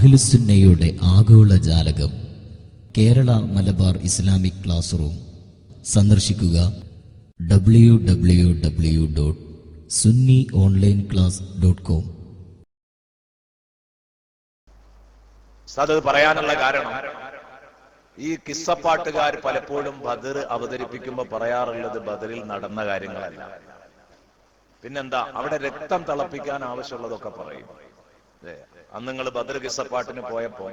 അഹ്ലുസുന്നയുടെ ആഗോള ജാലകം Kerala Malabar Islamic class room സന്ദർശിക്കുക www.sunniOnlineClass.com. അത് പറയാനുള്ള കാരണം ഈ കിസ്സപ്പാട്ടുകാർ പലപ്പോഴും ബദർ അവതരിപ്പിക്കുമ്പോൾ പറയാറുള്ളത് ബദറിൽ നടന്ന കാര്യങ്ങളല്ല. പിന്നെന്താ, അവിടെ രക്തം തിളപ്പിക്കാൻ ആവശ്യമുള്ളതൊക്കെ പറയും. അന്ന് നിങ്ങൾ ബദർ കിസ്സപ്പാട്ടിന് പോയപ്പോ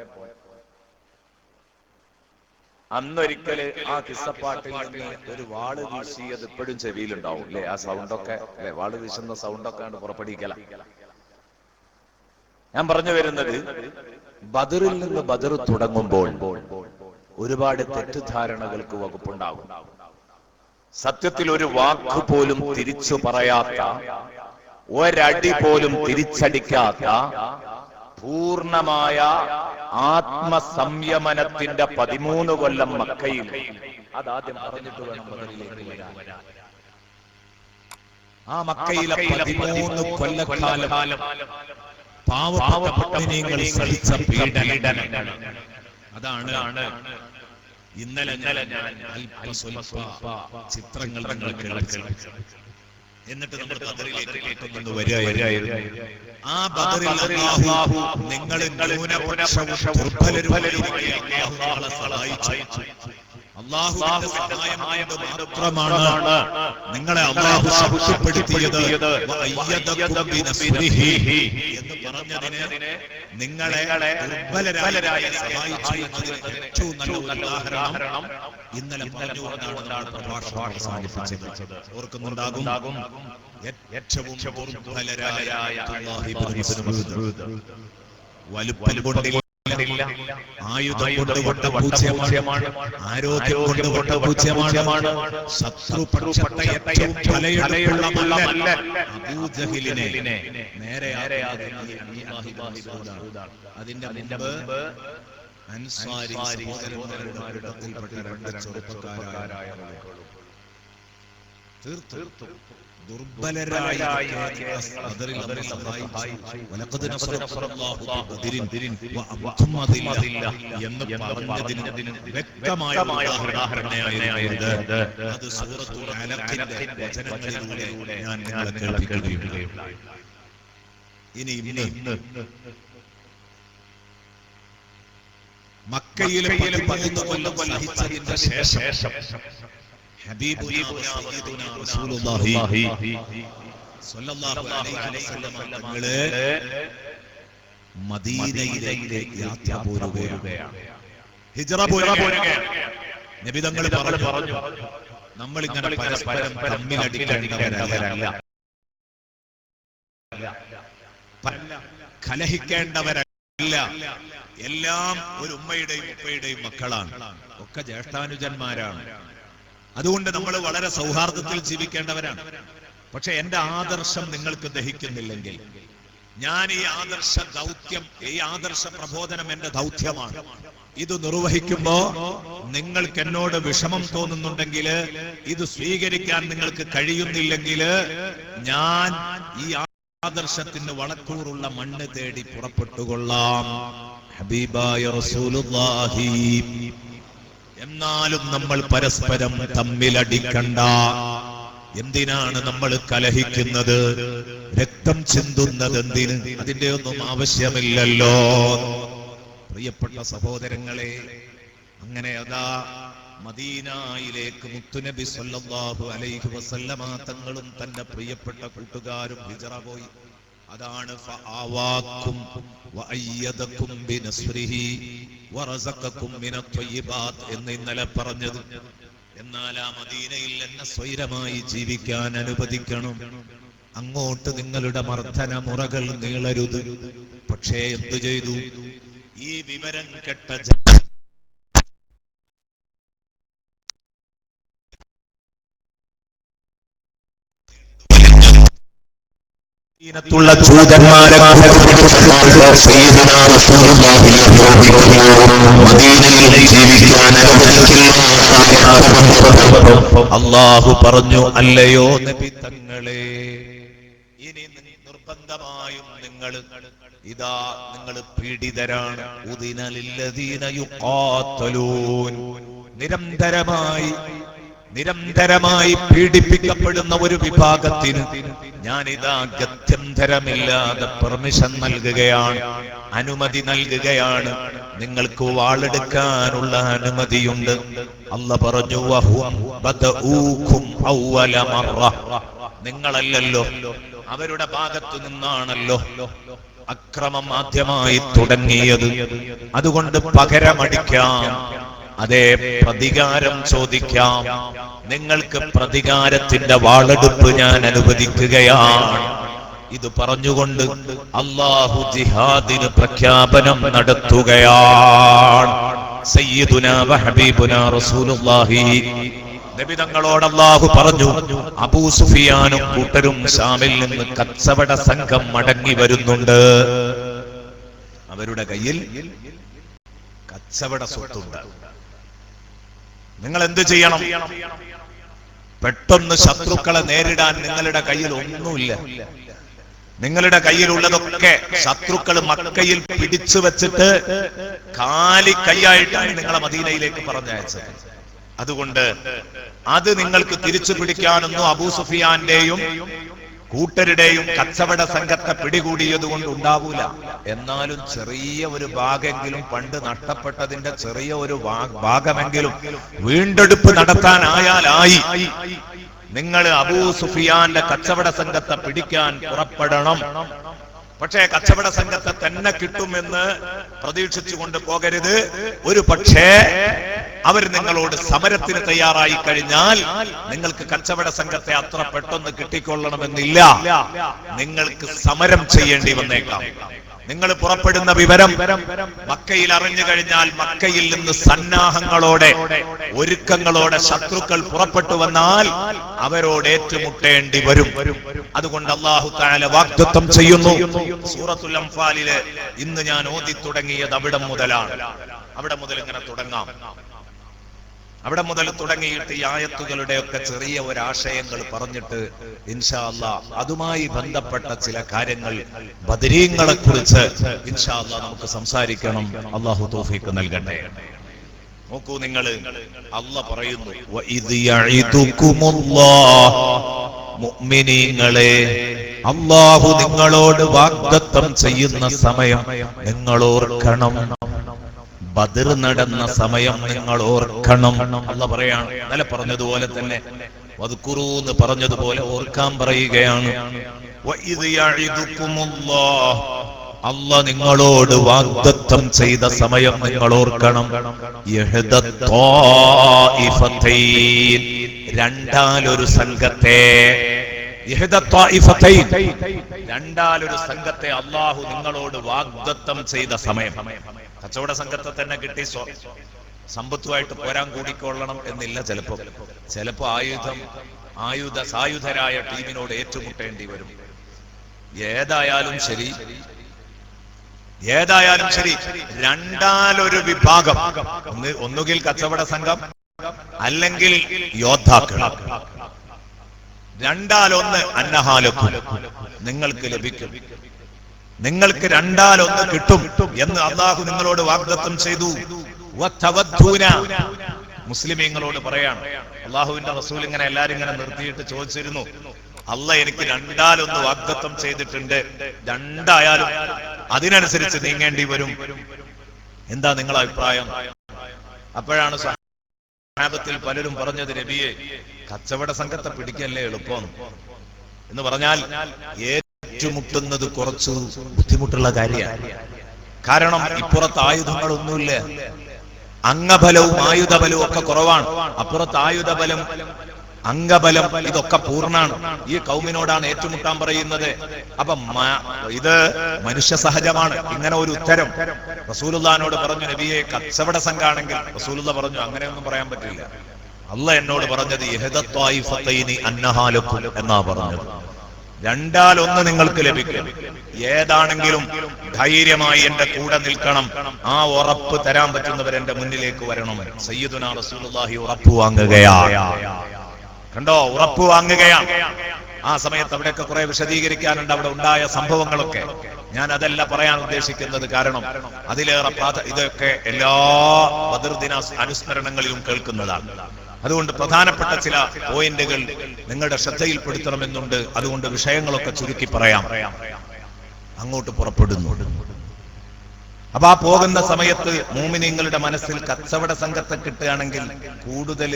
അന്നൊരിക്കല് ആ കിസ്സപ്പാട്ടിൽ നിന്ന് ഒരു വാള് വീശിയത് ഇപ്പോഴും ചെവിയിലുണ്ടാവും അല്ലെ? ആ സൗണ്ടൊക്കെ അല്ലെ, വാള് വീശുന്ന സൗണ്ടൊക്കെ ആണ് പുറപ്പെടുവിക്കല. ഞാൻ പറഞ്ഞു വരുന്നത്, ബദറിൽ നിന്ന് ബദർ തുടങ്ങുമ്പോൾ ഒരുപാട് തെറ്റിദ്ധാരണകൾക്ക് വകുപ്പുണ്ടാകും. സത്യത്തിൽ ഒരു വാക്ക് പോലും തിരിച്ചു പറയാത്ത, ഒരടി പോലും തിരിച്ചടിക്കാത്ത പൂർണമായ ആത്മസംയമനത്തിന്റെ 13 കൊല്ലം മക്കയിൽ. അതാദ്യം പറഞ്ഞിട്ട് വേണം ബദറിലേക്ക് വരാൻ. ആ മക്കയിലെ 13 കൊല്ലക്കാലം പാവപ്പെട്ടവനെ സഹിച്ച പീഡനം. അതാണ് ഇന്നലെ ഞാൻ അല്പസ്വല്പ ചിത്രങ്ങൾ നിങ്ങൾക്ക് കേൾപ്പിച്ചു. എന്നിട്ട് നമ്മൾ ബദറിലേക്ക് വരികയായിരുന്നു. ആ ബദറിൽ അല്ലാഹു നിങ്ങളെ ന്യൂനപക്ഷവും ദുർബലരുമായി സഹായിച്ചു. അല്ലാഹുവിന്റെ സഹായം മാത്രമാണ് നിങ്ങളെ അല്ലാഹു ശക്തിപ്പെടുത്തിയത്. എന്ന് പറഞ്ഞതിന് നിങ്ങളെ ദുർബലരായ സഹായിച്ചു എന്നതിന് ഏറ്റവും നല്ല ഉദാഹരണം ഇന്നലെ പറഞ്ഞുകൊണ്ടാണ് പ്രഭാഷണം അവസാനിപ്പിച്ചത്. ഓർക്കുന്നുണ്ടാകും, ഏറ്റവും ദുർബലരായ വലുപ്പം കൊണ്ടില്ല, ആയുധം കൊണ്ട് പൂജ്യമാണ്, ആരോഗ്യം കൊണ്ട് പൂജ്യമാണ്, ശത്രുപക്ഷത്തെ ഏറ്റവും തലയെടുപ്പുള്ള മല്ലൻ അബൂജഹലിനെ നേരെ അതിന്റെ മുമ്പ് അൻസാരി സഹോദരന്മാരുടെ ഇടത്തിൽപ്പെട്ട 2 ചെറുപ്പക്കാരായ തീർത്തും ദുർബലരായ എന്ന് പറഞ്ഞതിന് വ്യക്തമായ ഉദാഹരണമായിരുന്നു. അത് സൂറത്തുൽ അലഖിന്റെ വചനങ്ങളിലൂടെ ഞാൻ നിങ്ങളെ കേൾപ്പിക്കുകയുണ്ടായി. ഇനി മക്കയിലെ 13 കൊല്ലം സഹിച്ചതിന്റെ ശേഷം മദീനയിലേക്ക് യാത്ര പോരുകയാണ്. ഹിജ്റ പോരുകയാണ്. നബി തങ്ങൾ പറഞ്ഞു, നമ്മൾ ഇങ്ങനെ പരസ്പരം തമ്മിലടിക്കേണ്ടവരല്ല, കലഹിക്കേണ്ടവരല്ല. എല്ലാം ഒരു ഉമ്മയുടെയും ഉപ്പയുടെയും മക്കളാണ്, ഒക്കെ ജ്യേഷ്ഠാനുജന്മാരാണ്. അതുകൊണ്ട് നമ്മൾ വളരെ സൗഹാർദ്ദത്തിൽ ജീവിക്കേണ്ടവരാണ്. പക്ഷെ എന്റെ ആദർശം നിങ്ങൾക്ക് ദഹിക്കുന്നില്ലെങ്കിൽ, ഞാൻ ഈ ആദർശ ദൗത്യം, ഈ ആദർശ പ്രബോധനം എന്റെ ദൗത്യമാണ്. ഇത് നിർവഹിക്കുമ്പോ നിങ്ങൾക്ക് എന്നോട് വിഷമം തോന്നുന്നുണ്ടെങ്കിൽ, ഇത് സ്വീകരിക്കാൻ നിങ്ങൾക്ക് കഴിയുന്നില്ലെങ്കിൽ, ഞാൻ ഈ ആദർശത്തിന് വളക്കൂറുള്ള മണ്ണ് തേടി പുറപ്പെട്ടുകൊള്ളാം. ഹബീബായ റസൂലുള്ളാഹി. എന്നാലും നമ്മൾ പരസ്പരം തമ്മിലടിക്കണ്ട. എന്തിനാണ് നമ്മൾ കലഹിക്കുന്നത്, രക്തം ചിന്തുന്നത് എന്തിന്? അതിന്റെ ഒന്നും ആവശ്യമില്ലല്ലോ. പ്രിയപ്പെട്ട സഹോദരങ്ങളെ, അങ്ങനെ അതാ മദീനയിലേക്ക് മുത്തുനബി സല്ലല്ലാഹു അലൈഹി വസല്ലമ തങ്ങളും തന്റെ പ്രിയപ്പെട്ട കൂട്ടുകാരും ഹിജ്റ പോയി. അതാണ് ഫആവാക്കും വഅയ്യദക്കും ബിനസ്രിഹി വറസഖക്കും മിനത്വയ്യിബാത്ത് എന്ന് ഇന്നലെ പറഞ്ഞത്. എന്നാൽ ആ മദീനയിൽ എന്നെ സ്വൈരമായി ജീവിക്കാൻ അനുവദിക്കണം. അങ്ങോട്ട് നിങ്ങളുടെ മർദ്ദന മുറകൾ നീളരുത്. പക്ഷേ എന്തു ചെയ്തു? ഈ വിവരം കെട്ട ജൂതന്മാരെ മദീനയിൽ ജീവിക്കാൻ അല്ലാഹു പറഞ്ഞു, അല്ലയോ നബി തങ്ങളെ, ഇനി നിർബന്ധമായും നിങ്ങൾ ഇതാ നിങ്ങൾ പീഡിതരാണ്. ഉദിന ലില്ലദീന യുഖാതലൂൻ, നിരന്തരമായി പീഡിപ്പിക്കപ്പെടുന്ന ഒരു വിഭാഗത്തിന് ഞാനിതാ ഗത്യന്തരമില്ലാതെ പെർമിഷൻ നൽകുകയാണ്, അനുമതി നൽകുകയാണ്. നിങ്ങൾക്ക് വാളെടുക്കാനുള്ള അനുമതിയുണ്ട്. അല്ലാഹ് പറഞ്ഞു വഹും ബദഊകും അവ്വല മറ, നിങ്ങളല്ലല്ലോ, അവരുടെ ഭാഗത്തു നിന്നാണല്ലോ അക്രമം ആദ്യമായി തുടങ്ങിയത്. അതുകൊണ്ട് പകരമടിക്കാം, അതേ പ്രതികാരം ചോദിക്കാം. നിങ്ങൾക്ക് പ്രതികാരത്തിന്റെ വാളെടുപ്പ് ഞാൻ അനുവദിക്കുകയാണ്. ഇത് പറഞ്ഞുകൊണ്ട് അല്ലാഹു ജിഹാദിന് പ്രഖ്യാപനം നടത്തുകയാണ്. സയ്യിദുനാ വ ഹബീബുനാ റസൂലുള്ളാഹി നബി തങ്ങളോട് അല്ലാഹു പറഞ്ഞു, അബൂ സുഫിയാനും കൂട്ടരും ശാമിൽ നിന്ന് കച്ചവട സംഘം മടങ്ങി വരുന്നുണ്ട്. അവരുടെ കയ്യിൽ കച്ചവട സ്വത്തുണ്ട്. നിങ്ങൾ എന്ത് ചെയ്യണം? പെട്ടെന്ന് ശത്രുക്കളെ നേരിടാൻ നിങ്ങളുടെ കയ്യിൽ ഒന്നുമില്ല. നിങ്ങളുടെ കയ്യിലുള്ളതൊക്കെ ശത്രുക്കൾ മക്കയിൽ പിടിച്ചു വെച്ചിട്ട് കാലി കൈയായിട്ടാണ് നിങ്ങളെ മദീനയിലേക്ക് പറഞ്ഞയച്ചത്. അതുകൊണ്ട് അത് നിങ്ങൾക്ക് തിരിച്ചു പിടിക്കാനൊന്നും അബൂ സുഫിയാന്റെയും കൂട്ടരുടെയും കച്ചവട സംഘത്തെ പിടികൂടിയത് കൊണ്ട് ഉണ്ടാവൂല. എന്നാലും ചെറിയ ഒരു ഭാഗമെങ്കിലും, പണ്ട് നഷ്ടപ്പെട്ടതിന്റെ ചെറിയ ഒരു ഭാഗമെങ്കിലും വീണ്ടെടുപ്പ് നടത്താനായാലായി. നിങ്ങൾ അബൂ സുഫിയാന്റെ കച്ചവട സംഘത്തെ പിടിക്കാൻ പുറപ്പെടണം. പക്ഷേ കച്ചവട സംഘത്തെ തന്നെ കിട്ടുമെന്ന് പ്രതീക്ഷിച്ചുകൊണ്ട് പോകരുത്. ഒരു പക്ഷേ അവർ നിങ്ങളോട് സമരത്തിന് തയ്യാറായി കഴിഞ്ഞാൽ നിങ്ങൾക്ക് കച്ചവട സംഘത്തെ അത്ര പെട്ടെന്ന് കിട്ടിക്കൊള്ളണമെന്നില്ല. നിങ്ങൾക്ക് സമരം ചെയ്യേണ്ടി വന്നേക്കാം. നിങ്ങൾ പുറപ്പെടുന്ന വിവരം മക്കയിൽ അറിഞ്ഞു കഴിഞ്ഞാൽ മക്കയിൽ നിന്ന് സന്നാഹങ്ങളോടെ, ഒരുക്കങ്ങളോടെ ശത്രുക്കൾ പുറപ്പെട്ടു വന്നാൽ അവരോട് ഏറ്റുമുട്ടേണ്ടി വരും. അതുകൊണ്ട് അല്ലാഹു തആല വാഗ്ദത്തം ചെയ്യുന്നു. സൂറത്തുൽ അൻഫാലിലെ ഇന്ന് ഞാൻ ഓതി തുടങ്ങിയത് അവിടെ മുതലാണ്. അവിടെ മുതൽ ഇങ്ങനെ തുടങ്ങാം. അവിടെ മുതൽ തുടങ്ങിയിട്ട് ഈ ആയത്തുകളുടെ ഒക്കെ ചെറിയ ഒരാശയങ്ങൾ പറഞ്ഞിട്ട് ഇൻഷാ അല്ലാഹ് അതുമായി ബന്ധപ്പെട്ട ചില കാര്യങ്ങൾ, ബദരീങ്ങളെ കുറിച്ച് ഇൻഷാ അല്ലാഹ് നമുക്ക് സംസാരിക്കണം. അല്ലാഹു തൗഫീഖ് നൽകട്ടെ. നോക്കൂ, നിങ്ങൾ അല്ലാഹ് പറയുന്നു, വഇദ് യഈദുകുമുല്ലാഹ്, മുഅ്മിനീങ്ങളെ അല്ലാഹു നിങ്ങളോട് വാഗ്ദത്തം ചെയ്യുന്ന സമയം നിങ്ങൾ ഓർക്കണം. ബദർ നടന്ന സമയം നിങ്ങൾ ഓർക്കണം. അല്ലാഹ് പറയാണ്, ഇന്നലെ പറഞ്ഞതുപോലെ തന്നെ വദ്കുറൂ എന്ന് പറഞ്ഞതുപോലെ ഓർക്കാൻ പറയുകയാണ്. വഇദ് യഈദുകുമുല്ലാഹ്, അല്ലാഹ് നിങ്ങളോട് വാഗ്ദത്തം ചെയ്ത സമയം നിങ്ങൾ ഓർക്കണം. യഹ്ദത്തായിഫതൈൻ, രണ്ടാലൊരു സംഘത്തെ, രണ്ടാലൊരു സംഘത്തെ അല്ലാഹു നിങ്ങളോട് വാഗ്ദത്തം ചെയ്ത സമയം. കച്ചവട സംഘത്തെ തന്നെ കിട്ടി സമ്പത്തുമായിട്ട് പോരാൻ കൂടിക്കൊള്ളണം എന്നില്ല. ചിലപ്പോ സായുധരായ ടീമിനോട് ഏറ്റുമുട്ടേണ്ടി വരും. ഏതായാലും ശരി രണ്ടാലൊരു വിഭാഗം, ഒന്നുകിൽ കച്ചവട സംഘം അല്ലെങ്കിൽ യോദ്ധാക്കൾ, രണ്ടാലൊന്ന് അന്നഹാലക്കും നിങ്ങൾക്ക് ലഭിക്കും. നിങ്ങൾക്ക് രണ്ടാലൊന്ന് കിട്ടും എന്ന് അല്ലാഹു നിങ്ങളോട് വാഗ്ദത്തം ചെയ്തു. മുസ്ലിമീങ്ങളോട് പറയാണ്. അല്ലാഹുവിന്റെ റസൂൽ ഇങ്ങനെ എല്ലാരും ഇങ്ങനെ നിർത്തിയിട്ട് ചോദിച്ചിരുന്നു, അല്ലാഹ് എനിക്ക് രണ്ടാലൊന്ന് വാഗ്ദത്തം ചെയ്തിട്ടുണ്ട്, രണ്ടായാലും അതിനനുസരിച്ച് നീങ്ങേണ്ടി വരും, എന്താ നിങ്ങളുടെ അഭിപ്രായം? അപ്പോഴാണ് സഹാബത്തിൽ പലരും പറഞ്ഞത്, നബിയെ കച്ചവട സംഘത്തെ പിടിക്കല്ലേ എളുപ്പം എന്ന് പറഞ്ഞാൽ ഏറ്റുമുട്ടുന്നത് കുറച്ച് ബുദ്ധിമുട്ടുള്ള കാര്യമാണ്. കാരണം ഇപ്പുറത്ത് ആയുധങ്ങളൊന്നുമില്ല, അംഗബലവും ആയുധബലവും ഒക്കെ കുറവാണ്. അപ്പുറത്ത് ആയുധബലം, അംഗബലം ഇതൊക്കെ പൂർണ്ണാണ്. ഈ കൗമിനോടാണ് ഏറ്റുമുട്ടാൻ പറയുന്നത്. അപ്പൊ ഇത് മനുഷ്യ സഹജമാണ്. ഇങ്ങനെ ഒരു ഉത്തരം റസൂലുള്ളാഹിനോട് പറഞ്ഞു, നബിയെ കച്ചവട സംഘാണെങ്കിൽ. റസൂലുള്ളാഹി പറഞ്ഞു, അങ്ങനെയൊന്നും പറയാൻ പറ്റില്ല. അല്ലാഹ് എന്നോട് പറഞ്ഞത് യഹ്ദത്തായിഫതൈനി അന്നഹാലക്കും എന്നാ പറഞ്ഞത്. രണ്ടാലൊന്ന് നിങ്ങൾക്ക് ലഭിക്കും. ഏതാണെങ്കിലും ധൈര്യമായി എന്റെ കൂടെ നിൽക്കണം. ആ ഉറപ്പ് തരാൻ പറ്റുന്നവർ എന്റെ മുന്നിലേക്ക് വരണം. സയ്യിദുനാ റസൂലുള്ളാഹി ഉറപ്പ് വാങ്ങുകയാണ്. കണ്ടോ, ഉറപ്പ് വാങ്ങുകയാണ്. ആ സമയത്ത് അവിടെയൊക്കെ കുറെ വിശദീകരിക്കാനുണ്ട്, അവിടെ ഉണ്ടായ സംഭവങ്ങളൊക്കെ. ഞാൻ അതല്ല പറയാൻ ഉദ്ദേശിക്കുന്നത്, കാരണം അതിലേറെ ഇതൊക്കെ എല്ലാ ബദർ ദിന അനുസ്മരണങ്ങളിലും കേൾക്കുന്നതാണ്. അതുകൊണ്ട് പ്രധാനപ്പെട്ട ചില പോയിന്റുകൾ നിങ്ങളുടെ ശ്രദ്ധയിൽപ്പെടുത്തണമെന്നുണ്ട്. അതുകൊണ്ട് വിഷയങ്ങളൊക്കെ ചുരുക്കി പറയാം. അങ്ങോട്ട് പുറപ്പെടുന്നു. അപ്പൊ ആ പോകുന്ന സമയത്ത് മോമിനീങ്ങളുടെ മനസ്സിൽ കച്ചവട സംഘത്തെ കിട്ടുകയാണെങ്കിൽ കൂടുതൽ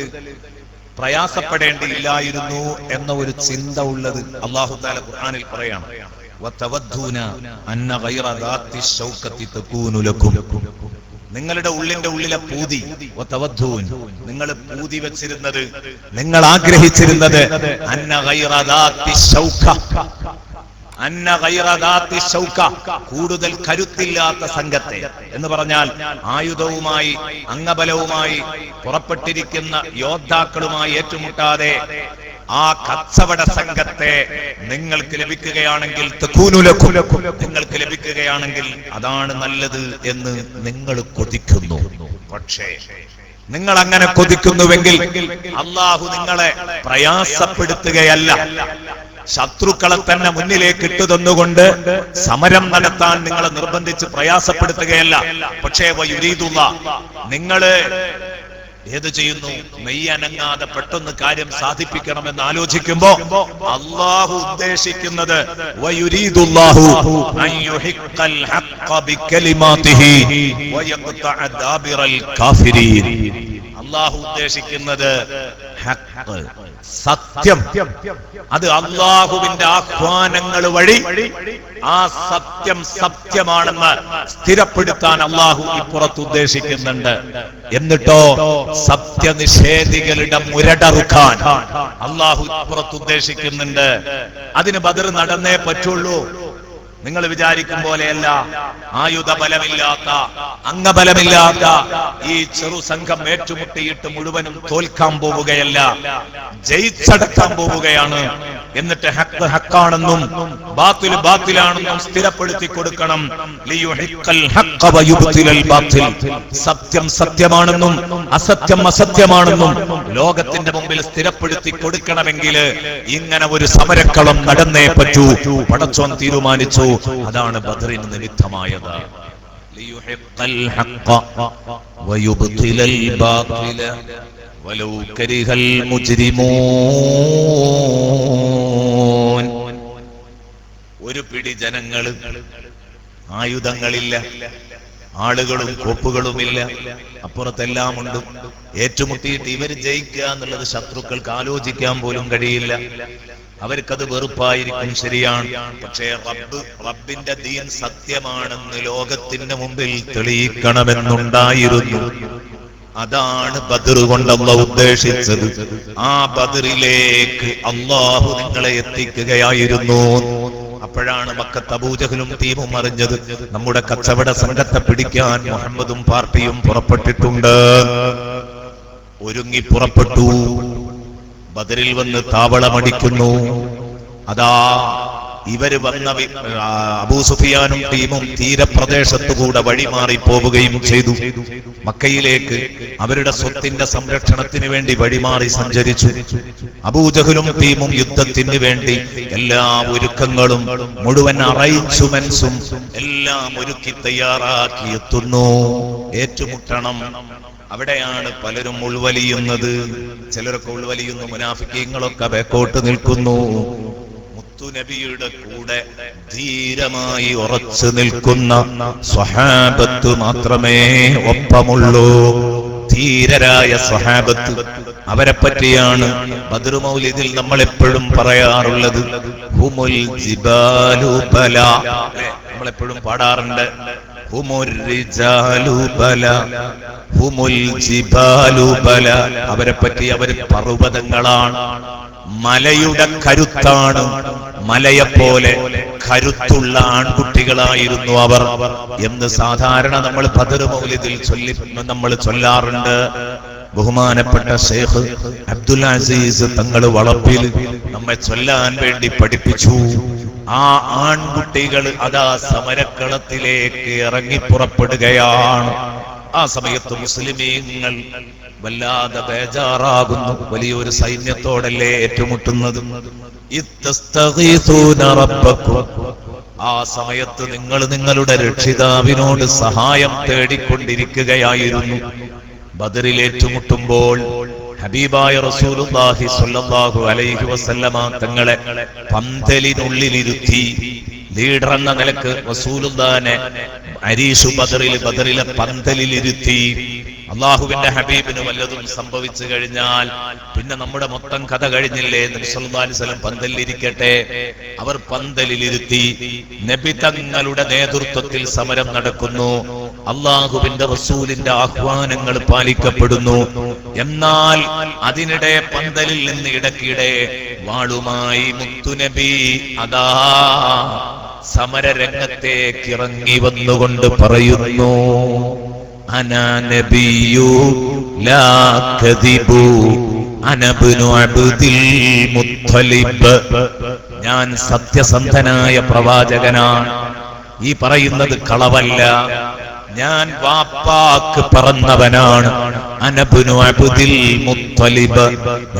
പ്രയാസപ്പെടേണ്ടിയില്ലായിരുന്നു എന്ന ഒരു ചിന്ത ഉള്ളത് അല്ലാഹു തആല ഖുർആനിൽ പറയാണ്. വതവദ്ദൂന അന്ന ഗൈറ ദാത്തി ശൗകത്തി തകൂനു ലക്കും. നിങ്ങളുടെ ഉള്ളിലെ പൂതി, വതവദ്ദൂൻ, നിങ്ങൾ പൂതി വെച്ചിരുന്നത്, നിങ്ങൾ ആഗ്രഹിച്ചിരുന്നത് അന്ന ഗൈറ ദാത്തി ശൗക, അന്ന ഗൈറ ദാത്തി ശൗക, കൂടുതൽ കരുത്തില്ലാത്ത സംഘത്തെ എന്ന് പറഞ്ഞാൽ ആയുധവുമായി അംഗബലവുമായി പുറപ്പെട്ടിരിക്കുന്ന യോദ്ധാക്കളുമായി ഏറ്റുമുട്ടാതെ ആ കച്ചവട സംഘത്തെ നിങ്ങൾക്ക് ലഭിക്കുകയാണെങ്കിൽ, നിങ്ങൾക്ക് ലഭിക്കുകയാണെങ്കിൽ അതാണ് നല്ലത് എന്ന് നിങ്ങൾ കൊതിക്കുന്നു. പക്ഷേ നിങ്ങൾ അങ്ങനെ കൊതിക്കുന്നുവെങ്കിൽ അല്ലാഹു നിങ്ങളെ പ്രയാസപ്പെടുത്തുകയല്ല, ശത്രുക്കളെ തന്നെ മുന്നിലേക്ക് ഇട്ടുതന്നുകൊണ്ട് സമരം നടത്താൻ നിങ്ങളെ നിർബന്ധിച്ച് പ്രയാസപ്പെടുത്തുകയല്ല. പക്ഷേ നിങ്ങള് ഏത് ചെയ്യുന്നു? മെയ്യനങ്ങാതെ പെട്ടെന്ന് കാര്യം സാധിപ്പിക്കണമെന്ന് ആലോചിക്കുമ്പോ അല്ലാഹു ഉദ്ദേശിക്കുന്നത് അല്ലാഹു ഉദ്ദേശിക്കുന്നത് സത്യം. അത് അല്ലാഹുവിന്റെ ആഹ്വാനങ്ങൾ വഴി ആ സത്യം സത്യമാണെന്ന് സ്ഥിരപ്പെടുത്താൻ അല്ലാഹു ഇപ്പുറത്ത് ഉദ്ദേശിക്കുന്നുണ്ട്. എന്നിട്ടോ സത്യനിഷേധികളുടെ മുരടറുക്കാൻ അല്ലാഹു ഇപ്പുറത്ത് ഉദ്ദേശിക്കുന്നുണ്ട്. അതിന് ബദർ നടന്നേ പറ്റുള്ളൂ. നിങ്ങൾ വിചാരിക്കും പോലെയല്ല, ആയുധബലമില്ലാത്ത അംഗബലമില്ലാത്ത ഈ ചെറു സംഘം ഏറ്റുമുട്ടിയിട്ട് മുഴുവനും തോൽക്കാൻ പോവുകയല്ല, ജയിച്ചടക്കാൻ പോവുകയാണ്. എന്നിട്ട് ഹക്ക് ഹക്കാണെന്നും ബാത്തിൽ ബാത്തിലാണെന്നും സ്ഥിരപ്പെടുത്തി കൊടുക്കണം. സത്യം സത്യമാണെന്നും അസത്യം അസത്യമാണെന്നും ലോകത്തിന്റെ മുമ്പിൽ സ്ഥിരപ്പെടുത്തി കൊടുക്കണമെങ്കിൽ ഇങ്ങനെ ഒരു സമരക്കളം നടന്നേ പറ്റൂ. പടച്ചോൻ തീരുമാനിച്ചു. അതാണ് ബദറിന് നിമിത്തമായത്. ലിയുഹിഖൽ ഹഖ വയുബ്തിലൽ ബാതില വലൗ കരിഹൽ മുജ്രിമൂൻ. ഒരു പിടി ജനങ്ങൾ, ആയുധങ്ങളില്ല, ആളുകളും കോപ്പുകളുമില്ല, അപ്പുറത്തെല്ലാം ഉണ്ട്. ഏറ്റുമുട്ടിയിട്ട് ഇവര് ജയിക്കുക എന്നുള്ളത് ശത്രുക്കൾക്ക് ആലോചിക്കാൻ പോലും കഴിയില്ല. അവർക്കത് വെറുപ്പായിരിക്കും, ശരിയാണ്. പക്ഷേ റബ്ബിന്റെ ദീൻ സത്യമാണെന്ന് ലോകത്തിന്റെ മുമ്പിൽ തെളിയിക്കണമെന്നുണ്ടായിരുന്നു. അതാണ് ബദർ കൊണ്ട് അല്ലാഹു ഉദ്ദേശിച്ചത്. ആ ബദറിലേക്ക് അല്ലാഹു നിങ്ങളെ എത്തിക്കുകയായിരുന്നു. അപ്പോഴാണ് മക്കത്ത് അബൂജഹലും ടീമും അറിഞ്ഞത് നമ്മുടെ കച്ചവട സംഘത്തെ പിടിക്കാൻ മുഹമ്മദും പാർട്ടിയും പുറപ്പെട്ടിട്ടുണ്ട്. ഒരുങ്ങി പുറപ്പെട്ടു. ബദറിൽ വന്ന് താവളമടിക്കുന്നു. അതാ ഇവര് വന്ന അബൂ സുഫിയാനും ടീമും തീരപ്രദേശത്തുകൂടെ വഴിമാറി പോവുകയും ചെയ്തു. മക്കയിലേക്ക് അവരുടെ സ്വത്തിന്റെ സംരക്ഷണത്തിന് വേണ്ടി വഴിമാറി സഞ്ചരിച്ചു. അബൂജഹലും ടീമും യുദ്ധത്തിന് വേണ്ടി എല്ലാ ഒരുക്കങ്ങളും മുഴുവൻ അറേഞ്ച്മെന്റ്സും എല്ലാം ഒരുക്കി തയ്യാറാക്കി എത്തുന്നു. ഏറ്റുമുട്ടണം. അവിടെയാണ് പലരും ഉൾവലിയുന്നത്. ചിലരൊക്കെ ഉൾവലിയുന്നു, മുനാഫിക്കീങ്ങളൊക്കെ ബേക്കോട്ട് നിൽക്കുന്നു. മുത്തുനബിയുടെ കൂടെ ധീരമായി ഉറച്ചു നിൽക്കുന്ന സ്വഹാബത്ത് മാത്രമേ ഒപ്പമുള്ളൂ. ധീരരായ സ്വഹാബത്ത്, അവരെ പറ്റിയാണ് ബദർ മൗലിദിൽ നമ്മൾ എപ്പോഴും പറയാറുള്ളത്. ഹുമുൽ ജിബാലു ബല, നമ്മളെപ്പോഴും പാടാറുണ്ട്. ഹുമുർ റിജാലു ബല, ഹുമുൽ ജിബാലു ബല. അവരെ പറ്റി അവർ പർവ്വതങ്ങളാണ്, മലയുടെ കരുത്താണ്. മലയെപ്പോലെ കരുത്തുള്ള ആൺകുട്ടികളായിരുന്നു അവർ എന്ന് സാധാരണ നമ്മൾ ബദർ മൗലിദിൽ നമ്മൾ ചൊല്ലാറുണ്ട്. ബഹുമാനപ്പെട്ട ശൈഖ് അബ്ദുൽ അസീസ് തങ്ങൾ വളപ്പിൽ നമ്മെ ചൊല്ലാൻ വേണ്ടി പഠിപ്പിച്ചു. ആ ആൺകുട്ടികൾ അതാ സമരക്കളത്തിലേക്ക് ഇറങ്ങി പുറപ്പെടുകയാണ്. ആ സമയത്ത് മുസ്ലിമീങ്ങൾ വല്ലാതെ ബേജാറാകുന്നു. വലിയൊരു സൈന്യത്തോടല്ലേ ഏറ്റുമുട്ടുന്നത്. ഇസ്തഗീഥൂന റബ്ബക്കും, ആ സമയത്ത് നിങ്ങൾ നിങ്ങളുടെ രക്ഷിതാവിനോട് സഹായം തേടിക്കൊണ്ടിരിക്കുകയായിരുന്നു. ബദറിൽ ഏറ്റുമുട്ടുമ്പോൾ ഹബീബായ റസൂലുള്ളാഹി സ്വല്ലല്ലാഹു അലൈഹി വസല്ലമ തങ്ങളെ പന്തലിനുള്ളിലിരുത്തി ലീഡർ എന്ന നിലക്ക് റസൂലുള്ളാഹിനെ അരീഷു ബദറിലെ പന്തലിലിരുത്തി. അള്ളാഹുവിന്റെ ഹബീബിന് വല്ലതും സംഭവിച്ചു കഴിഞ്ഞാൽ പിന്നെ നമ്മുടെ മൊത്തം കഥ കഴിഞ്ഞില്ലേ. നബി സല്ലല്ലാഹു അലൈഹി വസല്ലം പന്തലിലിരിക്കട്ടെ. അവർ പന്തലിലിരുത്തി. നബി തങ്ങളുടെ നേതൃത്വത്തിൽ സമരം നടക്കുന്നു. അള്ളാഹുവിന്റെ റസൂലിന്റെ ആഹ്വാനങ്ങൾ പാലിക്കപ്പെടുന്നു. എന്നാൽ അതിനിടെ പന്തലിൽ നിന്ന് ഇടയ്ക്കിടെ വാളുമായി മുത്തുനബി അതാ സമരരംഗത്തേക്ക് ഇറങ്ങി വന്നുകൊണ്ട് പറയുന്നു, അനാ നബിയു ലാ കദിബു അനബ്നു അബ്ദിൽ മുത്തലിബ്, ഞാൻ സത്യസന്ധനായ പ്രവാചകനാണ്. ഈ പറയുന്നത് കളവല്ല. ഞാൻ വാപ്പാക്ക് പറന്നവനാണ്. അനബ്നു അബ്ദിൽ മുത്തലിബ്,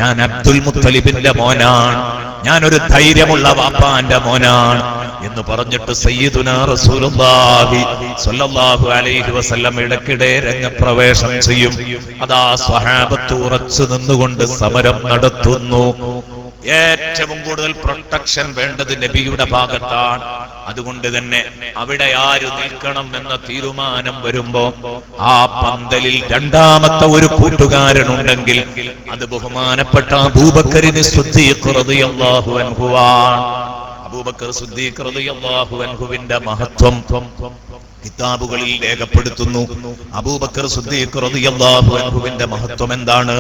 ഞാൻ അബ്ദുൽ മുത്തലിബിന്റെ മോനാണ്. ഞാനൊരു ധൈര്യമുള്ള വാപ്പാന്റെ മോനാണ് എന്ന് പറഞ്ഞിട്ട് സയ്യിദുനാ റസൂലുള്ളാഹി സ്വല്ലല്ലാഹു അലൈഹി വസല്ലം ഇടയ്ക്കിടെ രംഗപ്രവേശം ചെയ്യും. അതാ സ്വഹാബത്ത് ഉറച്ചു നിന്നുകൊണ്ട് സമരം നടത്തുന്നു. ഏറ്റവും കൂടുതൽ പ്രൊട്ടക്ഷൻ വേണ്ടത് നബിയുടെ ഭാഗത്താണ്. അതുകൊണ്ട് തന്നെ അവിടെ ആര് നിൽക്കണം എന്ന തീരുമാനം വരുമ്പോ ആ പന്തലിൽ രണ്ടാമത്തെ ഒരു കൂട്ടുകാരനുണ്ടെങ്കിൽ അത് ബഹുമാനപ്പെട്ട അബൂബക്കറിന് സിദ്ദീഖ് റളിയല്ലാഹു അൻഹുവാണ്. അബൂബക്കർ സിദ്ദീഖ് റളിയല്ലാഹു അൻഹുവിന്റെ മഹത്വം കിതാബുകളിൽ രേഖപ്പെടുത്തുന്നു. അബൂബക്കർ സിദ്ദീഖ് റളിയല്ലാഹു അൻഹുവിന്റെ മഹത്വം എന്താണ്?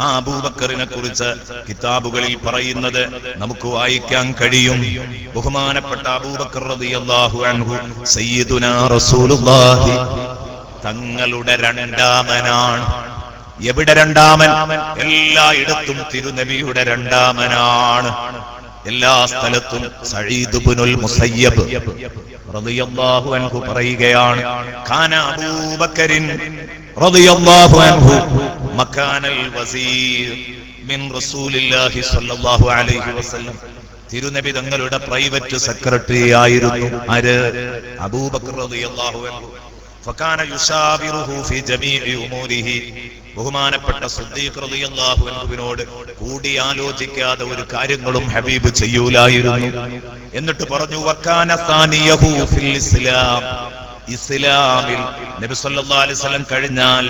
ആ അബൂബക്കറിനെ കുറിച്ച് കിതാബുകളിൽ പറയുന്നത് നമുക്ക് വായിക്കാൻ കഴിയും. ബഹുമാനപ്പെട്ട അബൂബക്കർ റളിയല്ലാഹു അൻഹു സയ്യിദുനാ റസൂലുള്ളാഹി തങ്ങളുടെ രണ്ടാമനാണ്. എവിടെ രണ്ടാമൻ? എല്ലായിടത്തും തിരുനബിയുടെ രണ്ടാമനാണ്. എല്ലാ സ്ഥലത്തും സഈദ് ഇബ്നുൽ മുസയ്യബ് റളിയല്ലാഹു അൻഹു പറയുകയാണ്, കാന അബൂബക്കറിൻ റളിയല്ലാഹു അൻഹു മകാനൽ വസീർ മിൻ റസൂലില്ലാഹി സ്വല്ലല്ലാഹു അലൈഹി വസല്ലം. തിരുനബി തങ്ങളുടെ പ്രൈവറ്റ് സെക്രട്ടറി ആയിരുന്നു. ആര്? അബൂബക്കർ റളിയല്ലാഹു അൻഹു. ഫകാന യുശാവിറുഹു ഫി ജമീഇ ഉമൂരിഹി. ബഹുമാനപ്പെട്ട സിദ്ദീഖ് റളിയല്ലാഹു അൻഹുവിനോട് കൂടിയാലോചിക്കാതെ ഒരു കാര്യങ്ങളും ഹബീബ് ചെയ്യൂലായിരുന്നു. എന്നിട്ട് പറഞ്ഞു, വകാന സാനിയഹു ഫിൽ ഇസ്ലാം. ഇസ്ലാമിൽ നബി സല്ലല്ലാഹു അലൈഹി വസല്ലം കഴിഞ്ഞാൽ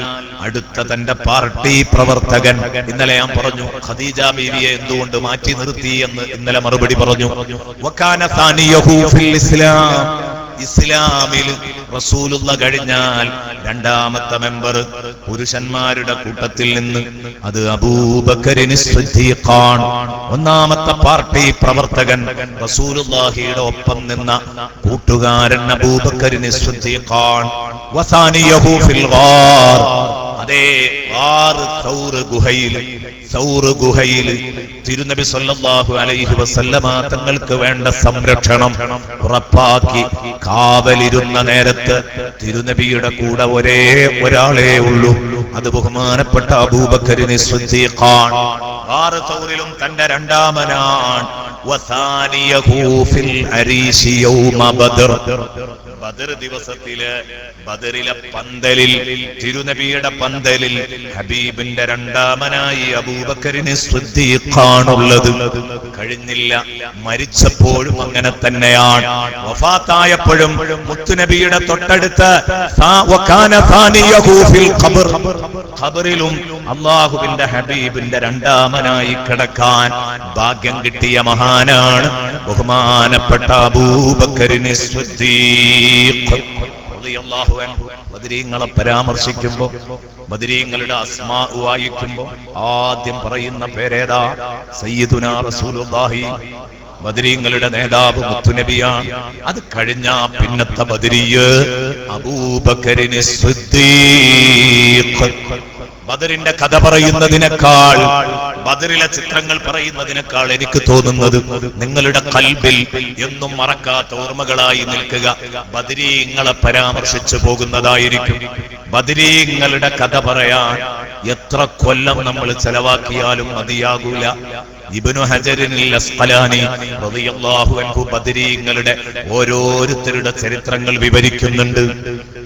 അടുത്ത തന്റെ പാർട്ടി പ്രവർത്തകൻ. ഇന്നലെ ഞാൻ പറഞ്ഞു ഖദീജ ബീവിയെ എന്തുകൊണ്ട് മാറ്റി നിർത്തി എന്ന്. ഇന്നലെ മറുപടി പറഞ്ഞു. വകാന സാനിയഹു ഫിൽ ഇസ്ലാം. ഇസ്ലാമിൽ റസൂലുള്ള കഴിഞ്ഞാൽ രണ്ടാമത്തെ മെമ്പർ പുരുഷന്മാരുടെ കൂട്ടത്തിൽ നിന്ന് അത് അബൂബക്കറിന് സിദ്ദീഖാണ്. ഒന്നാമത്തെ പാർട്ടി പ്രവർത്തകൻ റസൂലുള്ളാഹിയുടെ ഒപ്പം നിന്ന കൂട്ടുകാരൻ അബൂബക്കറിന് സിദ്ദീഖാണ്. വസാനിയഹു ഫിൽ ഗാർ. അതേ ഗാർ സൗർ ഗുഹയിൽ തിരുനബി സല്ലല്ലാഹു അലൈഹി വസല്ലമ തങ്ങൾക്ക് വേണ്ട സംരക്ഷണം ഉറപ്പാക്കി കാവലിരുന്ന നേരത്ത് തിരുനബിയുടെ കൂടെ ഒരേ ഒരാളേ ഉള്ളൂ. അത് ബഹുമാനപ്പെട്ട അബൂബക്കറിന് സിദ്ദീഖാണ്. ഗാർ സൗറിലും തന്റെ രണ്ടാമനാണ്. വസാനിയഹു ഫിൽ അരീശി യൗമ ബദർ. ബദർ ദിവസത്തില് ബദറിലെ പന്തലിൽ തിരുനബിയുടെ പന്തലിൽ ഹബീബിന്റെ രണ്ടാമനായി അബൂബക്കറിന് സിദ്ദീഖാണുള്ളത്. കഴിഞ്ഞില്ല, മരിച്ചപ്പോഴും അങ്ങനെ തന്നെയാണ്. വഫാത്തായപ്പോഴും മുത്തുനബിയുടെ തൊട്ടടുത്ത് ഖബറിലും അല്ലാഹുവിന്റെ ഹബീബിന്റെ രണ്ടാമനായി കിടക്കാൻ ഭാഗ്യം കിട്ടിയ മഹാനാണ് ബഹുമാനപ്പെട്ട അബൂബക്കറിന് സിദ്ദീഖ് റളിയല്ലാഹു അൻഹു. ബദരീങ്ങളെ പരാമർശിക്കുമ്പോൾ, ബദരീങ്ങളുടെ അസ്മാ വായിക്കുമ്പോൾ ആദ്യം പറയുന്ന പേരേതാ? സയ്യിദുനാ റസൂലുള്ളാഹി. ബദരീങ്ങളുടെ നേതാവ് മുത്തുനബിയാണ്. അത് കഴിഞ്ഞ പിന്നത്തെ ബദരീ അബൂബക്കറിന് സിദ്ദീഖ്. ബദറിന്റെ കഥ പറയുന്നതിനേക്കാൾ, ബദറിലെ ചിത്രങ്ങൾ പറയുന്നതിനേക്കാൾ എനിക്ക് തോന്നുന്നത് നിങ്ങളുടെ കൽബിൽ എന്നും മറക്കാത്ത ഓർമ്മകളായി നിൽക്കുക ബദരീങ്ങളെ പരാമർശിച്ചു പോകുന്നതായിരിക്കും. ബദരീങ്ങളുടെ കഥ പറയാൻ എത്ര കൊല്ലം നമ്മൾ ചെലവാക്കിയാലും മതിയാകൂല. ഇബ്നു ഹജറിൽ അസ്ഖലാനി റളിയല്ലാഹു അൻഹു ബദരീങ്ങളുടെ ഓരോരുത്തരുടെ ചരിത്രങ്ങൾ വിവരിക്കുന്നുണ്ട്.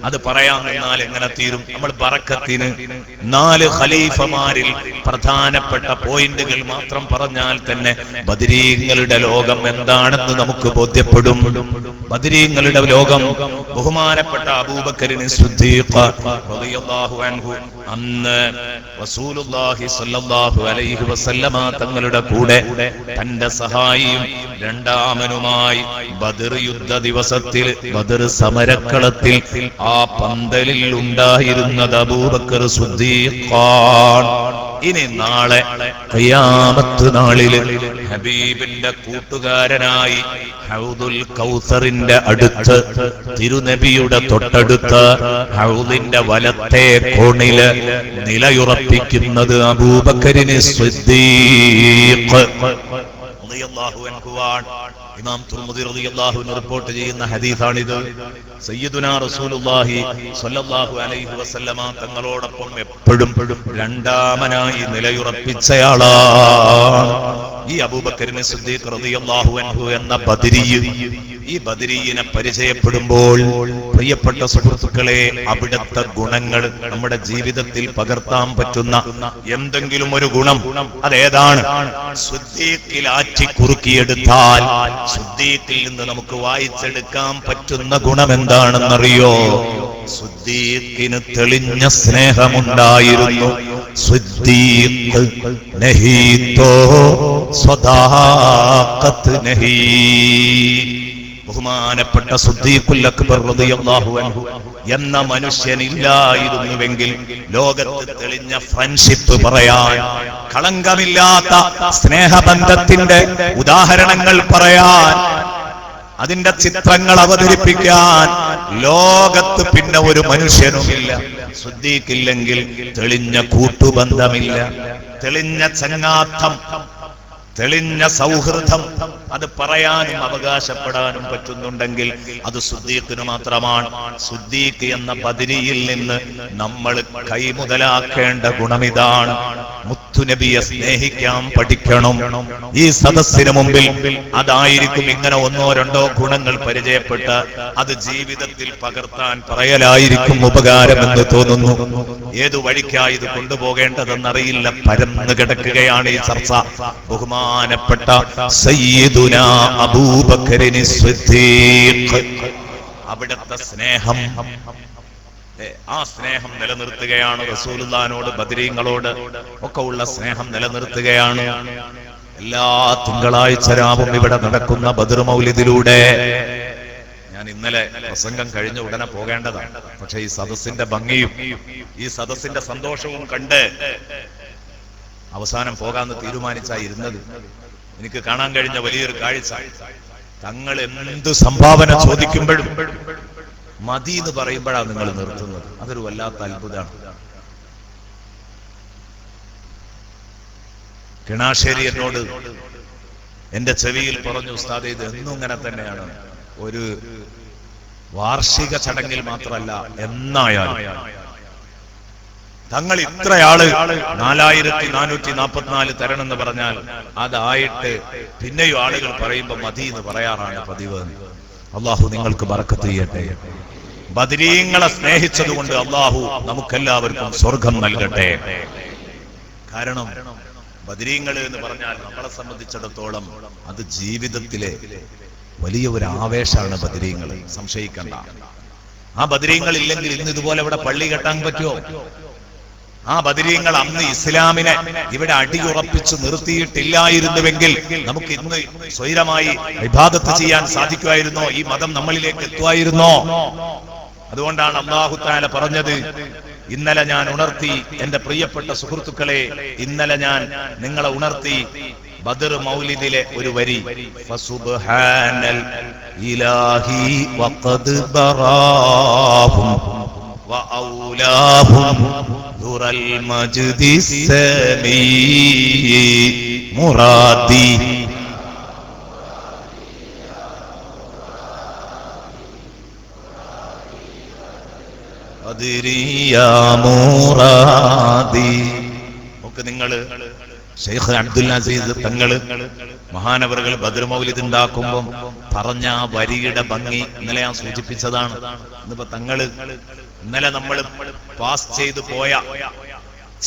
അത് പറയാൻ നിന്നാൽ എങ്ങനെ തീരും? നമ്മൾ ബറക്കത്തിന് 4 ഖലീഫമാരിൽ പ്രധാനപ്പെട്ട പോയിന്റുകൾ മാത്രം പറഞ്ഞാൽ തന്നെ ബദരീങ്ങളുടെ ലോകം എന്താണെന്ന് നമുക്ക് ബോധ്യപ്പെടും. ബദരീങ്ങളുടെ ലോകം ബഹുമാനപ്പെട്ട അബൂബക്കറിന് സിദ്ദീഖ് റളിയല്ലാഹു അൻഹു അന്ന് റസൂലുള്ളാഹി സ്വല്ലല്ലാഹു അലൈഹി വസല്ലമ തങ്ങളുടെ കൂടെ തന്റെ സഹായിയും രണ്ടാമനുമായി ബദർ യുദ്ധ ദിവസത്തിൽ, ബദർ സമരക്കളത്തിൽ ആ പന്തലിൽ ഉണ്ടായിരുന്നത് അബൂബക്കർ സിദ്ദീഖാണ്. ഇനി നാളെ ഖിയാമത്ത് നാളില് ഹബീബിന്റെ കൂട്ടുകാരനായി ഹൗദുൽ കൗസറിന്റെ അടുത്ത്, തിരുനബിയുടെ തൊട്ടടുത്ത് ഹൗദിന്റെ വലത്തെ കോണില് നിലയുറപ്പിക്കുന്നത് അബൂബക്കറിന് സിദ്ദീഖ് റളിയല്ലാഹു അൻഹു ആണ്. ഇമാം തുർമുദി റളിയല്ലാഹു അൻഹു റിപ്പോർട്ട് ചെയ്യുന്ന ഹദീസാണിത്. സയ്യിദുനാ റസൂലുള്ളാഹി സ്വല്ലല്ലാഹു അലൈഹി വസല്ലമ തങ്ങളോടൊപ്പം എപ്പോഴും രണ്ടാമനായി നിലയുറപ്പിച്ചയാളാണ് ഈ അബൂബക്കറിന് സിദ്ദീഖ് റളിയല്ലാഹു അൻഹു എന്ന ബദരി. ഈ ബദരീനെ പരിചയപ്പെടുമ്പോൾ പ്രിയപ്പെട്ട സുഹൃത്തുക്കളെ, അവിടുത്തെ ഗുണങ്ങൾ നമ്മുടെ ജീവിതത്തിൽ പകർത്താൻ പറ്റുന്ന എന്തെങ്കിലും ഒരു ഗുണം അതേതാണ്? സിദ്ദീഖിൽ ആറ്റി കുറുക്കിയെടുത്താൽ സിദ്ദീഖിൽ നിന്ന് നമുക്ക് വായിച്ചെടുക്കാൻ പറ്റുന്ന ഗുണം എന്താണെന്നറിയോ? സിദ്ദീഖിന് തെളിഞ്ഞ സ്നേഹമുണ്ടായിരുന്നു. സിദ്ദീഖ് നഹീതോ സ്വദാഖത്ത് നഹീ. ബഹുമാനപ്പെട്ട സിദ്ദീഖുൽ അക്ബർ റളിയല്ലാഹു അൻഹു എന്ന മനുഷ്യനില്ലായിരുന്നുവെങ്കിൽ ലോകത്ത് തെളിഞ്ഞ ഫ്രണ്ട്ഷിപ്പ് പറയാൻ, കളങ്കമില്ലാത്ത സ്നേഹബന്ധത്തിന്റെ ഉദാഹരണങ്ങൾ പറയാൻ, അതിന്റെ ചിത്രങ്ങൾ അവതരിപ്പിക്കാൻ ലോകത്ത് പിന്നെ ഒരു മനുഷ്യനുമില്ല. സിദ്ദീഖില്ലെങ്കിൽ തെളിഞ്ഞ കൂട്ടുബന്ധമില്ല, തെളിഞ്ഞ ചങ്ങാത്തം, തെളിഞ്ഞ സൗഹൃദം. അത് പറയാനും അവകാശപ്പെടാനും പറ്റുന്നുണ്ടെങ്കിൽ അത് സിദ്ദീഖിന് മാത്രമാണ്. സിദ്ദീഖ് എന്ന ബദരിയിൽ നിന്ന് നമ്മൾ കൈമുതലാക്കേണ്ട ഗുണമിതാണ്. മുത്തുനബിയെ സ്നേഹിക്കാൻ പഠിക്കണം. ഈ സദസ്സിന് മുമ്പിൽ അതായിരിക്കും ഇങ്ങനെ 1-2 ഗുണങ്ങൾ പരിചയപ്പെട്ട് അത് ജീവിതത്തിൽ പകർത്താൻ പറയലായിരിക്കും ഉപകാരമെന്ന് തോന്നുന്നു. ഏതു വഴിക്കായി ഇത് കൊണ്ടുപോകേണ്ടതെന്നറിയില്ല. പരന്നു കിടക്കുകയാണ് ഈ ചർച്ച. ബഹുമാനപ്പെട്ട സയ്യിദുനാ അബൂബക്കറിന് സിദ്ദീഖ്, അവിടുത്തെ സ്നേഹം, ആ സ്നേഹം നിലനിർത്തുകയാണ്. റസൂലുള്ളാഹിനോട് ബദരീങ്ങളോട് ഒക്കെ ഉള്ള സ്നേഹം നിലനിർത്തുകയാണ്. എല്ലാ തിങ്കളാഴ്ച രാവും ഇവിടെ നടക്കുന്ന ബദർ മൗലിദിലൂടെ, ഞാൻ ഇന്നലെ പ്രസംഗം കഴിഞ്ഞ ഉടനെ പോകേണ്ടതാണ്, പക്ഷെ ഈ സദസ്സിന്റെ ഭംഗിയും ഈ സദസ്സിന്റെ സന്തോഷവും കണ്ട് അവസാനം പോകാമെന്ന് തീരുമാനിച്ചായിരുന്നത്. എനിക്ക് കാണാൻ കഴിഞ്ഞ വലിയൊരു കാഴ്ച, തങ്ങൾ എന്ത് സംഭാവന ചോദിക്കുമ്പോഴും മതി എന്ന് പറയുമ്പോഴാണ് നിങ്ങൾ നിർത്തുന്നത്. അതൊരു വല്ലാത്ത അത്ഭുതമാണ്. കിണാശ്ശേരി എന്നോട് എന്റെ ചെവിയിൽ പറഞ്ഞു, ഉസ്താദേ ഇത് എന്നും ഇങ്ങനെ തന്നെയാണ്, ഒരു വാർഷിക ചടങ്ങിൽ മാത്രമല്ല എന്നായാലും തങ്ങൾ ഇത്രയാള് 4444 തരണമെന്ന് പറഞ്ഞാൽ അതായിട്ട് പിന്നെയും ആളുകൾ പറയുമ്പോ മതി എന്ന് പറയാറാണ് പതിവ്. അള്ളാഹു നിങ്ങൾക്ക് ബറക്കത്ത് ചെയ്യട്ടെ. ബദരീങ്ങളെ സ്നേഹിച്ചതുകൊണ്ട് അള്ളാഹു നമുക്കെല്ലാവർക്കും സ്വർഗം നൽകട്ടെ. കാരണം ബദരീങ്ങൾ എന്ന് പറഞ്ഞാൽ നമ്മളെ സംബന്ധിച്ചിടത്തോളം അത് ജീവിതത്തിലെ വലിയ ഒരു ആവേശമാണ്. ബദരീങ്ങൾ സംശയിക്കണ്ട. ആ ബദരീങ്ങൾ ഇല്ലെങ്കിൽ ഇന്ന് ഇതുപോലെ ഇവിടെ പള്ളി കെട്ടാൻ പറ്റുമോ? ആ ബദരീങ്ങൾ അന്ന് ഇസ്ലാമിനെ ഇവിടെ അടിയുറപ്പിച്ച് നിർത്തിയിട്ടില്ലായിരുന്നുവെങ്കിൽ നമുക്ക് ഇന്ന് സ്വൈരമായി ഇബാദത്ത് ചെയ്യാൻ സാധിക്കുമായിരുന്നോ? ഈ മതം നമ്മളിലേക്ക് എത്തുമായിരുന്നോ? അതുകൊണ്ടാണ് അല്ലാഹു തആല പറഞ്ഞത്, ഇന്നലെ ഞാൻ ഉണർത്തി എന്റെ പ്രിയപ്പെട്ട സുഹൃത്തുക്കളെ, ഇന്നലെ ഞാൻ നിങ്ങളെ ഉണർത്തി ബദർ മൗലിദിലെ ഒരു വരി, ഫസുബ്ഹാനൽ ഇലാഹി വഖദ് ബറാഹും വഔലാഹും ദുറൽ മജ്ദി സമീ മുറാദി. നിങ്ങൾ ശൈഖ് അബ്ദുൽ അസീസ് തങ്ങള് മഹാനവറുകൾ ബദർ മൗലിദ് ഉണ്ടാക്കുമ്പോൾ പറഞ്ഞ ആ വരിയുടെ ഭംഗി ഇന്നലെ ഞാൻ സൂചിപ്പിച്ചതാണ്. ഇന്നിപ്പോ തങ്ങള് ഇന്നലെ നമ്മൾ പാസ് ചെയ്തു പോയ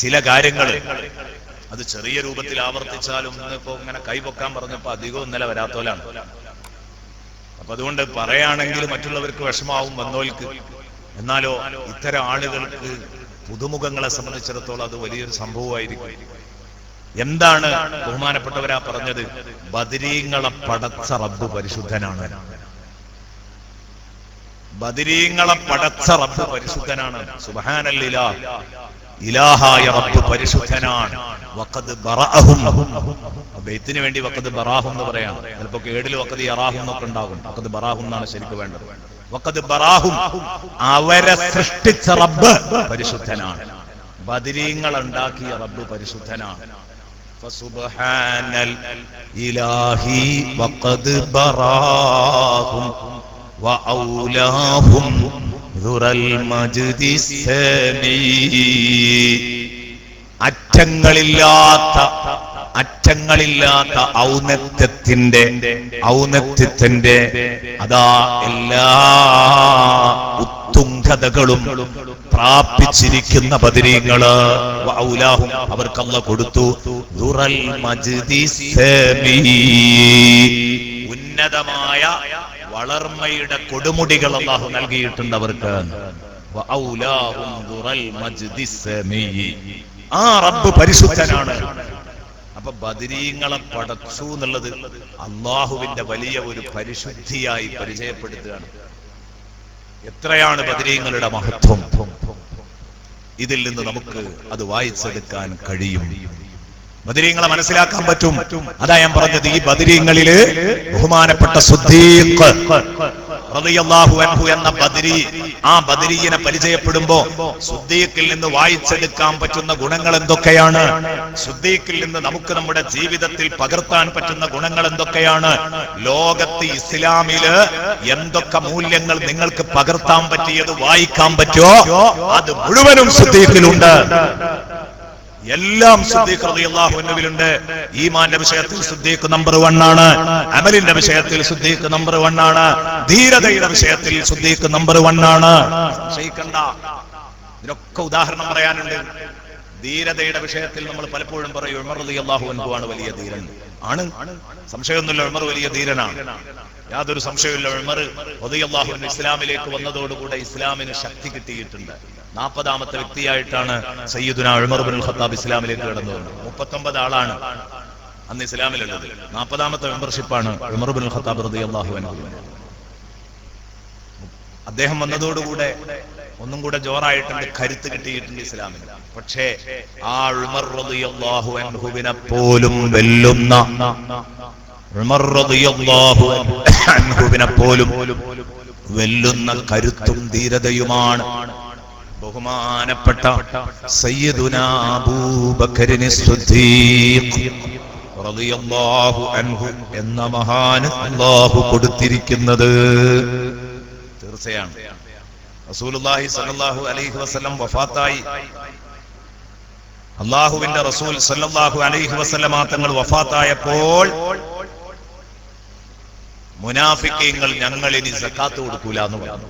ചില കാര്യങ്ങൾ അത് ചെറിയ രൂപത്തിൽ ആവർത്തിച്ചാലും ഇന്നിപ്പോ ഇങ്ങനെ കൈപൊക്കാൻ പറഞ്ഞപ്പോ അധികവും ഇന്നലെ വരാത്തോലാണ്. അപ്പൊ അതുകൊണ്ട് പറയുകയാണെങ്കിൽ മറ്റുള്ളവർക്ക് വിഷമാവും വന്നോൽക്ക്. എന്നാലോ ഇത്തരം ആളുകൾക്ക് പുതുമുഖങ്ങളെ സംബന്ധിച്ചിടത്തോളം അത് വലിയൊരു സംഭവമായിരിക്കും. എന്താണ് ബഹുമാനപ്പെട്ടവരാ പറഞ്ഞത്? ബദരീങ്ങളെ പടച്ച റബ്ബ് പരിശുദ്ധനാണ്. ബദരീങ്ങളെ പടച്ച റബ്ബ് പരിശുദ്ധനാണ്. സുബ്ഹാനല്ലാഹ്, ഇലാഹായ റബ്ബ് പരിശുദ്ധനാണ്. വഖദ് ബറഅഹും, ബൈത്തിന് വേണ്ടി വഖദ് ബറാഹും എന്ന് പറയാം. ചിലപ്പോ കേടിൽ വഖദ് യറാഹും എന്നൊക്കെ ഉണ്ടാകും. വഖദ് ബറാഹും എന്നാണ് ശരിക്കും വേണ്ടത്. വഖദ് ബറാഹും, അവരെ സൃഷ്ടിച്ച റബ്ബ് പരിശുദ്ധനാണ്. ബദരീങ്ങൾ ഉണ്ടാക്കിയ റബ്ബ് പരിശുദ്ധനാണ്. ഫസുബ്ഹാനൽ ഇലാഹി വഖദ് ബറാഹും വഔലാഹും ദുറൽ മജ്ദി സമീ. അറ്റങ്ങളില്ലാത്ത ഔന്നത്യത്തിന്റെ അതാ എല്ലാ ഉത്തുംഗതകളും പ്രാപിച്ചിരിക്കുന്ന ബദരീങ്ങള് ഔലാഹും അവർക്ക് അല്ലാഹു കൊടുത്തു ദുറൽ മജ്ദി സമീ, ഉന്നതമായ വളർമ്മയുടെ കൊടുമുടികൾ അല്ലാഹു നൽകിയിട്ടുണ്ട് അവർക്ക്. ഔലാഹും ദുറൽ മജ്ദി സമീ, ആ റബ്ബ് പരിശുദ്ധനാണ്. അപ്പൊ ബദരീങ്ങളെ പടച്ചു എന്നുള്ളത് അള്ളാഹുവിന്റെ വലിയ ഒരു പരിശുദ്ധിയായി പരിചയപ്പെടുത്തുകയാണ്. എത്രയാണ് ബദരീങ്ങളുടെ മഹത്വം! ഇതിൽ നിന്ന് നമുക്ക് അത് വായിച്ചെടുക്കാൻ കഴിയും. ബദരീങ്ങളെ മനസ്സിലാക്കാൻ പറ്റും. അതാ ഞാൻ പറഞ്ഞത്, ഈ ബദരീങ്ങളില് ബഹുമാനപ്പെട്ട സിദ്ദീഖ് റളിയല്ലാഹു അൻഹു എന്ന ബദരി, ആ ബദരീനെ പരിചയപ്പെടുമ്പോ സിദ്ദീഖിൽ നിന്ന് വായിച്ചെടുക്കാൻ പറ്റുന്ന ഗുണങ്ങൾ എന്തൊക്കെയാണ്? സിദ്ദീഖിൽ നിന്ന് നമുക്ക് നമ്മുടെ ജീവിതത്തിൽ പകർത്താൻ പറ്റുന്ന ഗുണങ്ങൾ എന്തൊക്കെയാണ്? ലോകത്ത് ഇസ്ലാമില് എന്തൊക്കെ മൂല്യങ്ങൾ നിങ്ങൾക്ക് പകർത്താൻ പറ്റിയത് വായിക്കാൻ പറ്റുമോ അത് മുഴുവനും സിദ്ദീഖിലുണ്ട്. എല്ലാം സിദ്ദീഖ് റളിയല്ലാഹു അൻഹുവിലുണ്ട്. ഈമാന്റെ വിഷയത്തിൽ സിദ്ദീഖ് നമ്പർ 1 ആണ്. അമലിന്റെ വിഷയത്തിൽ സിദ്ദീഖ് നമ്പർ 1 ആണ്. ധീരതയുടെ വിഷയത്തിൽ സിദ്ദീഖ് നമ്പർ 1 ആണ്. സംശയിക്കണ്ട, ഇതിനൊക്കെ ഉദാഹരണം പറയാനുണ്ട്. ധീരതയുടെ വിഷയത്തിൽ നമ്മൾ പലപ്പോഴും പറയും ഉമർ റളിയല്ലാഹു അൻഹു ആണ് വലിയ ധീരൻ. ആണ്, സംശയമൊന്നുമില്ല, ഉമർ വലിയ ധീരനാണ്, യാതൊരു സംശയമില്ല. ഉമർ റളിയല്ലാഹു അൻഹു ഇസ്ലാമിലേക്ക് വന്നതോടുകൂടെ ഇസ്ലാമിന് ശക്തി കിട്ടിയിട്ടുണ്ട്. 40ാമത്തെ വ്യക്തിയായിട്ടാണ് സയ്യിദുനാ ഉമർ ഇബ്നുൽ ഖത്താബ് ഇസ്ലാമിലേക്ക് കടന്നു വന്നത്. 39 ആളാണ് അന്ന് ഇസ്ലാമിലുള്ളത്. 40ാമത്തെ മെമ്പർഷിപ്പാണ് ഉമർ ഇബ്നുൽ ഖത്താബ് റളിയല്ലാഹു അൻഹു. അദ്ദേഹം വന്നതോടുകൂടെ ഒന്നും കൂടെ ജോറായിട്ടുണ്ട്, കരുത്ത് കിട്ടിയിട്ടുണ്ട് ഇസ്ലാമിന്. പക്ഷേ ആ ഉമർ റളിയല്ലാഹു അൻഹുവിനെ പോലും വെല്ലുന്ന, ഉമർ റളിയല്ലാഹു അൻഹുവിനെ പോലും വെല്ലുന്ന കരുത്തും ധീരതയുമാണ് ബഹുമാനപ്പെട്ട സയ്യിദുനാ അബൂബക്കറിന് സിദ്ദീഖ് റളിയല്ലാഹു അൻഹു എന്ന മഹാന് അല്ലാഹു കൊടുത്തിരിക്കുന്നത്. തീർച്ചയാണ് റസൂലുള്ളാഹി സ്വല്ലല്ലാഹു അലൈഹി വസല്ലം വഫാത്തായി. അല്ലാഹുവിന്റെ റസൂൽ സ്വല്ലല്ലാഹു അലൈഹി വസല്ലമ തങ്ങൾ വഫാത്തായപ്പോൾ മുനാഫിക്കീങ്ങൾ ഞങ്ങൾ ഇനി സക്കാത്ത് കൊടുക്കൂല എന്ന് പറഞ്ഞു.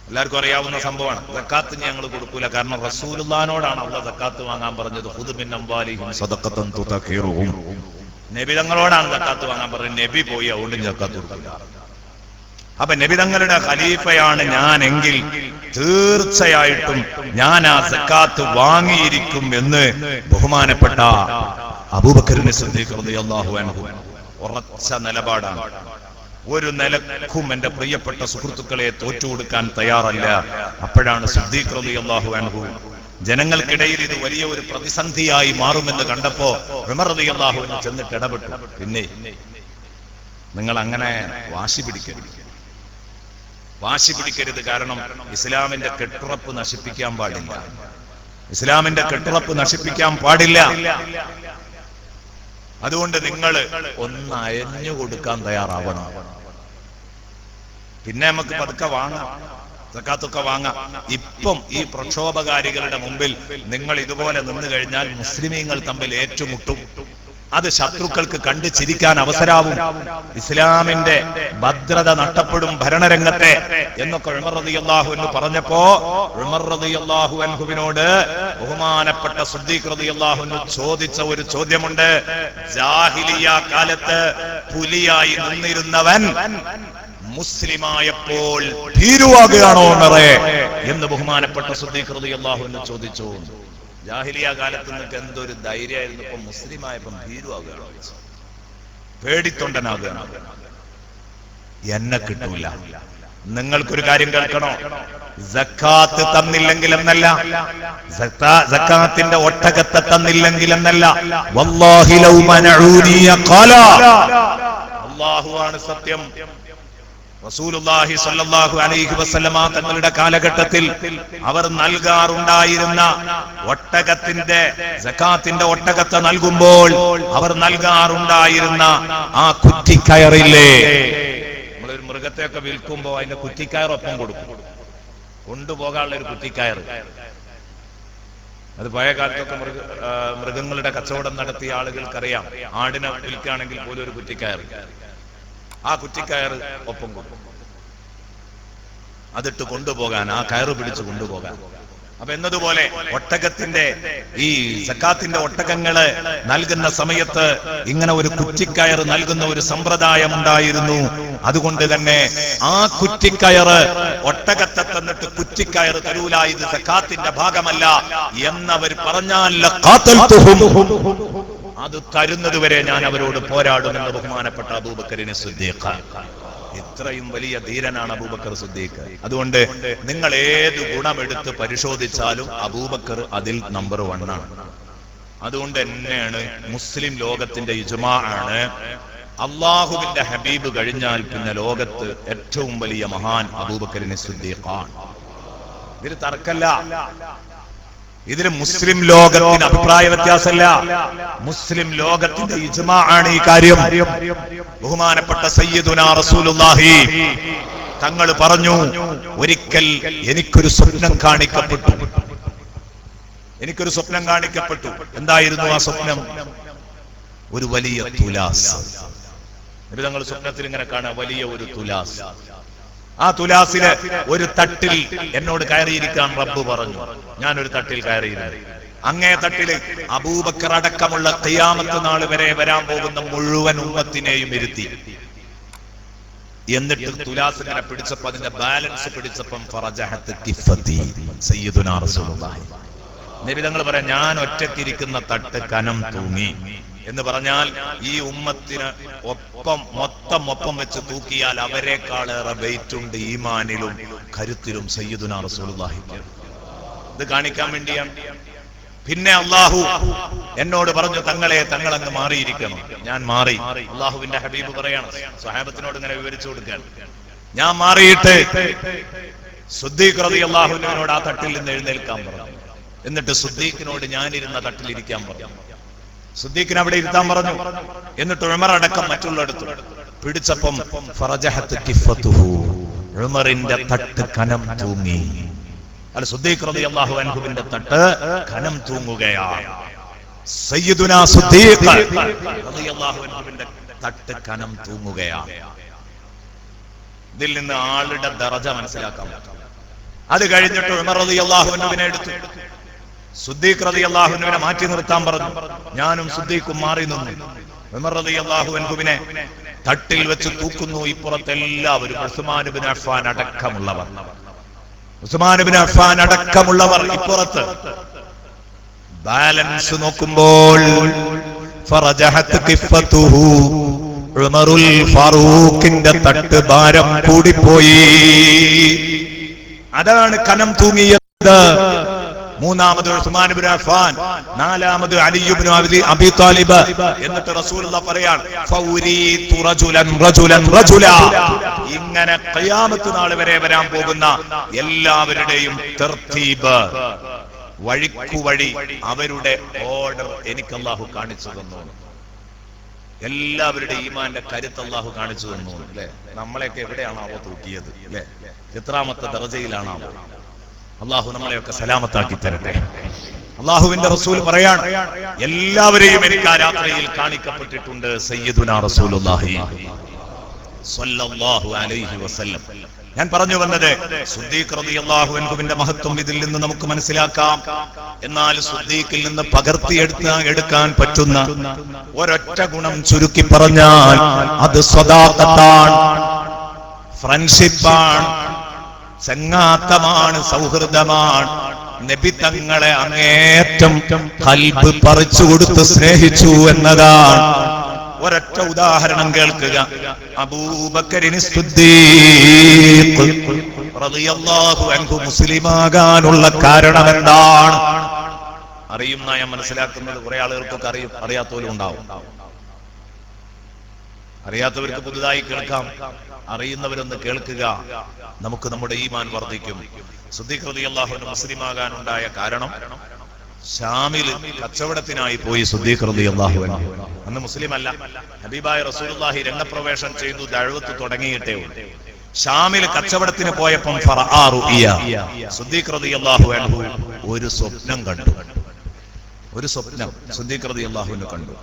എല്ലാവർക്കും അറിയാവുന്ന സംഭവമാണ്. സക്കാത്ത് ഞങ്ങൾ കൊടുക്കൂല, കാരണം റസൂലുള്ളാഹിനോടാണ് അല്ലാഹു സക്കാത്ത് വാങ്ങാൻ പറഞ്ഞത്. ഖുദ് മിൻ അംവാലിഹിം സദഖത്തൻ തുതഖിറുഹും, നബി തങ്ങളോടാണ് സക്കാത്ത് വാങ്ങാൻ പറഞ്ഞത്. നബി പോയി, അതുകൊണ്ട് സക്കാത്ത് കൊടുക്കില്ല. അപ്പൊ നബി തങ്ങളുടെ ഖലീഫയാണ് ഞാനെങ്കിൽ തീർച്ചയായിട്ടും ഞാൻ ആ സക്കാത്ത് വാങ്ങിയിരിക്കും എന്ന് ബഹുമാനപ്പെട്ട അബൂബക്കറിന് സിദ്ദീഖ് റളിയല്ലാഹു അൻഹു ഉറച്ച നിലപാടാണ്. ഒരു നിലക്കും എന്റെ പ്രിയപ്പെട്ട സുഹൃത്തുക്കളെ തോറ്റുകൊടുക്കാൻ തയ്യാറല്ല. അപ്പോഴാണ് സിദ്ദീഖ് റളിയല്ലാഹു അൻഹു ജനങ്ങൾക്കിടയിൽ ഇത് വലിയ ഒരു പ്രതിസന്ധിയായി മാറുമെന്ന് കണ്ടപ്പോ ഉമർ റളിയല്ലാഹു അൻഹു ചെന്നിട്ട് ഇടപെട്ടു. പിന്നെ നിങ്ങൾ അങ്ങനെ വാശി പിടിക്കരുത്, കാരണം ഇസ്ലാമിന്റെ കെട്ടുറപ്പ് നശിപ്പിക്കാൻ പാടില്ല. ഇസ്ലാമിന്റെ കെട്ടുറപ്പ് നശിപ്പിക്കാൻ പാടില്ല. അതുകൊണ്ട് നിങ്ങൾ ഒന്ന് അയഞ്ഞു കൊടുക്കാൻ തയ്യാറാവണം. പിന്നെ നമുക്ക് പതുക്കെ വാങ്ങാം, സക്കാത്തൊക്കെ വാങ്ങാം. ഇപ്പം ഈ പ്രക്ഷോഭകാരികളുടെ മുമ്പിൽ നിങ്ങൾ ഇതുപോലെ നിന്നു കഴിഞ്ഞാൽ മുസ്ലിമീങ്ങൾ തമ്മിൽ ഏറ്റുമുട്ടും. അത് ശത്രുക്കൾക്ക് കണ്ടു ചിരിക്കാൻ അവസരാവും. ഇസ്ലാമിന്റെ ഭദ്രത നഷ്ടപ്പെടും ഭരണരംഗത്തെ എന്നൊക്കെ ഉമർ റളിയല്ലാഹു അൻഹു പറഞ്ഞപ്പോ ഉമർ റളിയല്ലാഹു അൻഹുവിനോട് ബഹുമാനപ്പെട്ട സിദ്ദീഖ് റളിയല്ലാഹു അൻഹു ചോദിച്ച ഒരു ചോദ്യമുണ്ട്. ജാഹിലിയ കാലത്ത് പുലിയായി നിന്നിരുന്നവൻ മുസ്ലിമായപ്പോൾ ഭീരുവാകുകയാണോ ഉമറേ എന്ന് ബഹുമാനപ്പെട്ട സിദ്ദീഖ് റളിയല്ലാഹു അൻഹു ചോദിച്ചു. ജാഹിലിയ കാലത്ത് നിങ്ങൾക്ക് എന്തൊരു ധൈര്യമായിരുന്നു, ഇപ്പൊ മുസ്ലിമായപ്പം ഭീരുവാകുകയാണോ, പേടിത്തൊണ്ടനാകുകയാണോ? എന്നെ കിട്ടൂല. നിങ്ങൾക്കൊരു കാര്യം കേൾക്കണോ? സക്കാത്ത് തന്നില്ലെങ്കിൽ എന്നല്ല, സക്കാത്തിന്റെ ഒട്ടകത്തെ തന്നില്ലെങ്കിൽ എന്നല്ല, വല്ലാഹി ലൗ മനഊനി ഖാല, അല്ലാഹുവാണ് സത്യം. റസൂലുള്ളാഹി സ്വല്ലല്ലാഹു അലൈഹി വസല്ലമ തങ്ങളുടെ കാലഘട്ടത്തിൽ അവർ നൽകാറുണ്ടായിരുന്ന ഒട്ടകത്തിന്റെ സക്കാത്തിന്റെ ഒട്ടകത്തെ നൽകുമ്പോൾ അവർ നൽകാറുണ്ടായിരുന്ന ആ കുറ്റിക്കയറില്ലേ, നമ്മളൊരു മൃഗത്തെയൊക്കെ വിൽക്കുമ്പോ അതിന്റെ കുറ്റിക്കയറൊപ്പം കൊടുക്കും, കൊണ്ടുപോകാനുള്ള ഒരു കുറ്റിക്കയർ. അത് പഴയ കാലത്തൊക്കെ മൃഗങ്ങളുടെ കച്ചവടം നടത്തിയ ആളുകൾക്കറിയാം. ആടിനെ വിൽക്കുകയാണെങ്കിൽ പോലും ഒരു കുറ്റിക്കയർ, ആ കുറ്റിക്കയർ ഒപ്പം കൊടുക്കും, അതിട്ട് കൊണ്ടുപോകാൻ, ആ കയറ് പിടിച്ച് കൊണ്ടുപോകാൻ. അപ്പൊ എന്നതുപോലെ ഒട്ടകത്തിന്റെ ഈ സക്കാത്തിന്റെ ഒട്ടകങ്ങള് നൽകുന്ന സമയത്ത് ഇങ്ങനെ ഒരു കുറ്റിക്കയർ നൽകുന്ന ഒരു സമ്പ്രദായം ഉണ്ടായിരുന്നു. അതുകൊണ്ട് തന്നെ ആ കുറ്റിക്കയറ് ഒട്ടകത്തെ തന്നിട്ട് കുറ്റിക്കയർ തരൂല, ഇത് സക്കാത്തിന്റെ ഭാഗമല്ല എന്നവർ പറഞ്ഞാൽ അത് തരുന്നത് വരെ ഞാൻ അവരോട് പോരാടുമെന്ന് ബഹുമാനപ്പെട്ട അബൂബക്കറിനെ സിദ്ദീഖ്. ഇത്രയും വലിയ ധീരനാണ് അബൂബക്കർ സിദ്ദീഖ്. അതുകൊണ്ട് നിങ്ങൾ ഏത് ഗുണമെടുത്ത് പരിശോധിച്ചാലും അബൂബക്കർ അതിൽ നമ്പർ 1 ആണ്. അതുകൊണ്ട് തന്നെയാണ് മുസ്ലിം ലോകത്തിന്റെ ഇജ്മാ ആണ്, അള്ളാഹുവിന്റെ ഹബീബ് കഴിഞ്ഞാൽ പിന്നെ ലോകത്ത് ഏറ്റവും വലിയ മഹാൻ അബൂബക്കറിനെ സിദ്ദീഖാണ്. ഇതിൽ തർക്കല്ല. ഇതിന് മുസ്ലിം ലോകത്തിന് അഭിപ്രായ വ്യത്യാസമല്ല, മുസ്ലിം ലോകത്തിന്റെ ഇജ്മാ ആണ് ഈ കാര്യം. ബഹുമാനപ്പെട്ട സയ്യിദുനാ റസൂലുള്ളാഹി തങ്ങൾ പറഞ്ഞു, ഒരിക്കൽ എനിക്കൊരു സ്വപ്നം കാണിക്കപ്പെട്ടു. എന്തായിരുന്നു ആ സ്വപ്നം? ഒരു വലിയ തുലാസ്. തങ്ങൾ സ്വപ്നത്തിൽ ഇങ്ങനെ കാണാം, വലിയ ഒരു തുലാസ്. ആ തുലാസിലെ ഒരു തട്ടിൽ എന്നോട് കയറിയിരിക്കാൻ റബ്ബ് പറഞ്ഞു. ഞാനൊരു തട്ടിൽ കയറിയിരുന്നു. അങ്ങേ തട്ടില് അബൂബക്കർ അടക്കമുള്ള ഖിയാമത്ത് നാൾ വരെ വരാൻ പോകുന്ന മുഴുവൻ ഉമ്മത്തിനെയും ഇരുത്തി. എന്നിട്ട് തുലാസ് ഇങ്ങനെ പിടിച്ചപ്പോ അതിന്റെ ബാലൻസ് പിടിച്ചപ്പം ഫറജഹത്ത് കിഫതി സയ്യിദുനാ റസൂലുള്ളാഹി നബി തങ്ങൾ പറയാം, ഞാൻ ഒറ്റയ്ക്കിരിക്കുന്ന തട്ട് കനം തൂങ്ങി എന്ന് പറഞ്ഞാൽ ഈ ഉമ്മത്തിന് മൊത്തം വെച്ച് തൂക്കിയാൽ അവരെക്കാളേറെ വെയിറ്റുണ്ട് ഈമാനിലും കരുത്തിലും സയ്യിദുനാ റസൂലുള്ളാഹിക്ക്. ഇത് കാണിക്കാൻ വേണ്ടിയാണ്. പിന്നെ അള്ളാഹു എന്നോട് പറഞ്ഞു, തങ്ങളങ്ങ് മാറിയിരിക്കണം. ഞാൻ മാറി. അള്ളാഹുവിന്റെ ഹബീബ് പറയാണ്, സ്വഹാബത്തിനോട് ഇങ്ങനെ വിവരിച്ചു കൊടുക്കാൻ. ഞാൻ മാറിയിട്ട് സിദ്ദീഖ് റളിയല്ലാഹു അൻഹുവിനോട് ആ തട്ടിൽ നിന്ന് എഴുന്നേൽക്കാൻ പറഞ്ഞു. എന്നിട്ട് സിദ്ദീഖിനോട് ഞാനിരുന്ന തട്ടിൽ ഇരിക്കാൻ പറഞ്ഞു. സിദ്ദീഖിനെ അവിടെ ഇരുത്താൻ പറഞ്ഞു. എന്നിട്ട് ഉമർ അടക്കം മറ്റുള്ളടത്ത് പിടിച്ചപ്പം ഫറജഹത്ത് കിഫതുഹു, ഉമറിന്റെ തട്ട് കനം തൂങ്ങി. അല്ല, സിദ്ദീഖ് റളിയല്ലാഹു അൻഹുവിന്റെ തട്ട് കനം തൂങ്ങുകയാണ്. സയ്യിദുനാ സിദ്ദീഖ് റളിയല്ലാഹു അൻഹുവിന്റെ തട്ട് കനം തൂങ്ങുകയാണ്. ഇതിൽ നിന്ന് ആളുടെ ദറജ മനസ്സിലാക്കാൻ പറ്റും. അത് കഴിഞ്ഞിട്ട് ഉമർ റളിയല്ലാഹു അൻഹുവിനെ എടുത്തു. സിദ്ദീഖ് റളിയല്ലാഹു അൻഹുവിനെ മാറ്റി നിർത്താൻ പറഞ്ഞു. ഞാനും സിദ്ദീഖും മാറി നിന്നു. ഉമർ റളിയല്ലാഹു അൻഹുവിനെ തട്ടിൽ വെച്ച് തൂക്കുന്നു. ഇപ്പുറത്തെല്ലാവരും ഉസ്മാൻ ഇബ്നു അഫ്ഫാൻ അടക്കമുള്ളവർ ഇപ്പുറത്ത്. ബാലൻസ് നോക്കുമ്പോൾ ഫറജഹത്ത് ഖിഫതുഹു, ഉമറുൽ ഫാറൂഖിന്റെ തട്ട് ഭാരം കൂടിപ്പോയി. അതാണ് കനം തൂങ്ങിയത്. മൂന്നാമത് ഉസ്മാൻ ഇബ്നു അഫ്ഫാൻ, നാലാമത് അലി ഇബ്നു അബി താലിബ്. എന്നിട്ട് റസൂലുള്ളാഹി പറയാണ്, ഫൗരീതു റജുലൻ. ഇങ്ങനെ ഖിയാമത്ത് നാൾ വരെ വരാൻ പോകുന്ന എല്ലാവരുടെയും തർത്തീബ് വഴിക്കുവഴി അവരുടെ ഓർഡർ എനിക്ക് അല്ലാഹു കാണിച്ചു തന്നു. എല്ലാവരുടെ ഈമാന്റെ കരുത്ത് അല്ലാഹു കാണിച്ചു തന്നു. അല്ലെ, നമ്മളെയൊക്കെ എവിടെയാണാവോ തൂക്കിയത്? അല്ലെ, എത്രാമത്തെ ദർജയിലാണാവോ? അല്ലാഹു നമ്മളെയൊക്കെ സലാമത്താക്കി തരട്ടെ. അല്ലാഹുവിന്റെ റസൂൽ പറയാണ്, എല്ലാവരെയും എനിക്ക് ആ രാത്രിയിൽ കാണിക്കപ്പെട്ടിട്ടുണ്ട്. സയ്യിദുനാ റസൂലുള്ളാഹി സ്വല്ലല്ലാഹു അലൈഹി വസല്ലം. ഞാൻ പറഞ്ഞു വന്നത് സിദ്ദീഖ് റളിയല്ലാഹു അൻഹുവിന്റെ മഹത്വം ഇതിൽ നിന്ന് നമുക്ക് മനസ്സിലാക്കാം. എന്നാൽ സിദ്ദീഖിൽ നിന്ന് പകർത്തിയെടുക്കാൻ പറ്റുന്ന ഒരൊറ്റ ഗുണം ചുരുക്കി പറഞ്ഞാൽ അത് സ്വദാഖത്താണ്, ഫ്രണ്ട്ഷിപ്പാണ്, ചങ്ങാത്തമാണ്, സൗഹൃദമാണ്. നബി തങ്ങളെ അങ്ങേറ്റം ഖൽബ് പറിച്ചു കൊടുത്ത് സ്നേഹിച്ചു എന്നതാണ്. ഒരൊറ്റ ഉദാഹരണം കേൾക്കുക. അബൂബക്കറിന് സിദ്ദീഖ് റളിയല്ലാഹു അൻഹു മുസ്ലിമാകാനുള്ള കാരണം എന്താണ്? അറിയുന്ന ഞാൻ മനസ്സിലാക്കുന്നത് കുറെ ആളുകൾക്കൊക്കെ അറിയും, അറിയാത്തവരും ഉണ്ടാവും. അറിയാത്തവർക്ക് പുതുതായി കേൾക്കാം, അറിയുന്നവരൊന്ന് കേൾക്കുക. നമുക്ക് നമ്മുടെ ഈമാൻ വർദ്ധിക്കും. സിദ്ദീഖ് റളിയല്ലാഹു അൻഹു മുസ്ലിമാകാനുണ്ടായ കാരണം, ഷാമിൽ കച്ചവടത്തിനായി പോയി സിദ്ദീഖ് റളിയല്ലാഹു അൻഹു. അന്ന് മുസ്ലിം അല്ല. ഹബീബായ റസൂലുള്ളാഹി രംഗപ്രവേശം ചെയ്തു, ദഅവത്ത് തുടങ്ങിയിട്ടേ ഉള്ളൂ. ഷാമിൽ കച്ചവടത്തിന് പോയപ്പം സിദ്ദീഖ് റളിയല്ലാഹു അൻഹു ഒരു സ്വപ്നം കണ്ടു. ഒരു സ്വപ്നം സിദ്ദീഖ് റളിയല്ലാഹു അൻഹു കണ്ടു.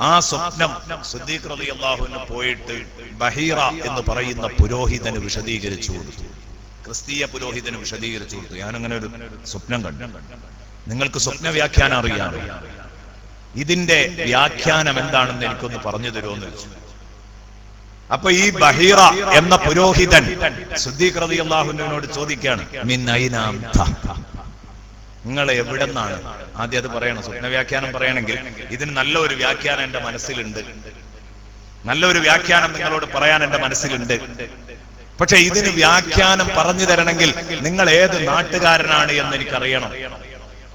ആ സ്വപ്നം സിദ്ദീഖ് റളിയല്ലാഹു അൻഹു പോയിട്ട് ബഹീറ എന്ന് പറയുന്ന പുരോഹിതന് വിശദീകരിച്ചു കൊടുത്തു. ക്രിസ്തീയ പുരോഹിതന് വിശദീകരിച്ചു കൊടുത്തു. ഞാനങ്ങനെ ഒരു സ്വപ്നം കണ്ടു. നിങ്ങൾക്ക് സ്വപ്ന വ്യാഖ്യാനം അറിയാം, ഇതിന്റെ വ്യാഖ്യാനം എന്താണെന്ന് എനിക്കൊന്ന് പറഞ്ഞു തരുമെന്ന് ചോദിച്ചു. അപ്പൊ ഈ ബഹീറ എന്ന പുരോഹിതൻ സിദ്ദീഖ് റളിയല്ലാഹു അൻഹുവിനോട് ചോദിക്കുകയാണ്, മിൻ ഐന അൻത, നിങ്ങൾ എവിടെ നിന്നാണ്? ആദ്യം അത് പറയണം. സ്വപ്ന വ്യാഖ്യാനം പറയണമെങ്കിൽ ഇതിന് നല്ലൊരു വ്യാഖ്യാനം എന്റെ മനസ്സിലുണ്ട്, നല്ലൊരു വ്യാഖ്യാനം നിങ്ങളോട് പറയാൻ എന്റെ മനസ്സിലുണ്ട്. പക്ഷെ ഇതിന് വ്യാഖ്യാനം പറഞ്ഞു തരണമെങ്കിൽ നിങ്ങൾ ഏത് നാട്ടുകാരനാണ് എന്ന് എനിക്കറിയണം.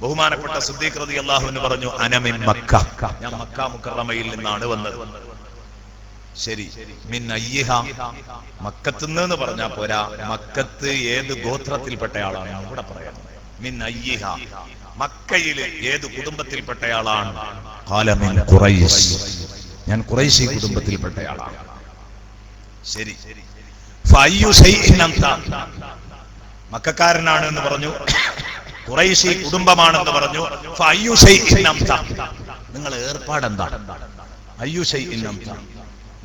ബഹുമാനപ്പെട്ട സിദ്ദീഖ് റളിയല്ലാഹു അൻഹു പറഞ്ഞു, അന മിൻ മക്ക, ഞാൻ മക്ക മുക്കറമയിൽ നിന്നാണ് വന്നത്. ശരി, മിൻ അയ്യിഹ, മക്കത്തുനിന്ന് പറഞ്ഞാൽ പോരാ, മക്കത്ത് ഏത് ഗോത്രത്തിൽപ്പെട്ടയാളാണ് ഇവിടെ പറയാം. മിൻ അയ്യിഹ, മക്കയില് ഏത് കുടുംബത്തിൽപ്പെട്ടയാളാണ്? ഖാല മിൻ ഖുറൈശ്, ഞാൻ ഖുറൈശി കുടുംബത്തിൽപ്പെട്ടയാളാണ്. ശരി, ഫഅയ്യു ശൈഇൻ അൻത, മക്കക്കാരനാണ് എന്ന് പറഞ്ഞു, ഖുറൈശി കുടുംബമാണെന്ന് പറഞ്ഞു. ഫഅയ്യു ശൈഇൻ അൻത, നിങ്ങളുടെ ഏർപ്പാട് എന്താണ്? അയ്യു ശൈഇൻ അൻത,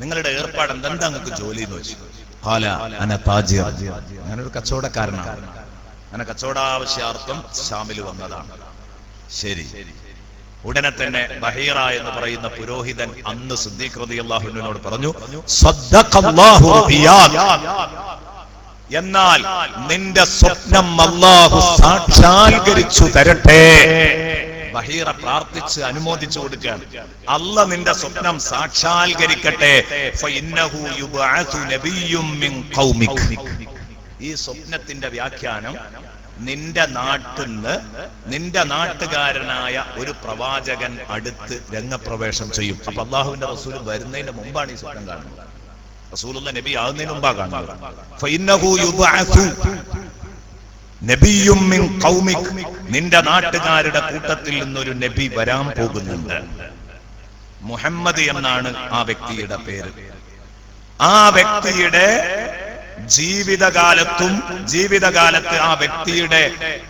നിങ്ങളുടെ ഏർപ്പാട് എന്താ? നിങ്ങൾക്ക് ജോലി എന്ന് വെച്ചു. ഖാല അന താജിർ, ഞാനൊരു കച്ചവടക്കാരനാണ്, അങ്ങനെ കച്ചവടാവശ്യാർത്ഥം ഷാമിൽ വന്നതാണ്. ശരി, ഉടനെ തന്നെ ബഹീറ എന്ന് പറയുന്ന പുരോഹിതൻ അന്ന് സിദ്ദീഖ് റളിയല്ലാഹു അൻഹുവിനോട് പറഞ്ഞു, സദ്ദഖല്ലാഹു റുയാക, എന്നാൽ നിന്റെ സ്വപ്നം അല്ലാഹു സാക്ഷാത്കരിച്ചു തരട്ടെ. ബഹീറ പ്രാർത്ഥിച്ച് അനുമോദിച്ചു കൊടുക്കുകയാണ്, അല്ലാഹ് നിന്റെ സ്വപ്നം സാക്ഷാത്കരിക്കട്ടെ. ഫഇന്നഹു യുബഅതു നബിയ്യും മിൻ ഖൗമിക, ഈ സ്വപ്നത്തിന്റെ വ്യാഖ്യാനം, നിന്റെ നാട്ടിന്ന് നിന്റെ നാട്ടുകാരനായ ഒരു പ്രവാചകൻ അടുത്ത് രംഗപ്രവേശം ചെയ്യും. അപ്പൊ അല്ലാഹുവിന്റെ റസൂൽ വരുന്നതിന് മുമ്പാണ് ഈ സ്വപ്നം കാണുന്നത്. റസൂലുള്ള നബി ആകുന്നതിന് മുമ്പാ കാണുന്നത്. ഫഇന്നഹു യുബഅതു നബിയ്യും മിൻ ഖൗമിക, നിന്റെ നാട്ടുകാരുടെ കൂട്ടത്തിൽ നിന്നൊരു നബി വരാൻ പോകുന്നുണ്ട്. മുഹമ്മദ് എന്നാണ് ആ വ്യക്തിയുടെ പേര്. ആ വ്യക്തിയുടെ ജീവിതകാലത്ത് ആ വ്യക്തിയുടെ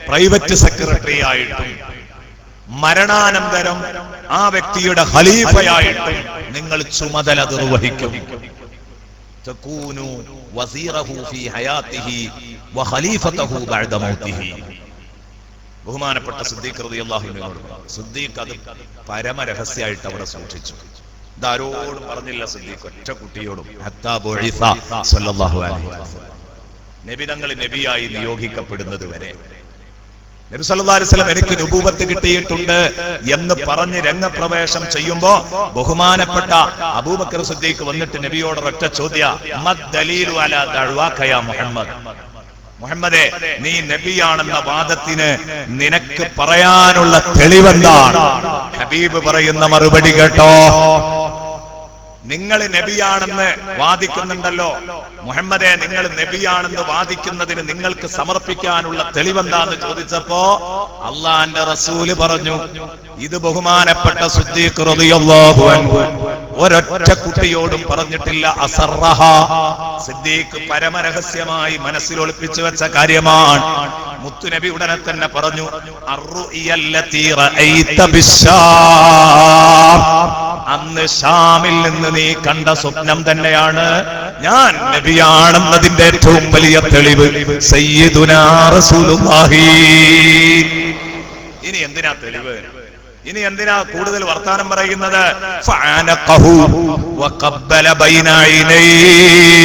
പ്രൈവറ്റ് സെക്രട്ടറി ആയിട്ടും മരണാനന്തരം ആ വ്യക്തിയുടെ ഖലീഫയായിട്ടും നിങ്ങൾ ചുമതല നിർവഹിക്കും. തകൂനു വസീറഹു ഫീ ഹയാതിഹി വഖലീഫതഹു ബഅദ മൗതിഹി. ബഹുമാനപ്പെട്ട സിദ്ദീഖ് റളിയല്ലാഹു അൻഹു, സിദ്ദീഖ് അത് പരമരഹസ്യമായിട്ട് അവിടെ സൂക്ഷിച്ചു. ഇതാരോടും പറഞ്ഞില്ല സിദ്ദീഖ്, ഒറ്റ കുട്ടിയോടും. ഹത്താ ബുഇസ സ്വല്ലല്ലാഹു അലൈഹി വസല്ലം, നബി തങ്ങൾ നബിയായി നിയോഗിക്കപ്പെടുന്നത് വരെ. നബി സല്ലല്ലാഹു അലൈഹി വസല്ലം എനിക്ക് നുബുവത്ത് കിട്ടിയിട്ടുണ്ട് എന്ന് പറഞ്ഞ് രംഗപ്രവേശം ചെയ്യുമ്പോ ബഹുമാനപ്പെട്ട അബൂബക്കർ സിദ്ദീഖ് വന്നിട്ട് നബിയോട് ഒറ്റ ചോദ്യം, മദ്ദലീലു അലാ ദഅവാക യാ മുഹമ്മദ്, മുഹമ്മദേ നീ നബിയാണെന്ന വാദത്തിന് നിനക്ക് പറയാനുള്ള തെളിവെന്താണ്? ഹബീബ് പറയുന്ന മറുപടി കേട്ടോ, നിങ്ങൾ നബിയാണെന്ന് വാദിക്കുന്നുണ്ടല്ലോ, മുഹമ്മദേ നിങ്ങൾ നബിയാണെന്ന് വാദിക്കുന്നതിന് നിങ്ങൾക്ക് സമർപ്പിക്കാനുള്ള തെളിവെന്താന്ന് ചോദിച്ചപ്പോ അള്ളാന്റെ റസൂല് പറഞ്ഞു, ഇത് ബഹുമാനപ്പെട്ട സിദ്ദീഖ് റളിയല്ലാഹു അൻഹു ഒരൊറ്റ കുട്ടിയോടും പറഞ്ഞിട്ടില്ല. അസറഹ, സിദ്ദീഖ് പരമരഹസ്യമായി മനസ്സിൽ ഒളിപ്പിച്ചു വെച്ച കാര്യമാണ്. മുത്തുനബി ഉടനെ തന്നെ പറഞ്ഞു, അർറുഇയല്ലതീ റഅയ്ത ബിശ്ശാം, അന്ന് ഷാമിൽ നിന്ന് നീ കണ്ട സ്വപ്നം തന്നെയാണ് ഞാൻ നബിയാണെന്നതിന്റെ ഏറ്റവും വലിയ തെളിവ് സയ്യിദുനാ റസൂലുള്ളാഹി. ഇനി എന്തിനാ തെളിവ്? ഇനി എന്തിനാ കൂടുതൽ വർത്താനം പറയുന്നത്? ഫഅനഖഹു വഖബ്ബല ബൈന ഐനൈഹി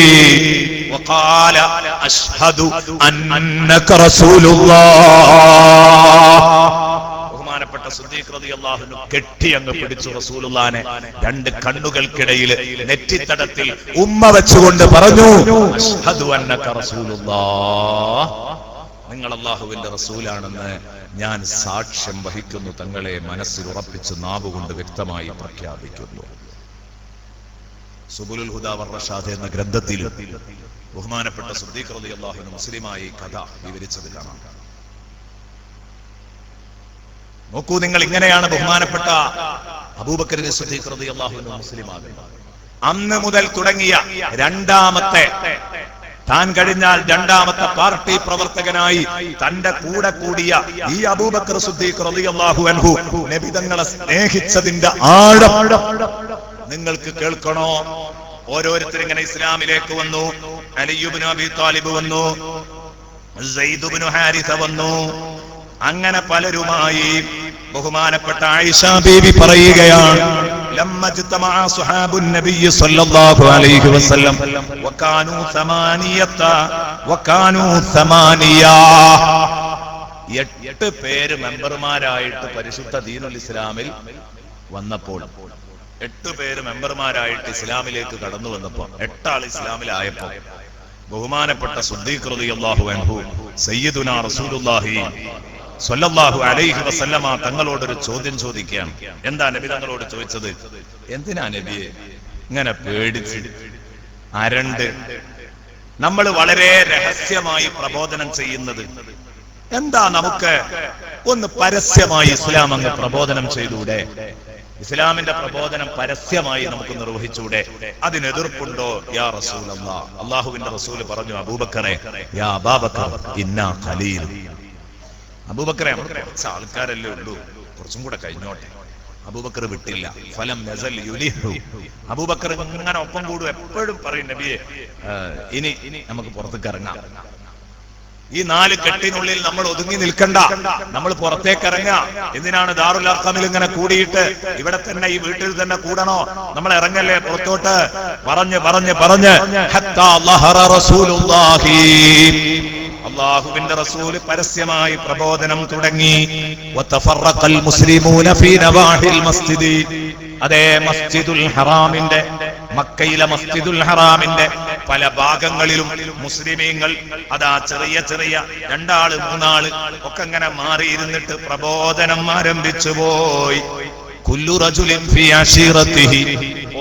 വഖാല അശ്ഹദു അന്നക റസൂലുള്ളാഹ്. ബഹുമാനപ്പെട്ട സിദ്ദീഖ് റളിയല്ലാഹു അൻഹു കെട്ടി അങ്ങ് പിടിച്ചു റസൂലുള്ളാഹിനെ. രണ്ട് കണ്ണുകൾക്കിടയിൽ നെറ്റിത്തടത്തിൽ ഉമ്മ വെച്ചുകൊണ്ട് പറഞ്ഞു, അശ്ഹദു അന്നക റസൂലുള്ളാഹ്, നിങ്ങൾ അല്ലാഹുവിന്റെ റസൂലാണെന്ന് ഞാൻ സാക്ഷ്യം വഹിക്കുന്നു, തങ്ങളെ മനസ്സിൽ ഉറപ്പിച്ച് നാവുകൊണ്ട് വ്യക്തമായി പ്രഖ്യാപിക്കുന്നു. സുബുലുൽ ഹുദാ വർ-റഷാദ് എന്ന ഗ്രന്ഥത്തിൽ ബഹുമാനപ്പെട്ട സിദ്ദീഖ് റളിയല്ലാഹു അൻഹു മുസ്ലിമായി കഥ വിവരിച്ചത് കാണാം. നോക്കൂ നിങ്ങൾ, ഇങ്ങനെയാണ് ബഹുമാനപ്പെട്ട അബൂബക്കർ സിദ്ദീഖ് റളിയല്ലാഹു അൻഹു മുസ്ലിമാകുന്നത്. അന്ന് മുതൽ തുടങ്ങിയ രണ്ടാമത്തെ, താൻ കഴിഞ്ഞാൽ രണ്ടാമത്തെ പാർട്ടി പ്രവർത്തകനായി തന്റെ കൂടെ കൂടിയ ഈ അബൂബക്കർ സിദ്ദീഖ് റളിയല്ലാഹു അൻഹു നബി തങ്ങളെ സ്നേഹിച്ചതിന്റെ ആഴം നിങ്ങൾക്ക് കേൾക്കണോ? ഓരോരുത്തർ ഇങ്ങനെ ഇസ്ലാമിലേക്ക് വന്നു. അലി ഇബ്നു അബീ താലിബ് വന്നു, സയ്യിദ് ഇബ്നു ഹാരിസ വന്നു, അങ്ങനെ പലരുമായി. ബഹുമാനപ്പെട്ട ആയിഷ ബീവി പറയുകയാണ്, ലമ്മ ജതമഅ സ്വഹാബുൻ നബി സ്വല്ലല്ലാഹു അലൈഹി വസല്ലം വകാനൂ സമാനിയ, 8 പേര് മെമ്പർമാരായിട്ട് പരിശുദ്ധ ദീനുൽ ഇസ്ലാമിൽ വന്നപ്പോൾ, 8 പേര് മെമ്പർമാരായിട്ട് ഇസ്ലാമിലേക്ക് കടന്നു വന്നപ്പോൾ, 8 ആൾ ഇസ്ലാമിലായപ്പോൾ ബഹുമാനപ്പെട്ട സിദ്ദീഖ് റളിയല്ലാഹു അൻഹു സയ്യിദുനാ റസൂലുള്ളാഹി സ്വല്ലല്ലാഹു അലൈഹി വസല്ലമ തങ്ങളോടൊരു ചോദ്യം ചോദിക്കുകയാണ്. എന്താ നബി തങ്ങളോട് ചോദിച്ചത്? എന്തിനാ നബിയെ ഇങ്ങനെ പേടിച്ച് അരണ്ട് നമ്മൾ വളരെ രഹസ്യമായി പ്രബോധനം ചെയ്യുന്നത്? എന്താ നമുക്ക് ഒന്ന് പരസ്യമായി ഇസ്ലാം അങ്ങ് പ്രബോധനം ചെയ്തൂടെ? ഇസ്ലാമിന്റെ പ്രബോധനം പരസ്യമായി നമുക്ക് നിർവഹിച്ചൂടെ? അതിന് എതിർപ്പുണ്ടോ? യാ റസൂലല്ലാഹ്, അല്ലാഹുവിന്റെ റസൂല് പറഞ്ഞു, അബൂബക്കറെ, യാ അബൂബക്കർ ഇന്നാ ഖലീൽ, അബൂബക്കറെ കുറച്ച് ആൾക്കാരല്ലേ ഉള്ളൂ, കുറച്ചും കൂടെ കഴിഞ്ഞോട്ടെ. അബൂബക്കർ വിട്ടില്ല. ഫലം നസൽ യുലിഹു, അബൂബക്കർ ഇങ്ങനെ ഒപ്പം കൂടും. എപ്പോഴും പറയും, നബിയെ ഇനി നമുക്ക് പുറത്തേക്ക് ഇറങ്ങാം, ഈ 4 കെട്ടിനുള്ളിൽ നമ്മൾ ഒതുങ്ങി നിൽക്കണ്ട, നമ്മൾ പുറത്തേക്ക് ഇറങ്ങാം. എന്തിനാണ് ദാറുൽ അർഖമിൽ ഇങ്ങനെ കൂടിയിട്ട് ഇവിടെ തന്നെ ഈ വീട്ടിൽ തന്നെ കൂടണോ? നമ്മൾ ഇറങ്ങല്ലേ പുറത്തോട്ട്? പറഞ്ഞ് പറഞ്ഞ് പറഞ്ഞ് ഹത്താ ലഹറ റസൂലുള്ളാഹി, അല്ലാഹുവിന്റെ റസൂൽ പരസ്യമായി പ്രബോധനം തുടങ്ങി. വതഫറഖൽ മുസ്ലിമൂന ഫീ നവാഹിൽ മസ്ജിദി, അതേ മസ്ജിദുൽ ഹറാമിന്റെ, മക്കയിലെ മസ്ജിദുൽ ഹറാമിന്റെ പല ഭാഗങ്ങളിലും മുസ്ലിമീങ്ങൾ അതാ ചെറിയ ചെറിയ 2 ആള് 3 ആള് ഒക്കെ ഇങ്ങനെ മാറിയിരുന്നിട്ട് പ്രബോധനം ആരംഭിച്ചു പോയി. കുല്ലു റജുലിൻ ഫീ അശീറതിഹി,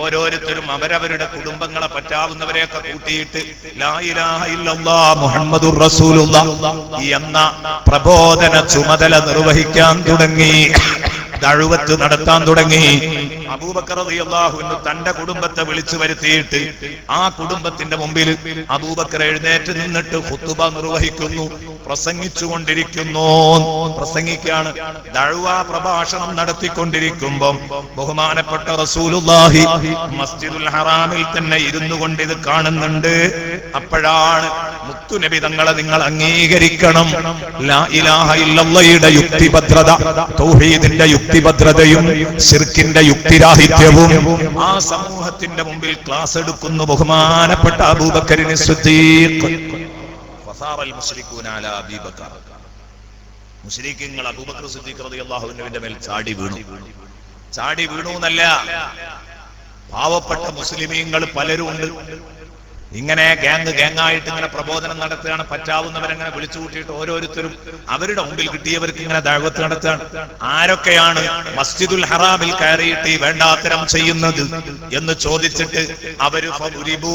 ഓരോരുത്തരും അവരവരുടെ കുടുംബങ്ങളെ പറ്റാവുന്നവരെയൊക്കെ കൂട്ടിയിട്ട് ലാ ഇലാഹ ഇല്ലല്ലാഹ് മുഹമ്മദുർ റസൂലുള്ളാഹ് എന്ന പ്രബോധന ചുമതല നിർവഹിക്കാൻ തുടങ്ങി, ദഅവത്ത് നടത്താൻ തുടങ്ങി. അബൂബക്കർ റളിയല്ലാഹു അൻഹു തന്റെ കുടുംബത്തെ വിളിച്ചു വരുത്തിയിട്ട് ആ കുടുംബത്തിന്റെ മുമ്പിൽ അബൂബക്കർ എഴുന്നേറ്റ് നിന്നിട്ട് ഖുതുബ നിർവഹിക്കുന്നു, പ്രസംഗിച്ചുകൊണ്ടിരിക്കുന്നു, പ്രസംഗിക്കുകയാണ്, ദഅവ പ്രഭാഷണം നടത്തിക്കൊണ്ടിരിക്കുമ്പോൾ ബഹുമാനപ്പെട്ട റസൂലുള്ളാഹി മസ്ജിദുൽ ഹറാമിൽ തന്നെ ഇരുന്നു കൊണ്ട് ഇത് കാണുന്നുണ്ട്. അപ്പോഴാണ് മുത്തുനബി തങ്ങളെ നിങ്ങൾ അംഗീകരിക്കണം, ലാ ഇലാഹ ഇല്ലല്ലാഹയുടെ യുക്തിഭദ്രത, തൗഹീദിന്റെ യുക്തിഭദ്രതയും ശിർക്കിന്റെ യുക്തിരാഹിത്യവും ആ സമൂഹത്തിന്റെ മുമ്പിൽ ക്ലാസ് എടുക്കുന്നു ബഹുമാനപ്പെട്ട അബൂബക്കറിന് സിദ്ദീഖ്. ഫസാറൽ മുശ്രികൂന അലാ അബീബക്കർ, മുശ്രിക്കീങ്ങൾ അബൂബക്കർ സിദ്ദീഖ് റളിയല്ലാഹു അൻഹുവിന്റെ മേൽ ചാടി വീണു. ചാടി വീണു എന്നല്ല, പാവപ്പെട്ട മുസ്ലിമീങ്ങൾ പലരും ഉണ്ട്, ഇങ്ങനെ ഗാങ്ങായിട്ട് ഇങ്ങനെ പ്രബോധനം നടത്തുകയാണ്. പറ്റാവുന്നവരങ്ങനെ വിളിച്ചു കൂട്ടിയിട്ട് ഓരോരുത്തരും അവരുടെ മുമ്പിൽ കിട്ടിയവർക്ക് ഇങ്ങനെ ദഅവത്ത് നടത്തുകയാണ്. ആരൊക്കെയാണ് മസ്ജിദുൽ ഹറാമിൽ കയറിയിട്ട് ഈ വേണ്ടാത്തരം ചെയ്യുന്നത് എന്ന് ചോദിച്ചിട്ട് അവര് ഫദുരിബൂ,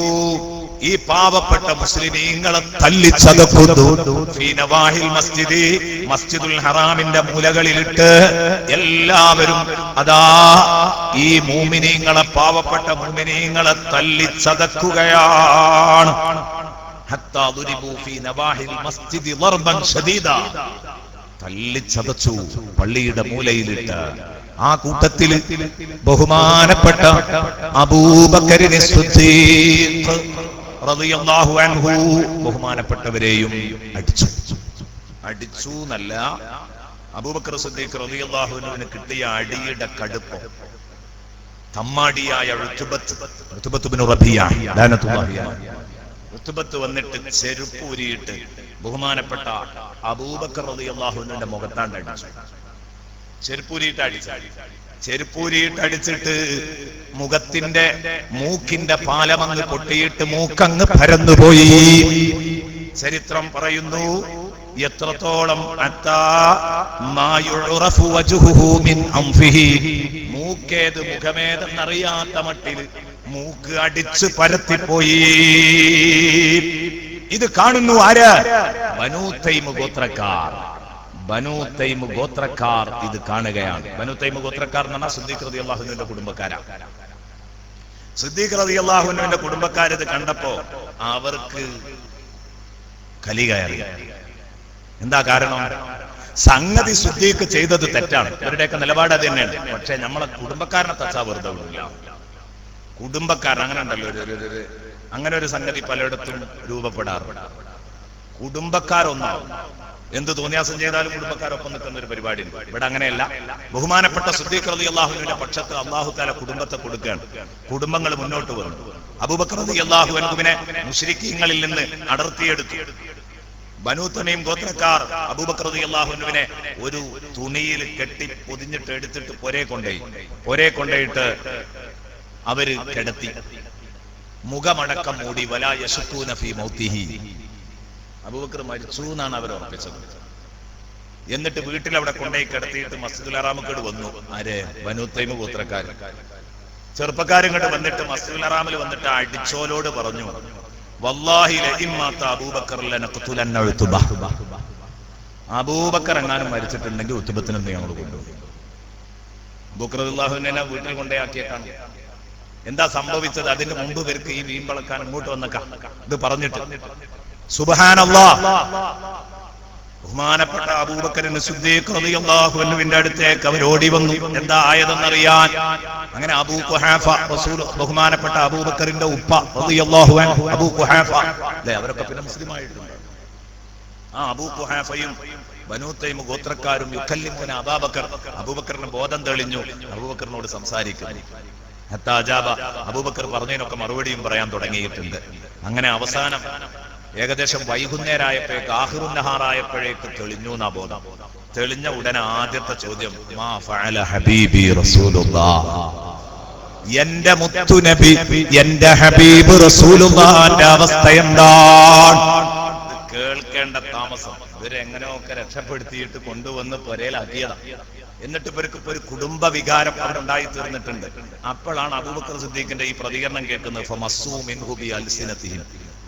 ഈ പാവപ്പെട്ട മുസ്ലിമീങ്ങളെ തല്ലിച്ചതക്കുന്നു. ഫീ നവാഹിൽ മസ്ജിദി, മസ്ജിദുൽ ഹറാമിന്റെ മൂലകളിലിട്ട് എല്ലാവരും അതാ ഈ മുഅ്മിനീങ്ങളെ, പാവപ്പെട്ട മുഅ്മിനീങ്ങളെ തല്ലിച്ചതക്കുകയാണ്. ഹത്താ ദുരിബൂ ഫീ നവാഹിൽ മസ്ജിദി ളർബൻ ശദീദ, തല്ലിച്ചതച്ചു പള്ളിയുടെ മൂലയിലിട്ട്. ആ കൂട്ടത്തിൽ ബഹുമാനപ്പെട്ട അബൂബക്കറിനെ സിദ്ദീഖ് റളിയല്ലാഹു അൻഹു ബഹുമാനപ്പെട്ടവരെയും അടിച്ചു എന്നല്ല, അബൂബക്കർ സിദ്ദീഖ് റളിയല്ലാഹു അൻഹുവിന് കിട്ടിയ അടിയുടെ കടുപ്പം തമ്മാടിയായ ഉത്ബത്ത് ഇബ്നു റബീഅ ലഅനത്തുല്ലാഹി അലൈഹി, ഉത്ബത്ത് വന്നിട്ട് ചെരുപ്പൂരിയിട്ട് ബഹുമാനപ്പെട്ട അബൂബക്കർ റളിയല്ലാഹു അൻഹുവിന്റെ മുഖത്താണ്ട് അടിച്ചു. ചെരുപ്പൂരിയിട്ട് അടിച്ചിട്ട് മുഖത്തിന്റെ മൂക്കിന്റെ പാലമങ്ങ് പൊട്ടിയിട്ട് മൂക്കങ്ങ് പരന്നുപോയി. ചരിത്രം പറയുന്നു എത്രത്തോളം മൂക്കേത് മുഖമേതെന്നറിയാത്ത മട്ടിൽ മൂക്ക് അടിച്ച് പരത്തിപ്പോയി. ഇത് കാണുന്നു ആര്? ബനൂ തൈം ഗോത്രക്കാർ. ബനൂ തൈം ഗോത്രക്കാർ ഇത് കാണുകയാണ്. ബനൂ തൈം ഗോത്രക്കാർ എന്ന് പറഞ്ഞാൽ സിദ്ദീഖ് റളിയല്ലാഹു അൻഹുവിന്റെ കുടുംബക്കാരാണ്. സിദ്ദീഖ് റളിയല്ലാഹു അൻഹുവിന്റെ കുടുംബക്കാർ ഇത് കണ്ടപ്പോ അവർക്ക് കലി കയറി. എന്താ കാരണം? സംഗതി സിദ്ദീഖ് ചെയ്തത് തെറ്റാണ്, ഇവരുടെയൊക്കെ നിലപാട് അത് തന്നെയാണ്. പക്ഷെ നമ്മളെ കുടുംബക്കാരനെ തച്ചാ വെറുതെ വിടില്ല. കുടുംബക്കാരൻ അങ്ങനെ ഉണ്ടല്ലോ, അങ്ങനെ ഒരു സംഗതി പലയിടത്തും രൂപപ്പെടാറുണ്ട്. കുടുംബക്കാരൊന്നാവും, എന്ത് തോന്നിയാസം ചെയ്താലും കുടുംബക്കാരൊപ്പം നിൽക്കുന്ന ഒരു പരിപാടി ഉണ്ട്. ഇവിടെ അങ്ങനെയല്ല. ബഹുമാനപ്പെട്ട സിദ്ദീഖ് റളിയല്ലാഹു അൻഹുവിന്റെ പക്ഷത്ത് അല്ലാഹു തആല കുടുംബത്തെ കൊടുക്കുകയാണ്. കുടുംബങ്ങൾ മുന്നോട്ട് വന്നു. അബൂബക്കർ റളിയല്ലാഹു അൻഹുവിനെ മുശ്രിക്കീങ്ങളിൽ നിന്ന് അടർത്തിയെടുത്തു. ബനൂ തമീം ഗോത്രക്കാർ അബൂബക്കർ റളിയല്ലാഹു അൻഹുവിനെ ഒരു തുണിയിൽ കെട്ടി പൊതിഞ്ഞിട്ട് എടുത്തിട്ട് പൊരേ കൊണ്ടേയിട്ട് അവര് കിടത്തി. മുഖമടക്കം മൂടി. വലാ യശുക്കൂന ഫീ മൗതിഹി, അബൂബക്കർ മരിച്ചു എന്നാണ് അവർ ഉറപ്പിച്ചത്. എന്നിട്ട് വീട്ടിൽ അവിടെ കൊണ്ടുപോയി കിടത്തിയിട്ട് മസ്ജിദുൽ ഹറാമിൽ വന്നു. ആര്? ബനൂ തൈം ഗോത്രക്കാർ. ചെറുപ്പക്കാരിങ്ങോട്ട് വന്നിട്ട് മസ്ജിദുൽ ഹറാമിൽ വന്നിട്ട് അടിച്ചോലോട് പറഞ്ഞു, വല്ലാഹി ലഇമ്മാത അബൂബക്കർ ലനഖ്തുലന്ന ഉത്ബ, അബൂബക്കർ എങ്ങാനും മരിച്ചിട്ടുണ്ടെങ്കിൽ ഉത്ബത്തിനെ ഞങ്ങൾ കൊണ്ടുപോകും. അബൂബക്കർ റളിയല്ലാഹു അൻഹുവിനെ വീട്ടിൽ കൊണ്ടേയാക്കിയേക്കാണ്. എന്താ സംഭവിച്ചത്? അതിന് മുമ്പ് ഇവർക്ക് ഈ വീമ്പളക്കാൻ ഇങ്ങോട്ട് വന്നേക്കാം ഇത് പറഞ്ഞിട്ട്. സുബ്ഹാനല്ലാഹ്, ബഹുമാനപ്പെട്ട അബൂബക്കർ സിദ്ദീഖ് റളിയല്ലാഹു അൻഹുവിന്റെ അടുത്തേക്ക് അവർ ഓടി വന്നു. എന്താ ആയതെന്നറിയാൻ. അങ്ങനെ അബൂ ഖുഹാഫ, റസൂൽ ബഹുമാനപ്പെട്ട അബൂബക്കറിന്റെ ഉപ്പ റളിയല്ലാഹു അൻഹു, അബൂ ഖുഹാഫ അല്ലേ, അവരൊക്കെ പിന്നെ മുസ്ലിം ആയിട്ടുണ്ട്. ആ അബൂ ഖുഹാഫയും ബനൂ തൈം ഗോത്രക്കാരും യുക്കല്ലിമുന അബൂബക്കർ, അബൂബക്കറിന് ബോധം തെളിഞ്ഞു, അബൂബക്കറിനോട് സംസാരിക്കുന്നു. ഹത്താ അജാബ, അബൂബക്കർ പറഞ്ഞതിനൊക്കെ മറുപടിയും പറയാൻ തുടങ്ങിയിട്ടുണ്ട്. അങ്ങനെ അവസാനം ഏകദേശം വൈകുന്നേരമായപ്പോഴേക്ക്, ആഖിറുൻ നഹാറായപ്പോഴേക്ക് തെളിഞ്ഞു എന്നാ ബോധം. തെളിഞ്ഞ ഉടനെ ആദ്യത്തെ ചോദ്യം, മാ ഫഅല ഹബീബി റസൂലുള്ളാഹ്, എന്റെ മുത്തുനബി, എന്റെ ഹബീബ് റസൂലുള്ളാഹിന്റെ അവസ്ഥ എന്താണ്? കേൾക്കേണ്ട താമസം. ഇവരെങ്ങനെയൊക്കെ രക്ഷപ്പെടുത്തിയിട്ട് കൊണ്ടുവന്ന് പൊരയിലാക്കിയതാണ്. എന്നിട്ട് ഇവർക്ക് ഒരു കുടുംബ വികാരം അവിടെ ഉണ്ടായി തീർന്നിട്ടുണ്ട്. അപ്പോഴാണ് അബൂബക്കർ സിദ്ദീഖിന്റെ ഈ പ്രതികരണം കേൾക്കുന്നത്.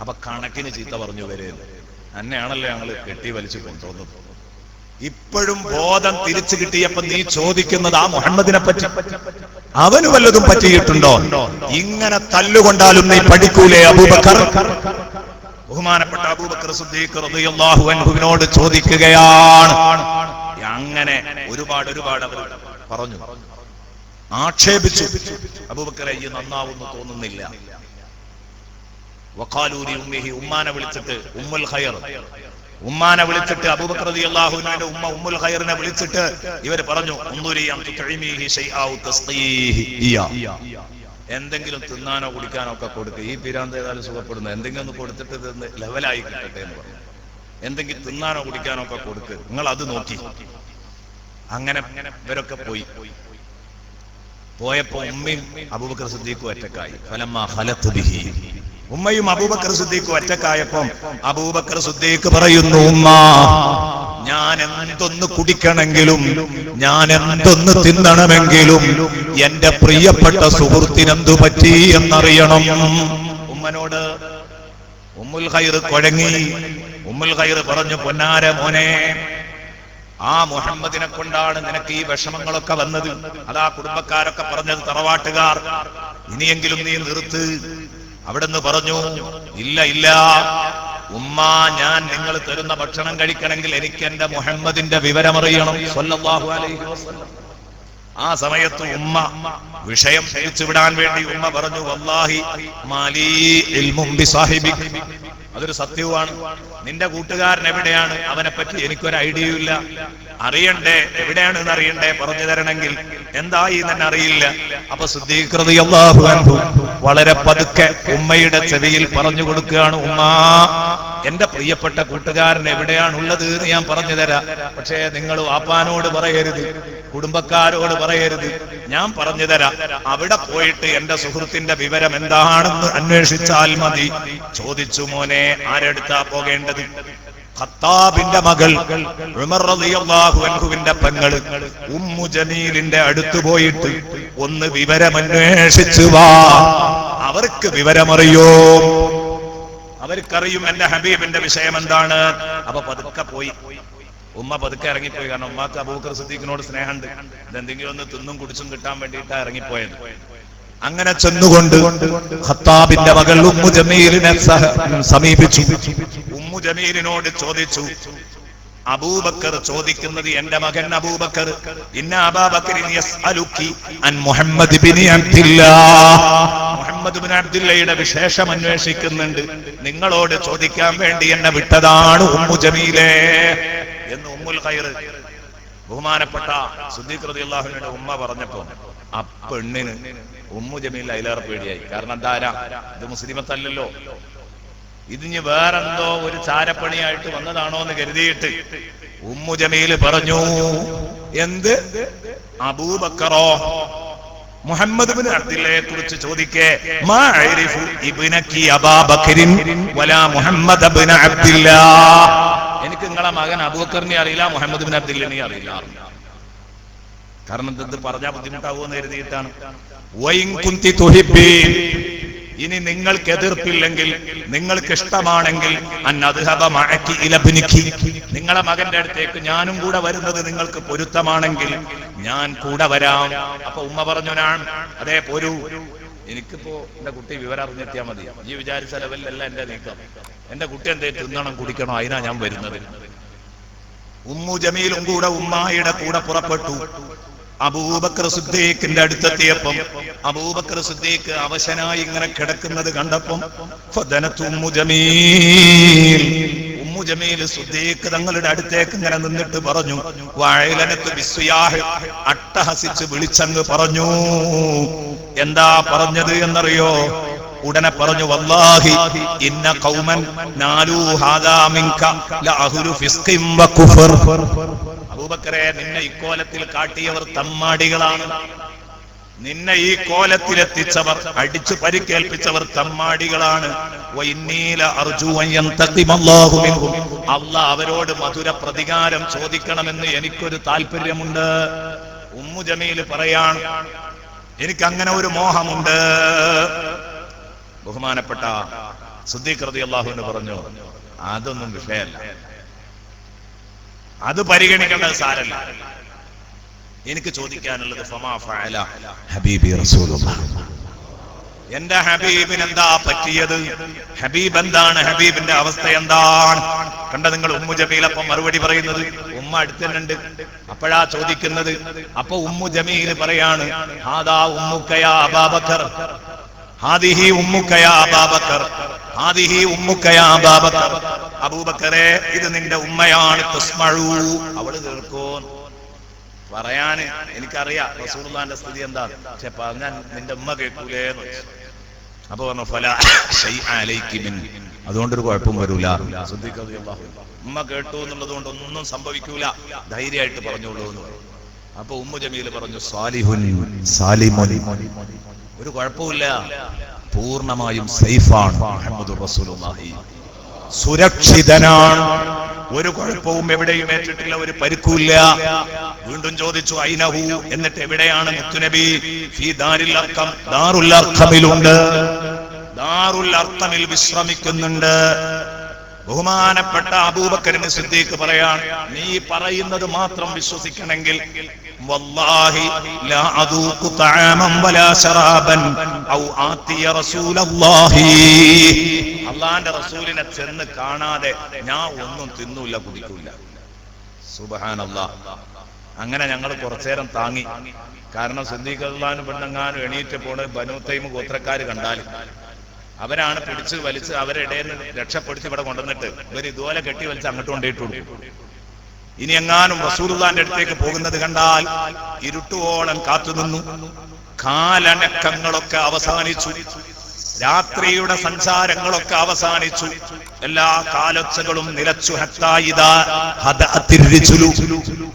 അപ്പൊ കണക്കിന് ചീത്ത പറഞ്ഞു വരെയെന്ന്. തന്നെയാണല്ലോ ഞങ്ങൾ കെട്ടി വലിച്ചു കൊണ്ടുവന്നത്. ഇപ്പോഴും ബോധം തിരിച്ചു കിട്ടിയപ്പോ നീ ചോദിക്കുന്നത് ആ മുഹമ്മദിനെ പറ്റി, അവന് വല്ലതും പറ്റിയിട്ടുണ്ടോ? ഇങ്ങനെ തല്ലുകൊണ്ടാലും നീ പഠിക്കൂലേ അബൂബക്കർ? ബഹുമാനപ്പെട്ട അബൂബക്കർ സിദ്ദീഖ് റളിയല്ലാഹു അൻഹുവിനോട് ചോദിക്കുകയാണ്. അങ്ങനെ ഒരുപാട് അവർ പറഞ്ഞു, ആക്ഷേപിച്ചു. അബൂബക്കറെ ഈ നന്നാവുന്നു തോന്നുന്നില്ല. വഖാലൂരി ഉമ്മിഹി, ഉമ്മാനെ വിളിച്ചിട്ട് ഉമ്മുൽ ഖൈർ, ഉമ്മാനെ വിളിച്ചിട്ട് അബൂബക്കർ റളിയല്ലാഹു അൻഹുവിന്റെ ഉമ്മ ഉമ്മുൽ ഖൈറിനെ വിളിച്ചിട്ട് ഇവർ പറഞ്ഞു, ഉൻദുരി അൻ തുതഇമിഹി ശൈആ തസ്ഖീഹി ഇയാ, എന്തെങ്കിലും തിന്നാനോ കുടിക്കാനോ ഒക്കെ കൊടുക്കുക. ഈ പിരാന്ത് ഏതായാലും സുഖപ്പെടുന്നു, എന്തെങ്കിലും ഒന്ന് കൊടുത്തിട്ട് ലെവലായി കിട്ടട്ടെ എന്ന് പറഞ്ഞു. എന്തെങ്കിലും തിന്നാനോ കുടിക്കാനോ ഒക്കെ കൊടുക്കുക, നിങ്ങൾ അത് നോക്കി. അങ്ങനെ ഇവരൊക്കെ പോയപ്പോ ഉമ്മയും അബൂബക്കർ സിദ്ദീഖും ഒറ്റക്കായി. ഫലമ്മാ ഖലത്ത് ബിഹി, ഉമ്മയും അബൂബക്കർ സിദ്ദീഖും ഒറ്റക്കായപ്പം അബൂബക്കർ സിദ്ദീഖ് പറയുന്നു, ഉമ്മ, ഞാൻ എന്തൊന്ന് കുടിക്കണമെങ്കിലും, ഞാൻ എന്തൊന്ന് തിന്നണമെങ്കിലും എന്റെ പ്രിയപ്പെട്ട സുഹൃത്തിനെന്തു പറ്റി എന്നറിയണം. ഉമ്മനോട് ഉമ്മുൽ ഖൈർ കുഴങ്ങി. ഉമ്മുൽ ഖൈർ പറഞ്ഞു, പൊന്നാര മോനെ, ആ മുഹമ്മദിനെ കൊണ്ടാണ് നിനക്ക് ഈ വിഷമങ്ങളൊക്കെ വന്നത്. അതാ കുടുംബക്കാരൊക്കെ പറഞ്ഞത്, തറവാട്ടുകാർ, ഇനിയെങ്കിലും നീ നിർത്ത്. അവിടുന്ന് പറഞ്ഞു, ഇല്ല ഇല്ല ഉമ്മ, ഞാൻ നിങ്ങൾ തരുന്ന ഭക്ഷണം കഴിക്കണമെങ്കിൽ എനിക്ക് എന്റെ മുഹമ്മദിന്റെ വിവരമറിയണം സ്വല്ലല്ലാഹു അലൈഹി വസല്ലം. ആ സമയത്ത് ഉമ്മ വിഷയം തിരിച്ചുവിടാൻ വേണ്ടി ഉമ്മ പറഞ്ഞു, വല്ലാഹി മാലീ ഇൽമും ബിസാഹിബിക്, അതൊരു സത്യവുമാണ്. നിന്റെ കൂട്ടുകാരൻ എവിടെയാണ്, അവനെ പറ്റി എനിക്കൊരു ഐഡിയയും ഇല്ല. അറിയണ്ടേ, എവിടെയാണെന്ന് അറിയണ്ടേ, പറഞ്ഞു തരണമെങ്കിൽ. എന്തായി തന്നെ അറിയില്ല. അപ്പൊ സിദ്ദീഖ് റളിയല്ലാഹു അൻഹു വളരെ പതുക്കെ ഉമ്മയുടെ ചെവിയിൽ പറഞ്ഞു കൊടുക്കുകയാണ്, ഉമ്മ, എന്റെ പ്രിയപ്പെട്ട കൂട്ടുകാരൻ എവിടെയാണുള്ളത് എന്ന് ഞാൻ പറഞ്ഞു തരാം. പക്ഷേ നിങ്ങൾ വാപ്പാനോട് പറയരുത്, കുടുംബക്കാരോട് പറയരുത്, ഞാൻ പറഞ്ഞു തരാം. അവിടെ പോയിട്ട് എന്റെ സുഹൃത്തിന്റെ വിവരം എന്താണെന്ന് അന്വേഷിച്ചാൽ മതി. ചോദിച്ചു, മോനെ, ആരെടുത്താ പോകേണ്ടത്? ഖത്താബിന്റെ മകൾ ഉമർ റളിയല്ലാഹു അൻഹുവിന്റെ പെങ്ങൾ ഉമ്മു ജമീലിന്റെ അടുത്ത് പോയിട്ട് ഒന്ന് വിവരമന്വേഷിച്ചു വാ. അവർക്ക് വിവരമറിയോ, അവർക്കറിയും എന്റെ ഹബീബിന്റെ വിഷയം എന്താണ്. അപ്പൊ പതുക്കെ പോയി, ഉമ്മ പതുക്കെ ഇറങ്ങിപ്പോയി. കാരണം ഉമ്മാക്ക് അബൂബക്കർ സിദ്ദീഖിനോട് സ്നേഹമുണ്ട്. ഇതെന്തെങ്കിലും ഒന്ന് തിന്നും കുടിച്ചും കിട്ടാൻ വേണ്ടിയിട്ടാ ഇറങ്ങിപ്പോയത്. അങ്ങനെ ചെന്നുകൊണ്ട് ഖത്താബിന്റെ മകൾ ഉമ്മു ജമീലിനെ സമീപിച്ചു. ഉമ്മു ജമീലിനോട് ചോദിച്ചു, അബൂബക്കർ ചോദിക്കുന്നത്, എന്റെ മകൻ അബൂബക്കർ, ഇന്ന അബൂബക്കർ യസ്അലുക്കി അൻ മുഹമ്മദ് ഇബ്നു അബ്ദില്ലാഹ്, മുഹമ്മദ് ഇബ്നു അബ്ദില്ലയുടെ വിശേഷം അന്വേഷിക്കുന്നുണ്ട്. നിങ്ങളോട് ചോദിക്കാൻ വേണ്ടി എന്നെ വിട്ടതാണ് ഉമ്മു ജമീലേ എന്ന് ഉമ്മുൽ ഖൈർ ബഹുമാനപ്പെട്ട സിദ്ദീഖ് റളിയല്ലാഹു അൻഹുവിന്റെ ഉമ്മ പറഞ്ഞപ്പോ ആ പെണ്ണിന് ഉമ്മു ജമീൽ അതിലേറെ പേടിയായി. കാരണം എന്താരാ, ഇത് മുസ്ലിമത്തല്ലല്ലോ, ഇതിന് വേറെന്തോ ഒരു ചാരപ്പണിയായിട്ട് വന്നതാണോ എന്ന് കരുതിയിട്ട് ഉമ്മു ജമീൽ പറഞ്ഞു, എന്ത് അബൂബക്കറോ മുഹമ്മദ് ഇബ്നു അബ്ദില്ലയെ കുറിച്ച് ചോദിക്കേ, മാ അരിഫു ഇബ്നകി അബൂബക്കറിൻ വലാ മുഹമ്മദ് ഇബ്നു അബ്ദില്ലാഹ്, എനിക്ക് നിങ്ങളെ മകൻ അബൂബക്കറിനെ അറിയില്ല, മുഹമ്മദ് ഇബ്നു അബ്ദില്ലനെ അറിയില്ല. കാരണം ഇത് പറഞ്ഞാൽ ബുദ്ധിമുട്ടാവുമെന്ന് കരുതിയിട്ടാണ്. ഇനി നിങ്ങൾക്ക് എതിർപ്പില്ലെങ്കിൽ, നിങ്ങൾക്ക് ഇഷ്ടമാണെങ്കിൽ, നിങ്ങളെ മകന്റെ അടുത്തേക്ക് ഞാനും കൂടെ വരുന്നത് നിങ്ങൾക്ക് പൊരുത്തമാണെങ്കിൽ ഞാൻ കൂടെ വരാം. അപ്പൊ ഉമ്മ പറഞ്ഞു, ഞാൻ അതേ പോരൂ, എനിക്കിപ്പോ എന്റെ കുട്ടി വിവരം അറിഞ്ഞെത്തിയാൽ മതി. ഈ വിചാരിച്ച ലെവലിലല്ല എന്റെ നീക്കം. എന്റെ കുട്ടി എന്തേ തിന്നണം കുടിക്കണോ, അതിനാ ഞാൻ വരുന്നത്. ഉമ്മു ജമീലും കൂടെ ഉമ്മായുടെ കൂടെ പുറപ്പെട്ടു. അബൂബക്കർ സിദ്ദീഖിന്റെ അടുത്തെത്തിയപ്പം അബൂബക്കർ സിദ്ദീഖ് അവശനായി ഇങ്ങനെ കിടക്കുന്നത് കണ്ടപ്പം ഉമ്മു ജമീൽ സിദ്ദീഖ് തങ്ങളുടെ അടുത്തേക്ക് ഇങ്ങനെ നിന്നിട്ട് പറഞ്ഞു, വഅലനതു ബിസ്വിയാഹ്, അട്ടഹസിച്ച് വിളിച്ചങ്ങ് പറഞ്ഞു. എന്താ പറഞ്ഞത് എന്നറിയോ? ഉടനെ പറഞ്ഞു, വല്ലാഹി ഇന്ന ഖൗമൻ നാലു ഹാദാ മിൻക ലഅഹ്ലു ഫിസ്ഖിൻ വകുഫർ. അബൂബക്കറെ, നിന്നെ ഇക്കോലത്തിൽ കാട്ടിയവർ തമ്മാടികളാണ്. നിന്നെ ഈ കോലത്തിലെത്തിച്ചവർ, അടിച്ചു പരിക്കേൽപ്പിച്ചവർ തമ്മാടികളാണ്. അല്ലാഹ് അവരോട് മധുര പ്രതികാരം ചോദിക്കണമെന്ന് എനിക്കൊരു താല്പര്യമുണ്ട്. ഉമ്മു ജമീൽ പറയാൻ, എനിക്ക് അങ്ങനെ ഒരു മോഹമുണ്ട്. ബഹുമാനപ്പെട്ട സിദ്ദീഖ് റളിയല്ലാഹു അൻഹു പറഞ്ഞു, അതൊന്നും വിഷയമല്ല, അത് പരിഗണിക്കേണ്ടത് സാരല്ല. എനിക്ക് ചോദിക്കാനുള്ളത് ഫമാ ഫഅല ഹബീബി റസൂലുള്ളാഹ്, എന്റെ ഹബീബിന് എന്താ പറ്റിയത്? ഹബീബ് എന്താണ്? ഹബീബിന്റെ അവസ്ഥ എന്താണ്? കണ്ട നിങ്ങൾ ഉമ്മു ജമീൽ അപ്പം മറുപടി പറയുന്നത്, ഉമ്മ അടുത്തുണ്ട്, അപ്പോഴാ ചോദിക്കുന്നത്. അപ്പൊ ഉമ്മു ജമീൽ പറയാണ്, ഹാദാ ഉമ്മുക യാ അബൂബക്കർ, ഹാദിഹി ഉമ്മുക യാ അബൂബക്കർ, ഹാദിഹി ഉമ്മുക യാ അബൂബക്കർ. അബൂബക്കറെ, ഇത് നിന്റെ ഉമ്മയാണ്. തസ്മഉ, അവള് കേൾക്കോ? പറയാന് എനിക്കറിയാം റസൂലുള്ളാഹിന്റെ സ്ഥിതി എന്താ, പക്ഷെ പറഞ്ഞാൽ നിന്റെ ഉമ്മ കേൾക്കൂലേന്ന്. അപ്പൊ പറഞ്ഞു, ഫലാ ശൈഅ അലൈകി മിൻ, അതുകൊണ്ടൊരു കുഴപ്പം വരൂല. സിദ്ദീഖ് റളിയല്ലാഹു അൻഹു, ഉമ്മ കേട്ടു എന്നുള്ളത് കൊണ്ട് ഒന്നും സംഭവിക്കൂല, ധൈര്യമായിട്ട് പറഞ്ഞോളൂ എന്ന് പറയും. അപ്പൊ ഉമ്മു ജമീൽ പറഞ്ഞു സാലിഹുൻ സാലിമുൻ, ഒരു കുഴപ്പമില്ല, പൂർണ്ണമായും സേഫാണ് മുഹമ്മദുർ റസൂലുള്ളാഹി, സുരക്ഷിതനാണ്, ഒരു കുഴപ്പവും എവിടെയും ഏറ്റിട്ടില്ല, ഒരു പരിക്കുമില്ല. വീണ്ടും ചോദിച്ചു ഐനഹു, എന്നിട്ട് എവിടെയാണ് മുത്തുനബി? ഫീ ദാരിൽ അർഖം, ദാറുൽ അർഖമിലുണ്ട്, ദാറുൽ അർഖമിൽ വിശ്രമിക്കുന്നുണ്ട്. ബഹുമാനപ്പെട്ട അബൂബക്കർ സിദ്ദീഖ് പറയാണ്, നീ പറയുന്നത് മാത്രം വിശ്വസിക്കണമെങ്കിൽ വല്ലാഹി ലാ അദൂഖു തആമൻ വലാ ശറാബൻ ഔ ആതിയ റസൂലല്ലാഹി, അല്ലാഹുവിന്റെ റസൂലിനെ ചെന്ന് കാണാതെ ഞാൻ ഒന്നും തിന്നൂല കുടിക്കൂല. സുബ്ഹാനല്ലാഹ്. അങ്ങനെ ഞങ്ങൾ കുറച്ചേരം താങ്ങി. കാരണം സിദ്ദീഖ് റളിയല്ലാഹു പെണ്ണെങ്ങാനും എണീറ്റ് പോണ് ബനൂ തൈം ഗോത്രക്കാർ കണ്ടാൽ അവരാണ് പിടിച്ച് വലിച്ച് അവരെ ഇടയിൽ നിന്ന് രക്ഷപ്പെടുത്തി ഇവിടെ കൊണ്ടുവന്നിട്ട് ഇവർ ഇതുപോലെ കെട്ടി വലിച്ച് അങ്ങോട്ട് കൊണ്ടിട്ട് കൊടുക്കും. ഇനി എങ്ങാനും റസൂലുള്ളാഹിന്റെ അടുത്തേക്ക് പോകുന്നത് കണ്ടാൽ ഇരുട്ടുവോളം കാത്തുനിന്നു. കാലനക്കങ്ങളൊക്കെ അവസാനിച്ചു, രാത്രിയുടെ സഞ്ചാരങ്ങളൊക്കെ അവസാനിച്ചു, എല്ലാ കാലൊച്ചകളും നിലച്ചു.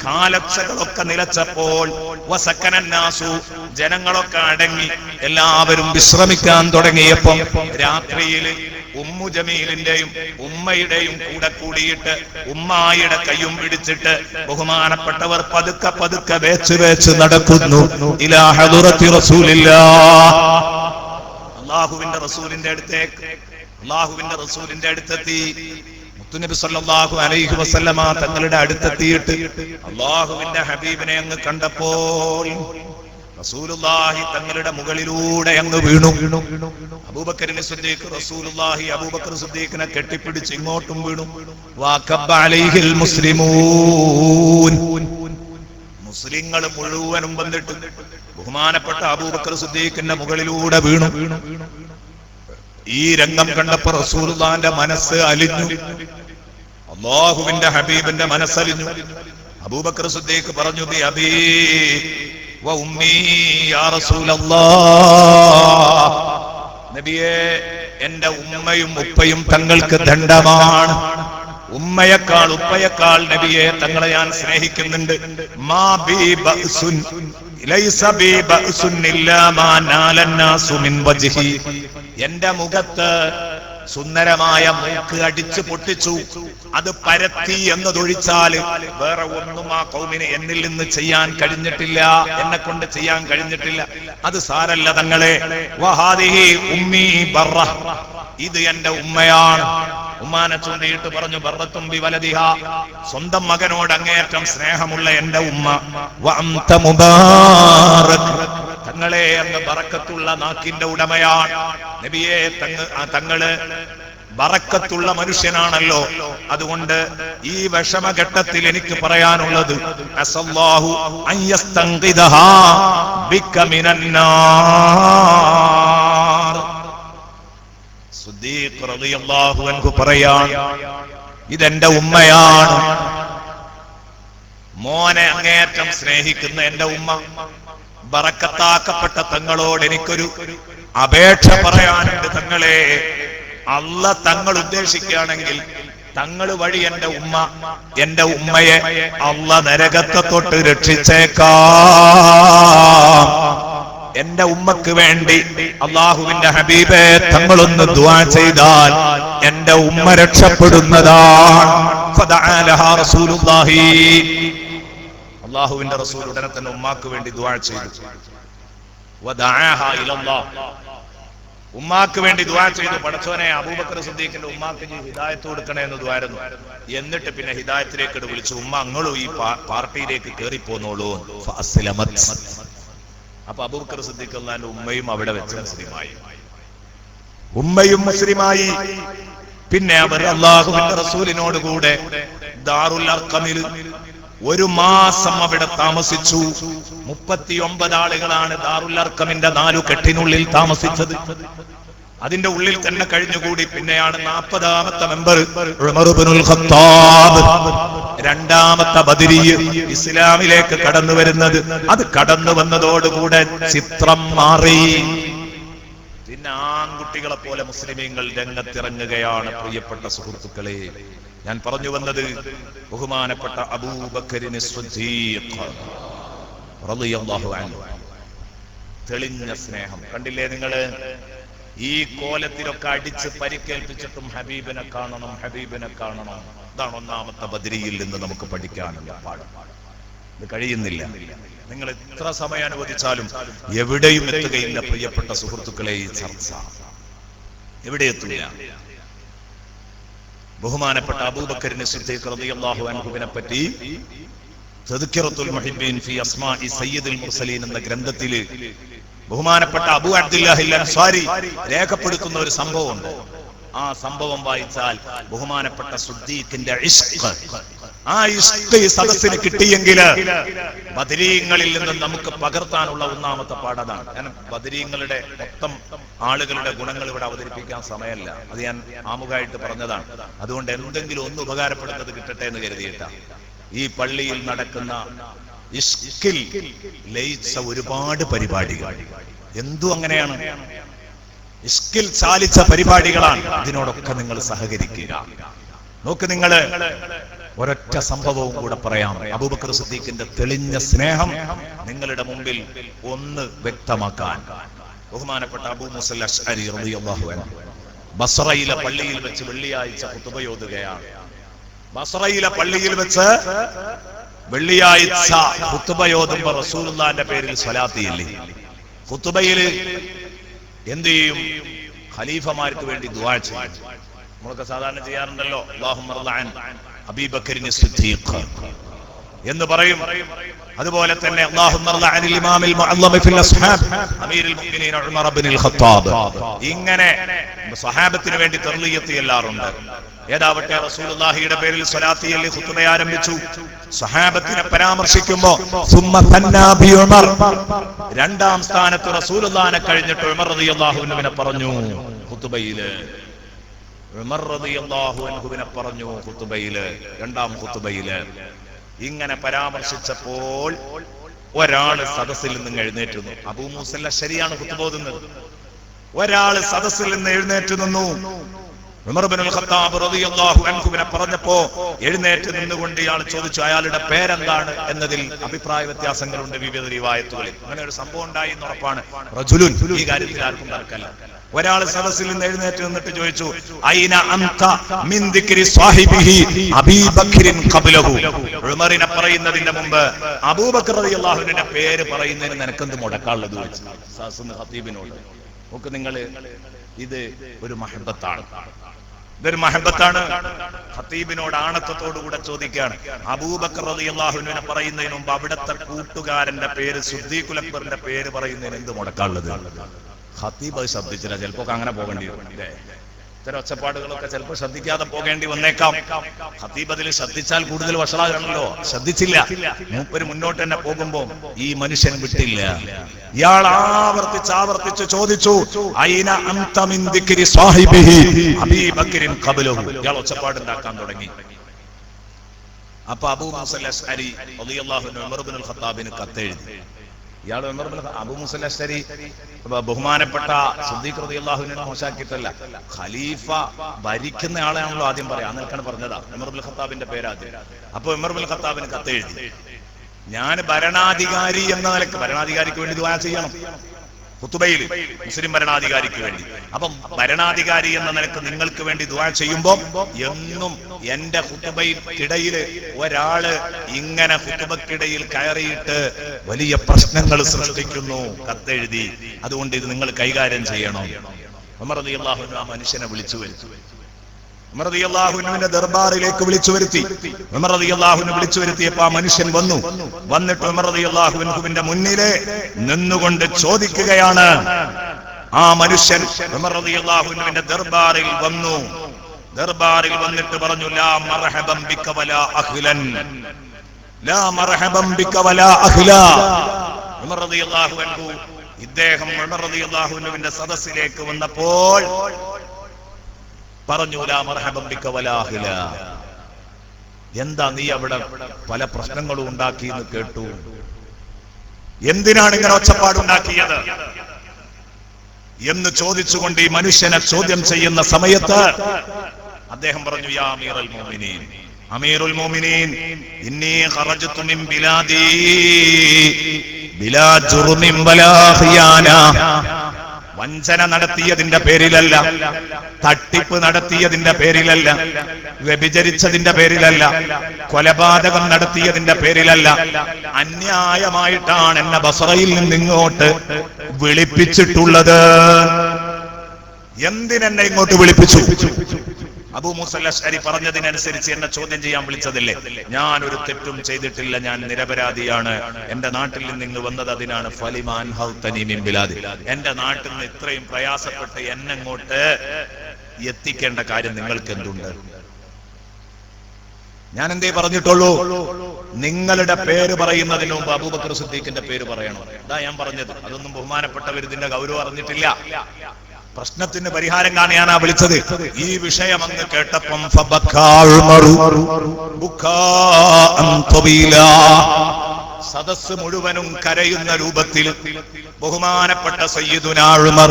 കാലൊച്ചകളൊക്കെ നിലച്ചപ്പോൾ വസക്കനന്നാസു, ജനങ്ങളൊക്കെ അടങ്ങി, എല്ലാവരും വിശ്രമിക്കാൻ തുടങ്ങിയപ്പോൾ രാത്രിയിൽ ഉമ്മു ജമീലിന്റെയും ഉമ്മയുടെയും കൂടെ കൂടിയിട്ട് ഉമ്മായിയുടെ കയ്യും പിടിച്ചിട്ട് ബഹുമാനപ്പെട്ടവർ പതുക്കെ പതുക്കെ വേച്ച് വേച്ച് നടക്കുന്നു. ഇലാ ഹദറത്തി റസൂലില്ലാഹ്, അല്ലാഹുവിന്റെ റസൂലിന്റെ അടുത്തേക്ക്, അല്ലാഹുവിന്റെ റസൂലിന്റെ അടുത്തെത്തി. മുത്തുനബി സല്ലല്ലാഹു അലൈഹി വസല്ലമ തങ്ങളുടെ അടുത്തെത്തിയിട്ട് അല്ലാഹുവിന്റെ ഹബീബിനെ അങ്ങ് കണ്ടപ്പോൾ റസൂലുള്ളാഹി തങ്ങളുടെ മുകളിലൂടെ അങ്ങ് വീണു. അബൂബക്കർ സിദ്ദീഖ് റസൂലുള്ളാഹി അബൂബക്കർ സിദ്ദീഖിനെ കെട്ടിപ്പിടിച്ച് ഇങ്ങോട്ടും വീണു. വഖബ്ബ അലൈഹിൽ മുസ്ലിമൂൻ, മുസ്ലിങ്ങൾ മുഴുവനും വന്നിട്ട് ബഹുമാനപ്പെട്ട അബൂബക്കർ സിദ്ദീഖിന്റെ മുകളിലൂടെ വീണു. ഈ രംഗം കണ്ടപ്പോൾ റസൂലുള്ളാഹിന്റെ മനസ്സ് അലിഞ്ഞു, അല്ലാഹുവിന്റെ ഹബീബിന്റെ മനസ്സലിഞ്ഞു. അബൂബക്കർ സിദ്ദീഖ് പറഞ്ഞു, ബി അബീ വ ഉമ്മീ യാ റസൂലല്ലാഹ്, നബിയേ എന്റെ ഉമ്മയും ഉപ്പയും തങ്ങൾക്ക് ദണ്ഡമാണ്. ഉമ്മയേക്കാൾ ഉപ്പയേക്കാൾ നബിയെ തങ്ങളെ ഞാൻ സ്നേഹിക്കുന്നുണ്ട്. മാ ബി ബഅസുൻ ലൈസ ബി ബഅസുൻ ഇല്ലാ മാ നാലന്നാസു മിൻ വജ്ഹി, എന്റെ മുഖത്ത് സുന്ദരമായ മൂക്ക് അടിച്ചു പൊട്ടിച്ചു, അത് പരത്തി എന്നതൊഴിച്ചാൽ വേറെ ഒന്നും ആ കൗമിന് എന്നിൽ നിന്ന് ചെയ്യാൻ കഴിഞ്ഞിട്ടില്ല, എന്നെ കൊണ്ട് ചെയ്യാൻ കഴിഞ്ഞിട്ടില്ല. അത് സാരല്ല തങ്ങളെ. വഹാദിഹി ഉമ്മീ ബർറ, ഇത് എന്റെ ഉമ്മയാണ്. ഉമ്മാനെ ചൂണ്ടിയിട്ട് പറഞ്ഞു, ബർറത്തും ബി വലദിഹ, സ്വന്തം മകനോട് അങ്ങേയറ്റം സ്നേഹമുള്ള എന്റെ ഉമ്മ. വ അൻത മുബാറക്, തങ്ങളെ അങ്ങ് ബറക്കത്തുള്ള നാക്കിന്റെ ഉടമയാണ്. നബിയെ തങ്ങള് ബറക്കത്തുള്ള മനുഷ്യനാണല്ലോ. അതുകൊണ്ട് ഈ വിഷമഘട്ടത്തിൽ എനിക്ക് പറയാനുള്ളത്, അസല്ലാഹു അൻ യസ്തൻഖിദഹാ ബിക മിനന്നാർ. സിദ്ദീഖ് റളിയല്ലാഹു അൻഹു പറയാൻ, ഇതെന്റെ ഉമ്മയാണ്, മോനെ അങ്ങേയറ്റം സ്നേഹിക്കുന്ന എന്റെ ഉമ്മ. ബറക്കത്താക്കപ്പെട്ട തങ്ങളോട് എനിക്കൊരു അപേക്ഷ പറയാനുണ്ട്. തങ്ങളെ, അല്ല തങ്ങൾ ഉദ്ദേശിക്കുകയാണെങ്കിൽ തങ്ങൾ വഴി എന്റെ ഉമ്മയെ അല്ല നരകത്തെ തൊട്ട് രക്ഷിച്ചേക്കാം. എന്റെ ഉമ്മക്ക് വേണ്ടി അല്ലാഹുവിന്റെ ഹബീബെ തങ്ങളൊന്ന് ദുആ ചെയ്താൽ എന്റെ ഉമ്മ രക്ഷപ്പെടുന്നതാണ്. ഫദഅലഹാ റസൂലുള്ളാഹി, അല്ലാഹുവിന്റെ റസൂൽ ഉടനെ തന്നെ ഉമ്മാക്ക് വേണ്ടി ദുആ ചെയ്തു. വദഅഹാ ഇലല്ലാഹ്, ഉമ്മാക്ക് വേണ്ടി ദുആ ചെയ്തു. പടച്ചോനെ, അബൂബക്കർ സിദ്ദീഖിന്റെ ഉമ്മാക്ക് നീ ഹിദായത്ത് കൊടുക്കണേ എന്ന് ദുആയിരുന്നു. എന്നിട്ട് പിന്നെ ഹിദായത്തിലേക്ക് വിളിച്ചു, ഉമ്മ അങ്ങളും ഈ പാർട്ടിയിലേക്ക് കയറി പോന്നോളൂ. ഫഅസ്ലമത്. അപ്പൊ അബൂബക്കർ സിദ്ദീഖ് അള്ളാന്റെ ഉമ്മയും അവിടെ വെച്ച് മുസ്ലിമായി, ഉമ്മയും മുസ്ലിമായി. പിന്നെ അവർ അല്ലാഹുവിന്റെ റസൂലിനോട് കൂടെ ദാറുൽ അർഖമിൽ 1 മാസം അവിടെ താമസിച്ചു. 39 ആളുകളാണ് ദാറുൽ അർഖമിന്റെ 4 കെട്ടിനുള്ളിൽ താമസിച്ചത്. അതിന്റെ ഉള്ളിൽ തന്നെ കഴിഞ്ഞുകൂടി. പിന്നെയാണ് 40ാമത്തെ മെമ്പർ ഉമർ ഇബ്നുൽ ഖത്താബ്, 2ാമത്തെ ബദരി ഇസ്ലാമിലേക്ക് കടന്നു വരുന്നത്. അത് കടന്നു വന്നതോടുകൂടെ ചിത്രം മാറി. പിന്നെ ആൺകുട്ടികളെ പോലെ മുസ്ലിമീങ്ങൾ രംഗത്തിറങ്ങുകയാണ്. പ്രിയപ്പെട്ട സുഹൃത്തുക്കളെ, ഞാൻ പറഞ്ഞു വന്നത് ബഹുമാനപ്പെട്ട അബൂബക്കറിന് സിദ്ദീഖ് റളിയല്ലാഹു അൻഹു. തെളിഞ്ഞ സ്നേഹം കണ്ടില്ലേ നിങ്ങള്? ഈ കോലത്തിലൊക്കെ അടിച്ച് പരിക്കേൽപ്പിച്ചിട്ടും ഹബീബിനെ കാണണം, ഹബീബിനെ കാണണം. ഇതാണ് ഒന്നാമത്തെ ബദരിയിൽ നിന്ന് നമുക്ക് പഠിക്കാനുള്ള പാഠം. ഇത് കഴിയുന്നില്ല. നിങ്ങൾ എത്ര സമയം അനുവദിച്ചാലും എവിടെയും എത്തുകയില്ല പ്രിയപ്പെട്ട സുഹൃത്തുക്കളെ. ഈ ചർച്ച എവിടെ എത്തുകയാ? ബഹുമാനപ്പെട്ട അബൂബക്കറിന് സിദ്ദീഖ് റളിയല്ലാഹു അൻഹുവിനെ പറ്റി തദ്കിറത്തുൽ മുഹിബ്ബീൻ ഫി അസ്മാഇ സയ്യിദുൽ മുർസലീൻ എന്ന ഗ്രന്ഥത്തിൽ ബഹുമാനപ്പെട്ട അബൂ അബ്ദുല്ലാഹിൽ അൻസാരി രേഖപ്പെടുത്തുന്ന ഒരു സംഭവമുണ്ട്. ആ സംഭവം വായിച്ചാൽ ബഹുമാനപ്പെട്ട സിദ്ദീഖിന്റെ ഇശ്ഖ്, ആ ഇശ്ഖ് ഈ സദസ്സിന് കിട്ടിയെങ്കിൽ ബദരീങ്ങളിൽ നിന്ന് നമുക്ക് പകർത്താനുള്ള ഒന്നാമത്തെ പാഠതാണ്. ഞാൻ ബദരീങ്ങളുടെ മൊത്തം ആളുകളുടെ ഗുണങ്ങൾ ഇവിടെ അവതരിപ്പിക്കാൻ സമയമല്ല, അത് ഞാൻ ആമുഖമായിട്ട് പറഞ്ഞതാണ്. അതുകൊണ്ട് എന്തെങ്കിലും ഒന്ന് ഉപകാരപ്പെടുന്നത് കിട്ടട്ടെ എന്ന് കരുതിയിട്ടാണ്. ഈ പള്ളിയിൽ നടക്കുന്ന ഇശ്ഖിൽ ലയിച്ച ഒരുപാട് പരിപാടികൾ എന്തു അങ്ങനെയാണ്, ഇശ്ഖിൽ ചാലിച്ച പരിപാടികളാണ്. ഇതിനോടൊക്കെ നിങ്ങൾ സഹകരിക്കുക. നോക്ക്, നിങ്ങള് ഒരൊറ്റ സംഭവവും കൂടെ പറയാം. അബൂബക്കർ സിദ്ദീഖിന്റെ തെളിഞ്ഞ സ്നേഹം നിങ്ങളുടെ മുമ്പിൽ ഒന്ന് വ്യക്തമാക്കാൻ. ബഹുമാനപ്പെട്ട അബൂ മൂസൽ അശ്അരി റളിയല്ലാഹു അൻഹു ബസ്റയിലെ പള്ളിയിൽ വെച്ച് വെള്ളിയാഴ്ച ഖുതുബയോതുകയാണ്. ബസ്റയിലെ പള്ളിയിൽ വെച്ച് വെള്ളിയാഴ്ച ഖുതുബയോതുമ്പോ റസൂലുള്ളാഹിന്റെ പേരിൽ സ്വലാത്തിയില്ലേ? ഖുതുബയിൽ എന്ത് ചെയ്യും? ഖലീഫമാർക്ക് വേണ്ടി ദുആ ചെയ്യും. നമ്മളൊക്കെ സാധാരണ ചെയ്യാറുണ്ടല്ലോ, അല്ലാഹുമ്മ റളഅൻ അബീബക്കറിൻ സിദ്ദീഖ് എന്ന് പറയും. അതുപോലെ തന്നെ അല്ലാഹുമ്മ റളഅനിൽ ഇമാമിൽ മുഅല്ലമ ഫിൽ അസ്ഹാബ് അമീറുൽ മുഅ്മിനീൻ ഉമർ ഇബ്നുൽ ഖത്താബ്. ഇങ്ങനെ സ്വഹാബത്തിന് വേണ്ടി തർളിയത്ത് ചെല്ലാറുണ്ട്. ഏതാവട്ടെ റസൂലുള്ളാഹിയുടെ പേരിൽ സ്വലാത്തിയിൽ ഖുതുബ ആരംഭിച്ചു. സ്വഹാബത്തിനെ പരാമർശിക്കുമ്പോ സുമ്മ തന്നാ ബി ഉമർ, രണ്ടാം സ്ഥാനത്ത് റസൂലുള്ളാഹിനെ കഴിഞ്ഞിട്ട് ഉമർ റളിയല്ലാഹു അൻഹുവിനെ പറഞ്ഞു ഖുതുബയില്. ഉമർ റളിയല്ലാഹു അൻഹുവിനെ പറഞ്ഞു ഖുതുബയില്, രണ്ടാം ഖുതുബയില്. ഇങ്ങനെ പരാമർശിച്ചപ്പോൾ ഒരാള് സദസ്സിൽ നിന്ന് എഴുന്നേറ്റ് നിന്നു. അബൂ മൂസൽ അശ്അരിയാണ് ഖുതുബ ഓതുന്നത്. ഒരാള് സദസ്സിൽ നിന്ന് എഴുന്നേറ്റ് നിന്നു. ഉമർ ഇബ്നുൽ ഖത്താബ് റളിയല്ലാഹു അൻഹുവിനെ പറഞ്ഞപ്പോ എഴുന്നേറ്റ് നിന്നുകൊണ്ട് ഇയാൾ ചോദിച്ചു, അയാളുടെ പേരെന്താണ് എന്നതിൽ അഭിപ്രായ വ്യത്യാസങ്ങളുണ്ട് വിവിധ റിവായത്തുകളിൽ. അങ്ങനെ ഒരു സംഭവം ഉണ്ടായി എന്ന് ഉറപ്പാണ്. റജുലുൻ, ഈ കാര്യത്തിൽ ആർക്കും തർക്കമില്ല. ഒരാൾ സദസ്സിൽ നിന്ന് എഴുന്നേറ്റ് നിന്നിട്ട് ചോദിച്ചു, ഐന അൻത മിൻ ദിക്രി സാഹിബിഹി അബീ ബക്രിൻ ഖബ്ലഹു. ഉമറിനെ പറയുന്നതിന്റെ മുമ്പ് അബൂബക്കർ റളിയല്ലാഹു അൻഹുവിന്റെ പേര് പറയുന്നതിന് നിനക്കെന്ത് മുടക്കാനുള്ളത് ചോദിച്ചു സദസ്സിന് ഖതീബിനോട്. നോക്ക് നിങ്ങൾ, ഇത് ഒരു മഹബത്താണ്, ഇതൊരു മഹബത്താണ്. ഖതീബിനോട് ആണത്തത്തോടുകൂടെ ചോദിക്കുകയാണ്. അബൂബക്കർ റളിയല്ലാഹു അൻഹുവിനെ പറയുന്നതിന് മുമ്പ് അവിടുത്തെ കൂട്ടുകാരന്റെ പേര് സിദ്ദീഖുൽ അക്ബറിന്റെ പേര് പറയുന്നതിന് എന്ത് മുടക്കാനുള്ളത്? ഖതീബ് അത് ശ്രദ്ധിച്ചില്ല. ചിലപ്പോ അങ്ങനെ പോകേണ്ടി വരും. ഇത്തരം ഒച്ചപ്പാടുകളൊക്കെ ചിലപ്പോൾ ശ്രദ്ധിക്കാതെ പോകേണ്ടി വന്നേക്കാം. ഖതീബ് അതിൽ ശ്രദ്ധിച്ചാൽ കൂടുതൽ വഷളാകണമല്ലോ. ശ്രദ്ധിച്ചില്ല. മൂപ്പര് മുന്നോട്ട് തന്നെ പോകുമ്പോ ഈ മനുഷ്യൻ വിട്ടില്ല. ഇയാൾ ആവർത്തിച്ച് ചോദിച്ചു, ഐന അൻത മിൻ ദിക്രി സാഹിബിഹി അബീ ബക്രിൻ ഖബ്ലഹു. ഇയാൾ ഒച്ചപ്പാടുണ്ടാക്കാൻ തുടങ്ങി. അപ്പൊ അബൂ മൂസൽ അശ്അരി റളിയല്ലാഹു അൻഹു ഉമർ ഇബ്നുൽ ഖത്താബിന് കത്തെഴുതി. ഇയാൾ അബൂ മൂസൽ അശ്അരി ബഹുമാനപ്പെട്ട സിദ്ദീഖ് റളിയല്ലാഹു അൻഹു മോശാക്കിയിട്ടല്ല, ഖലീഫ ഭരിക്കുന്ന ആളെയാണല്ലോ ആദ്യം പറയാം. അന്നേക്കാണ് പറഞ്ഞതാ ഉമർ ഇബ്നുൽ ഖത്താബിന്റെ പേരാദ്യം. അപ്പൊ ഉമർ ഇബ്നുൽ ഖത്താബിന് കത്തെഴുതി, ഞാൻ ഭരണാധികാരി എന്ന നിലക്ക്, ഭരണാധികാരിക്ക് വേണ്ടി ദുആ ചെയ്യണം ഖുതുബയിൽ, മുസ്ലിം ഭരണാധികാരിക്ക് വേണ്ടി. അപ്പം ഭരണാധികാരി എന്ന നിലക്ക് നിങ്ങൾക്ക് വേണ്ടി ദുആ ചെയ്യുമ്പോൾ എന്നും എന്റെ ഖുതുബയ്ക്കിടയിൽ ഒരാള് ഇങ്ങനെ ഖുതുബയ്ക്കിടയിൽ കയറിയിട്ട് വലിയ പ്രശ്നങ്ങൾ സൃഷ്ടിക്കുന്നു, കത്തെഴുതി. അതുകൊണ്ട് ഇത് നിങ്ങൾ കൈകാര്യം ചെയ്യണം. ഉമർ റളിയല്ലാഹു അൻഹു ആ മനുഷ്യനെ വിളിച്ചു വരുത്തി. ഉമർ റളിയല്ലാഹു അൻഹുവിന്റെ ദർബാറിലേക്ക് വിളിച്ചു വരുത്തി. ഉമർ റളിയല്ലാഹു അൻഹു വിളിച്ചു വരുത്തിയപ്പോൾ ആ മനുഷ്യൻ വന്നു. വന്നിട്ട് ഉമർ റളിയല്ലാഹു അൻഹുവിന്റെ മുന്നിലെ നിന്നുകൊണ്ട് ചോദിക്കുകയാണ്. ആ മനുഷ്യൻ ഉമർ റളിയല്ലാഹു അൻഹുവിന്റെ ദർബാറിൽ വന്നു. ദർബാറിൽ വന്നിട്ട് പറഞ്ഞു, ലാ മർഹബൻ ബിക വലാ അഹ്ലൻ, ലാ മർഹബൻ ബിക വലാ അഹ്ലാ. ഉമർ റളിയല്ലാഹു അൻഹു ഇദ്ദേഹം ഉമർ റളിയല്ലാഹു അൻഹുവിന്റെ സദസ്സിലേക്ക് വന്നപ്പോൾ പറഞ്ഞു, ലാ മർഹബൻ ബിക വലാ അഹ്ലാ. എന്താ നീ അവിടെ പല പ്രശ്നങ്ങളും ഉണ്ടാക്കി എന്ന് കേട്ടു, എന്തിനാണ് ഇങ്ങനെ ഒച്ചപ്പാടുണ്ടാക്കിയത് എന്ന് ചോദിച്ചുകൊണ്ട് ഈ മനുഷ്യനെ ചോദ്യം ചെയ്യുന്ന സമയത്ത് അദ്ദേഹം പറഞ്ഞു, യാ അമീറൽ മുഅ്മിനീൻ, അമീറുൽ മുഅ്മിനീൻ ഇന്നി ഖറജ്തു മിൻ ബിലാദി ബിലാ ജുർമിൻ വലാ ഖിയാന. വഞ്ചന നടത്തിയതിന്റെ പേരിലല്ല, തട്ടിപ്പ് നടത്തിയതിന്റെ പേരിലല്ല, വ്യഭിചരിച്ചതിന്റെ പേരിലല്ല, കൊലപാതകം നടത്തിയതിന്റെ പേരിലല്ല, അന്യായമായിട്ടാണ് എന്നെ ബസ്രയിൽ നിന്ന് ഇങ്ങോട്ട് വിളിപ്പിച്ചിട്ടുള്ളത്. എന്തിനെന്നെ ഇങ്ങോട്ട് വിളിപ്പിച്ചു? അബൂ മൂസ അശ്അരി പറഞ്ഞതിനനുസരിച്ച് എന്നെ ചോദ്യം ചെയ്യാൻ വിളിച്ചതല്ലേ? ഞാൻ ഒരു തെറ്റും ചെയ്തിട്ടില്ല, ഞാൻ നിരപരാധിയാണ്, എന്റെ നാട്ടിൽ നിന്ന് ഇങ്ങ് വന്നത് അതിനാണ്. ഫലിമാൻ ഹൗതനി മിൻ ബിലാദി, എന്റെ നാട്ടിൽ നിന്ന് ഇത്രയും പ്രയാസപ്പെട്ട് എന്നെ ഇങ്ങോട്ട് എത്തിക്കേണ്ട കാര്യം നിങ്ങൾക്ക് എന്തുണ്ട്? ഞാൻ എന്തേ പറഞ്ഞിട്ടുള്ളൂ? നിങ്ങളുടെ പേര് പറയുന്നതിന് മുമ്പ് അബൂബക്കർ സിദ്ദീഖിന്റെ പേര് പറയണം. അതാ ഞാൻ പറഞ്ഞത്. അതൊന്നും ബഹുമാനപ്പെട്ടവർ ഇതിന്റെ ഗൗരവം അറിഞ്ഞിട്ടില്ല. പ്രശ്നത്തിന് പരിഹാരം കാണാനാ വിളിച്ചത്. ഈ വിഷയം അങ്ങ് കേട്ടപ്പം സദസ് മുഴുവനും കരയുന്ന രൂപത്തിൽ ബഹുമാനപ്പെട്ട സയ്യിദുനാ ഉമർ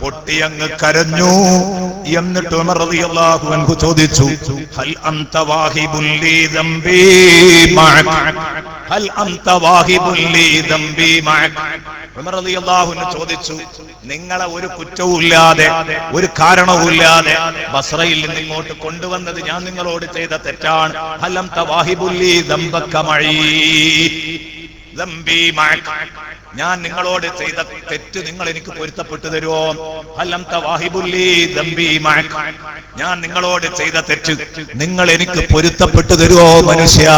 പൊട്ടിയങ്ങ് കരഞ്ഞു. എന്നിട്ട് ഉമർ റളിയല്ലാഹു അൻഹു ചോദിച്ചു, ഹൽ അൻത വാഹിബുൻ ലീ ദംബി മഅക, ഹൽ അൻത വാഹിബുൻ ലീ ദംബി മഅക. ഉമർ റളിയല്ലാഹു അൻഹു ചോദിച്ചു, നിങ്ങളെ ഒരു കുറ്റവുമില്ലാതെ ഒരു കാരണവുമില്ലാതെ ബസ്രയിൽ നിന്ന് ഇങ്ങോട്ട് കൊണ്ടുവന്നത് ഞാൻ നിങ്ങളോട് ചെയ്ത തെറ്റാണ്. ഹൽ അൻത വാഹിബുൻ ലീ ദംബക മഈ ദംബി മഅക, ഞാൻ നിങ്ങളോട് ചെയ്ത തെറ്റ് നിങ്ങൾ എനിക്ക് പൊരുത്തപ്പെട്ടു തരുമോ? ഹൽ അൻത വാഹിബുൻ ലീ ദംബി മഅക, ഞാൻ നിങ്ങളോട് ചെയ്ത തെറ്റ് നിങ്ങൾ എനിക്ക് പൊരുത്തപ്പെട്ടു തരുമോ മനുഷ്യ?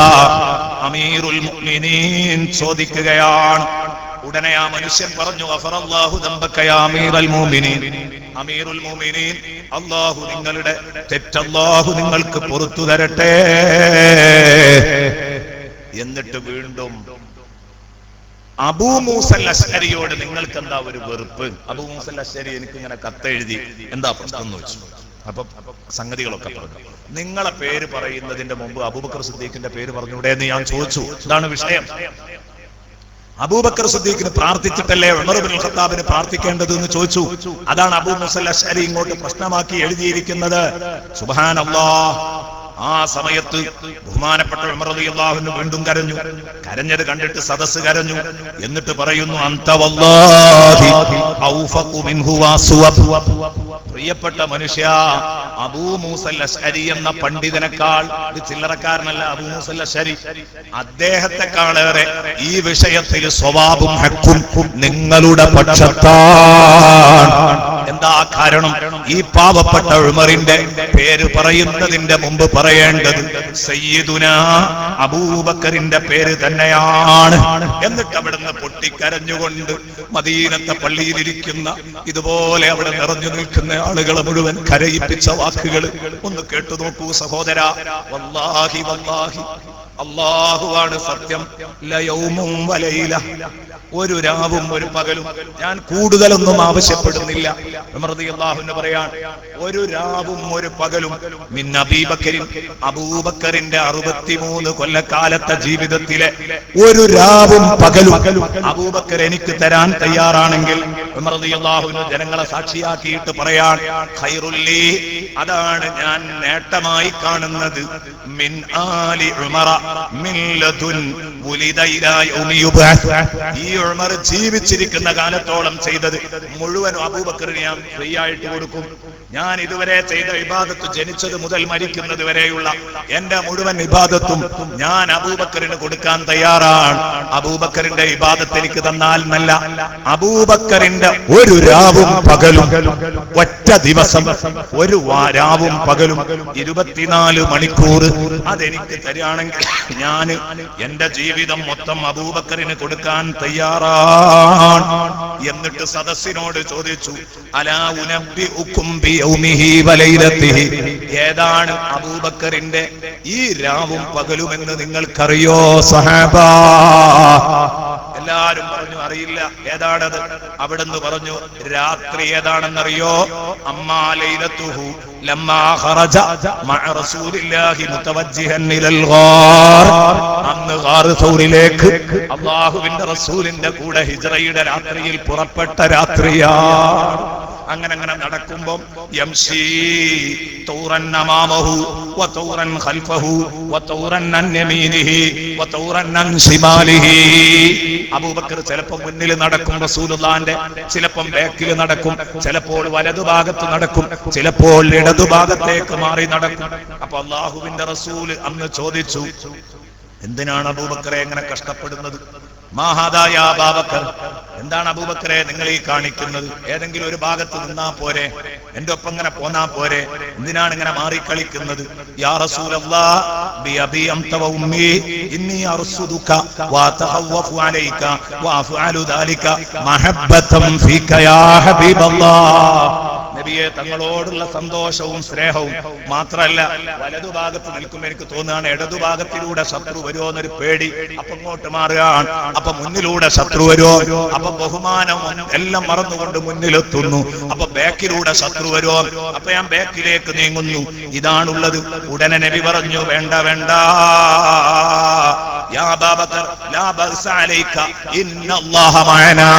അമീറുൽ മുഅ്മിനീൻ ചോദിക്കുകയാണ്. ഉടനെ ആ മനുഷ്യൻ പറഞ്ഞു, ഗഫറല്ലാഹു ദംബക യാ അമീറുൽ മുഅ്മിനീൻ, അമീറുൽ മുഅ്മിനീൻ, അല്ലാഹു നിങ്ങളുടെ തെറ്റ് അല്ലാഹു നിങ്ങൾക്ക് പൊറുത്തു തരട്ടെ. എന്നിട്ട് വീണ്ടും അബൂ മൂസ അശ്അരിയോട് നിങ്ങൾക്ക് എന്താ ഒരു വെറുപ്പ്? അബൂ മൂസ അശ്അരി എനിക്ക് ഇങ്ങനെ കത്തെഴുതി, എന്താ പ്രശ്നം എന്ന് വെച്ചു. അപ്പൊ സംഗതികളൊക്കെ പറഞ്ഞു. നിങ്ങളെ പേര് പറയുന്നതിന്റെ മുമ്പ് അബൂബക്കർ സിദ്ദീഖിന്റെ പേര് പറഞ്ഞൂടെ എന്ന് ഞാൻ ചോദിച്ചു. ഇതാണ് വിഷയം. അബൂബക്കർ സിദ്ദീഖിന് പ്രാർത്ഥിച്ചിട്ടല്ലേ ഉമർ ഇബ്നുൽ ഖത്താബിന് പ്രാർത്ഥിക്കേണ്ടത് എന്ന് ചോദിച്ചു. അതാണ് അബൂ മൂസ അശ്അരി ഇങ്ങോട്ട് പ്രശ്നമാക്കി എഴുതിയിരിക്കുന്നത്. സുബ്ഹാനല്ലാഹ്. ആ സമയത്ത് ബഹുമാനപ്പെട്ട ഉമർ റളിയല്ലാഹു അൻഹു വീണ്ടും കരഞ്ഞു. കരഞ്ഞത് കണ്ടിട്ട് സദസ്സ് കരഞ്ഞു. എന്നിട്ട് പറയുന്നു, അൻത വല്ലാഹി ഔഫഖു മിൻഹു വഅസ്വബ്. പ്രിയപ്പെട്ട മനുഷ്യ, അബൂ മൂസ അശ്അരി എന്ന പണ്ഡിതനേക്കാൾ, ഇത് ചില്ലറക്കാരനല്ല അബൂ മൂസ അശ്അരി, അദ്ദേഹത്തെക്കാളേറെ ഈ വിഷയത്തിൽ സ്വവാബും ഹഖും നിങ്ങളുടെ പക്ഷത്താണ്. എന്താ കാരണം? ഈ പാവപ്പെട്ട ഉമറിന്റെ പേര് പറയുന്നതിന്റെ മുമ്പ് പറയേണ്ടത് സയ്യിദുനാ അബൂബക്കറിന്റെ പേര് തന്നെയാണ്. എന്നിട്ട് അവിടുന്ന് പൊട്ടിക്കരഞ്ഞുകൊണ്ട് മദീനത്തെ പള്ളിയിലിരിക്കുന്ന ഇതുപോലെ അവിടെ നിറഞ്ഞു നിൽക്കുന്ന ആളുകളെ മുഴുവൻ കരയിപ്പിച്ച വാക്കുകൾ ഒന്ന് കേട്ടു നോക്കൂ സഹോദര. വല്ലാഹി വല്ലാഹി, അല്ലാഹുവാണ് സത്യം, ലയൗമും വലൈല, ഒരു രാവും ഒരു പകലും. ഞാൻ കൂടുതലൊന്നും ആവശ്യപ്പെടുന്നില്ല. ഉമർ റളിയല്ലാഹു അൻഹു പറയാൻ, ഒരു രാവും ഒരു പകലും മിൻ അബീബക്കറിൻ, അബൂബക്കറിന്റെ 63 കൊല്ലക്കാലത്തെ ജീവിതത്തിലെ ഒരു രാവും പകലും അബൂബക്കർ എനിക്ക് തരാൻ തയ്യാറാണെങ്കിൽ ഉമർ റളിയല്ലാഹു അൻഹു ജനങ്ങളെ സാക്ഷിയാക്കിയിട്ട് പറയാൻ, ഖൈറുൽ ലീ, അതാണ് ഞാൻ നേട്ടമായി കാണുന്നത്, മിൻ ആലി ഉമറ മിൻ ലദുൻ വുലിദ ഇലാ യൗമി യുബ്അസ്. ഈ ഉമർ ജീവിച്ചിരിക്കുന്ന കാലത്തോളം ചെയ്തത് മുഴുവൻ അബൂബക്കറിന് ഞാൻ ഫ്രീ ആയിട്ട് കൊടുക്കും. ഞാൻ ഇതുവരെ ചെയ്ത ഇബാദത്ത്, ജനിച്ചത് മുതൽ മരിക്കുന്നത് വരെയുള്ള എന്റെ മുഴുവൻ ഇബാദത്തും ഞാൻ അബൂബക്കറിന് കൊടുക്കാൻ തയ്യാറാണ്. അബൂബക്കറിന്റെ ഇബാദത്ത് എനിക്ക് തന്നാൽ നല്ല, അബൂബക്കറിന്റെ ഒരു രാവും പകലും, ഒറ്റ ദിവസം ഒരു രാവും പകലും 24 മണിക്കൂർ അതെനിക്ക് തരികയാണെങ്കിൽ ഞാൻ എന്റെ ജീവിതം മൊത്തം അബൂബക്കറിന് കൊടുക്കാൻ തയ്യാറാണ്. എന്നിട്ട് സദസ്സിനോട് ചോദിച്ചു, അലാ ഉനബ്ബിഉകും ബിയൗമിഹി വലൈലതിഹി, ഏതാണ് അബൂബക്കറിന്റെ ഈ രാവും പകലുമെന്ന് നിങ്ങൾക്കറിയോ സഹാബാ? എല്ലാരും പറഞ്ഞു അറിയില്ല ഏതാണത്. അവിടുന്ന് പറഞ്ഞു രാത്രി ഏതാണെന്നറിയോ? അമ്മാ ലൈലത്തുഹു ലമ്മാ ഖറജ മഅ റസൂലില്ലാഹി മുതവജ്ജിഹൻ ഇലൽ ഗാർ. അന്ന് ഗാർ സൗറിലേക്ക് അല്ലാഹുവിന്റെ റസൂലിന്റെ കൂടെ ഹിജ്റയുടെ രാത്രിയിൽ പുറപ്പെട്ട രാത്രിയാണ്. അങ്ങനെ നടക്കുമ്പോൾ യംശി തൗറൻ അമാമഹു വതൗറൻ ഖൽഫഹു വതൗറൻ അൻ യമീനിഹി വതൗറൻ അൻ ശിമാലിഹി. അബൂബക്കർ ചിലപ്പോൾ മുന്നിൽ നടക്കും റസൂലുള്ളാഹിന്റെ, ചിലപ്പോൾ ബാക്കിൽ നടക്കും, ചിലപ്പോൾ വലതുഭാഗത്ത് നടക്കും, ചിലപ്പോൾ ഇടതുഭാഗത്തേക്ക് മാറി നടക്കും. അപ്പൊ അല്ലാഹുവിന്റെ റസൂല് അന്ന് ചോദിച്ചു, എന്തിനാണ് അബൂബക്കറെ എങ്ങനെ കഷ്ടപ്പെടുന്നത്? മാഹാദായ അബൂബക്കർ, എന്താണ് അബൂബക്കറെ നിങ്ങൾ ഈ കാണിക്കുന്നത്? ഏതെങ്കിലും ഒരു ഭാഗത്ത് നിന്നാ പോരെ, എന്റെ ഒപ്പം ഇങ്ങനെ പോന്നാ പോരെ, എന്തിനാണ് ഇങ്ങനെ മാറിക്കളിക്കുന്നത്? യാ റസൂലല്ലാഹ് ബിഅബി അൻത വ ഉമ്മി ഇന്നി അർസുദുക വഅതഖവ്വഫു അലൈക വഅഫഅലു ദാലിക മഹബ്ബതൻ ഫീക യാ ഹബീബല്ലാഹ്. നബിയെ, തങ്ങളോടുള്ള സന്തോഷവും സ്നേഹവും മാത്രല്ല, വലതുഭാഗത്ത് നിൽക്കുമ്പോൾ എനിക്ക് തോന്നുകയാണ് ഇടതുഭാഗത്തിലൂടെ ശത്രു വരുമോ എന്നൊരു പേടി. അപ്പൊ ഇങ്ങോട്ട് മാറുകയാണ്, അപ്പൊ മുന്നിലൂടെ ശത്രു വരുമോ, അപ്പൊ ബഹുമാനം എല്ലാം മറന്നുകൊണ്ട് മുന്നിലെത്തുന്നു. അപ്പൊ ബാക്കിലൂടെ ശത്രു വരുമോ, അപ്പൊ ഞാൻ ബാക്കിലേക്ക് നീങ്ങുന്നു. ഇതാണുള്ളത്. ഉടനെ നബി പറഞ്ഞു, വേണ്ട വേണ്ട, യാ അബൂബക്കർ ലാ ബഅസ അലൈക ഇന്നല്ലാഹ മഅനാ.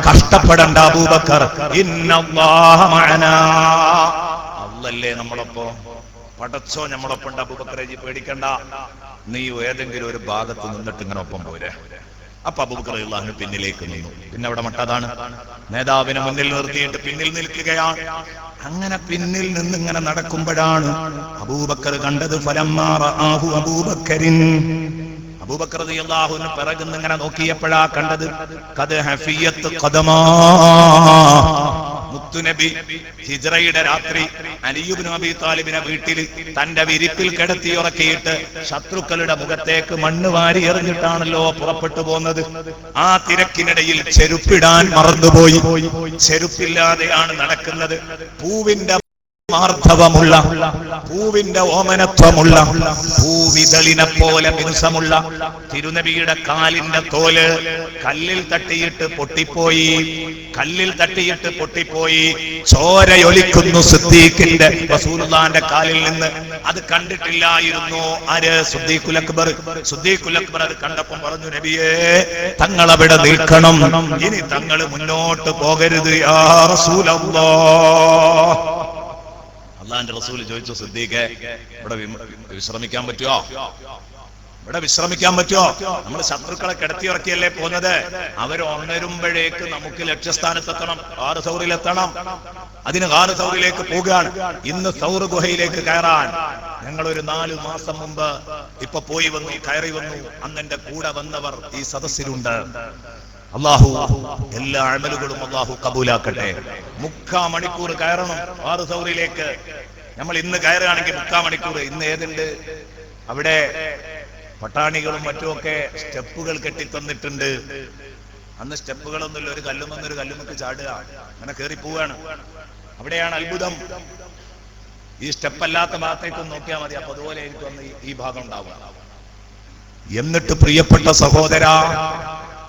കഷ്ടപ്പെടണ്ട അബൂബക്കർ, ഇന്നല്ലാഹ മഅനാ. അല്ലാഹല്ലേ നമ്മളൊപ്പം, പടച്ചോ നമ്മളൊപ്പം ഉണ്ട്. അബൂബക്കറെ പേടിക്കണ്ട, നീ ഏതെങ്കിലും ഒരു ഭാഗത്ത് നിന്നിട്ട് ഇങ്ങനെ ഒപ്പം പോരെ. അപ്പൊ അബൂബക്കർ റളിയല്ലാഹു അൻഹു പിന്നിലേക്ക് നിന്നു. പിന്നെ അവിടെ മട്ടതാണ്, നേതാവിനെ മുന്നിൽ നിർത്തിയിട്ട് പിന്നിൽ നിൽക്കുകയാണ്. അങ്ങനെ പിന്നിൽ നിന്ന് ഇങ്ങനെ നടക്കുമ്പോഴാണ് അബൂബക്കർ കണ്ടത്, ഫലമ്മാ റആഹു അബൂബക്കറിൻ, അബൂബക്കർ റളിയല്ലാഹു അൻഹു പിറകിൽ നിന്ന് ഇങ്ങനെ നോക്കിയപ്പോഴാ കണ്ടത്, ഖദ് ഹഫിയത്ത് ഖദമാ. മുത്തുനബി ഹിജ്റയുടെ രാത്രി അലി ഇബ്നു അബീ താലിബിനെ വീട്ടിൽ തന്റെ വിരിപ്പിൽ കിടത്തി ഉറക്കിയിട്ട് ശത്രുക്കളുടെ മുഖത്തേക്ക് മണ്ണ് വാരി എറിഞ്ഞിട്ടാണല്ലോ പുറപ്പെട്ടു പോന്നത്. ആ തിരക്കിനിടയിൽ ചെരുപ്പിടാൻ മറന്നുപോയി. ചെരുപ്പില്ലാതെയാണ് നടക്കുന്നത്. പൂവിന്റെ മാർദ്ധവമുള്ള, പൂവിന്റെ ഓമനത്വമുള്ള, പൂവിതളിനെ പോലെ മിനുസമുള്ള തിരുനബിയുടെ കാലിന്റെ തോല് കല്ലിൽ തട്ടിയിട്ട് പൊട്ടിപ്പോയി. കല്ലിൽ തട്ടിയിട്ട് പൊട്ടിപ്പോയി. ചോരയൊലിക്കുന്നു സിദ്ദീഖിന്റെ, റസൂലുള്ളാഹിന്റെ കാലിൽ നിന്ന്. അത് കണ്ടിട്ടില്ലായിരുന്നു ആര്? സിദ്ദീഖുൽ അക്ബർ. സിദ്ദീഖുൽ അക്ബർ അത് കണ്ടപ്പോൾ പറഞ്ഞു, നബിയേ, തങ്ങൾ അവിടെ നിൽക്കണം, ഇനി തങ്ങൾ മുന്നോട്ട് പോകരുത് യാ റസൂലല്ലാഹ്. അള്ളാന്റെ റസൂല് ചോദിച്ചു, സിദ്ദീഖേ, ഇവിടെ വിശ്രമിക്കാൻ പറ്റുമോ? ഇവിടെ വിശ്രമിക്കാൻ പറ്റുമോ? നമ്മൾ ശത്രുക്കളെ കിടത്തിയിറക്കിയല്ലേ പോന്നത്. അവർ ഉണരുമ്പോഴേക്ക് നമുക്ക് ലക്ഷ്യസ്ഥാനത്തെത്തണം, ഗാർ സൗറിലെത്തണം. അതിന് ഗാർ സൗറിലേക്ക് പോവുകയാണ്. ഇന്ന് സൗർ ഗുഹയിലേക്ക് കയറാൻ ഞങ്ങൾ ഒരു 4 മാസം മുമ്പ് ഇപ്പൊ പോയി വന്നു, കയറി വന്നു. അന്ന് എന്റെ കൂടെ വന്നവർ ഈ സദസ്സിലുണ്ട്. അല്ലാഹു എല്ലാ അമലുകളും അല്ലാഹു കബൂലാക്കട്ടെ. 3/4 മണിക്കൂർ കയറണം ഗാർ സൗറിലേക്ക്. നമ്മൾ ഇന്ന് കയറുകയാണെങ്കിൽ 3/4 മണിക്കൂർ. ഇന്ന് ഏതുണ്ട് അവിടെ? പട്ടാണികളും മറ്റുമൊക്കെ സ്റ്റെപ്പുകൾ കെട്ടിത്തന്നിട്ടുണ്ട്. അന്ന് സ്റ്റെപ്പുകളൊന്നുമില്ല, ഒരു കല്ലുമൊന്നൊരു കല്ലുമൊക്കെ ചാടുക, അങ്ങനെ കയറി പോവുകയാണ്. അവിടെയാണ് അത്ഭുതം. ഈ സ്റ്റെപ്പല്ലാത്ത ഭാഗത്തേക്കൊന്ന് നോക്കിയാൽ മതി, അപ്പൊ അതുപോലെ ആയിരിക്കും അന്ന് ഈ ഭാഗം ഉണ്ടാവുക. എന്നിട്ട് പ്രിയപ്പെട്ട സഹോദരാ,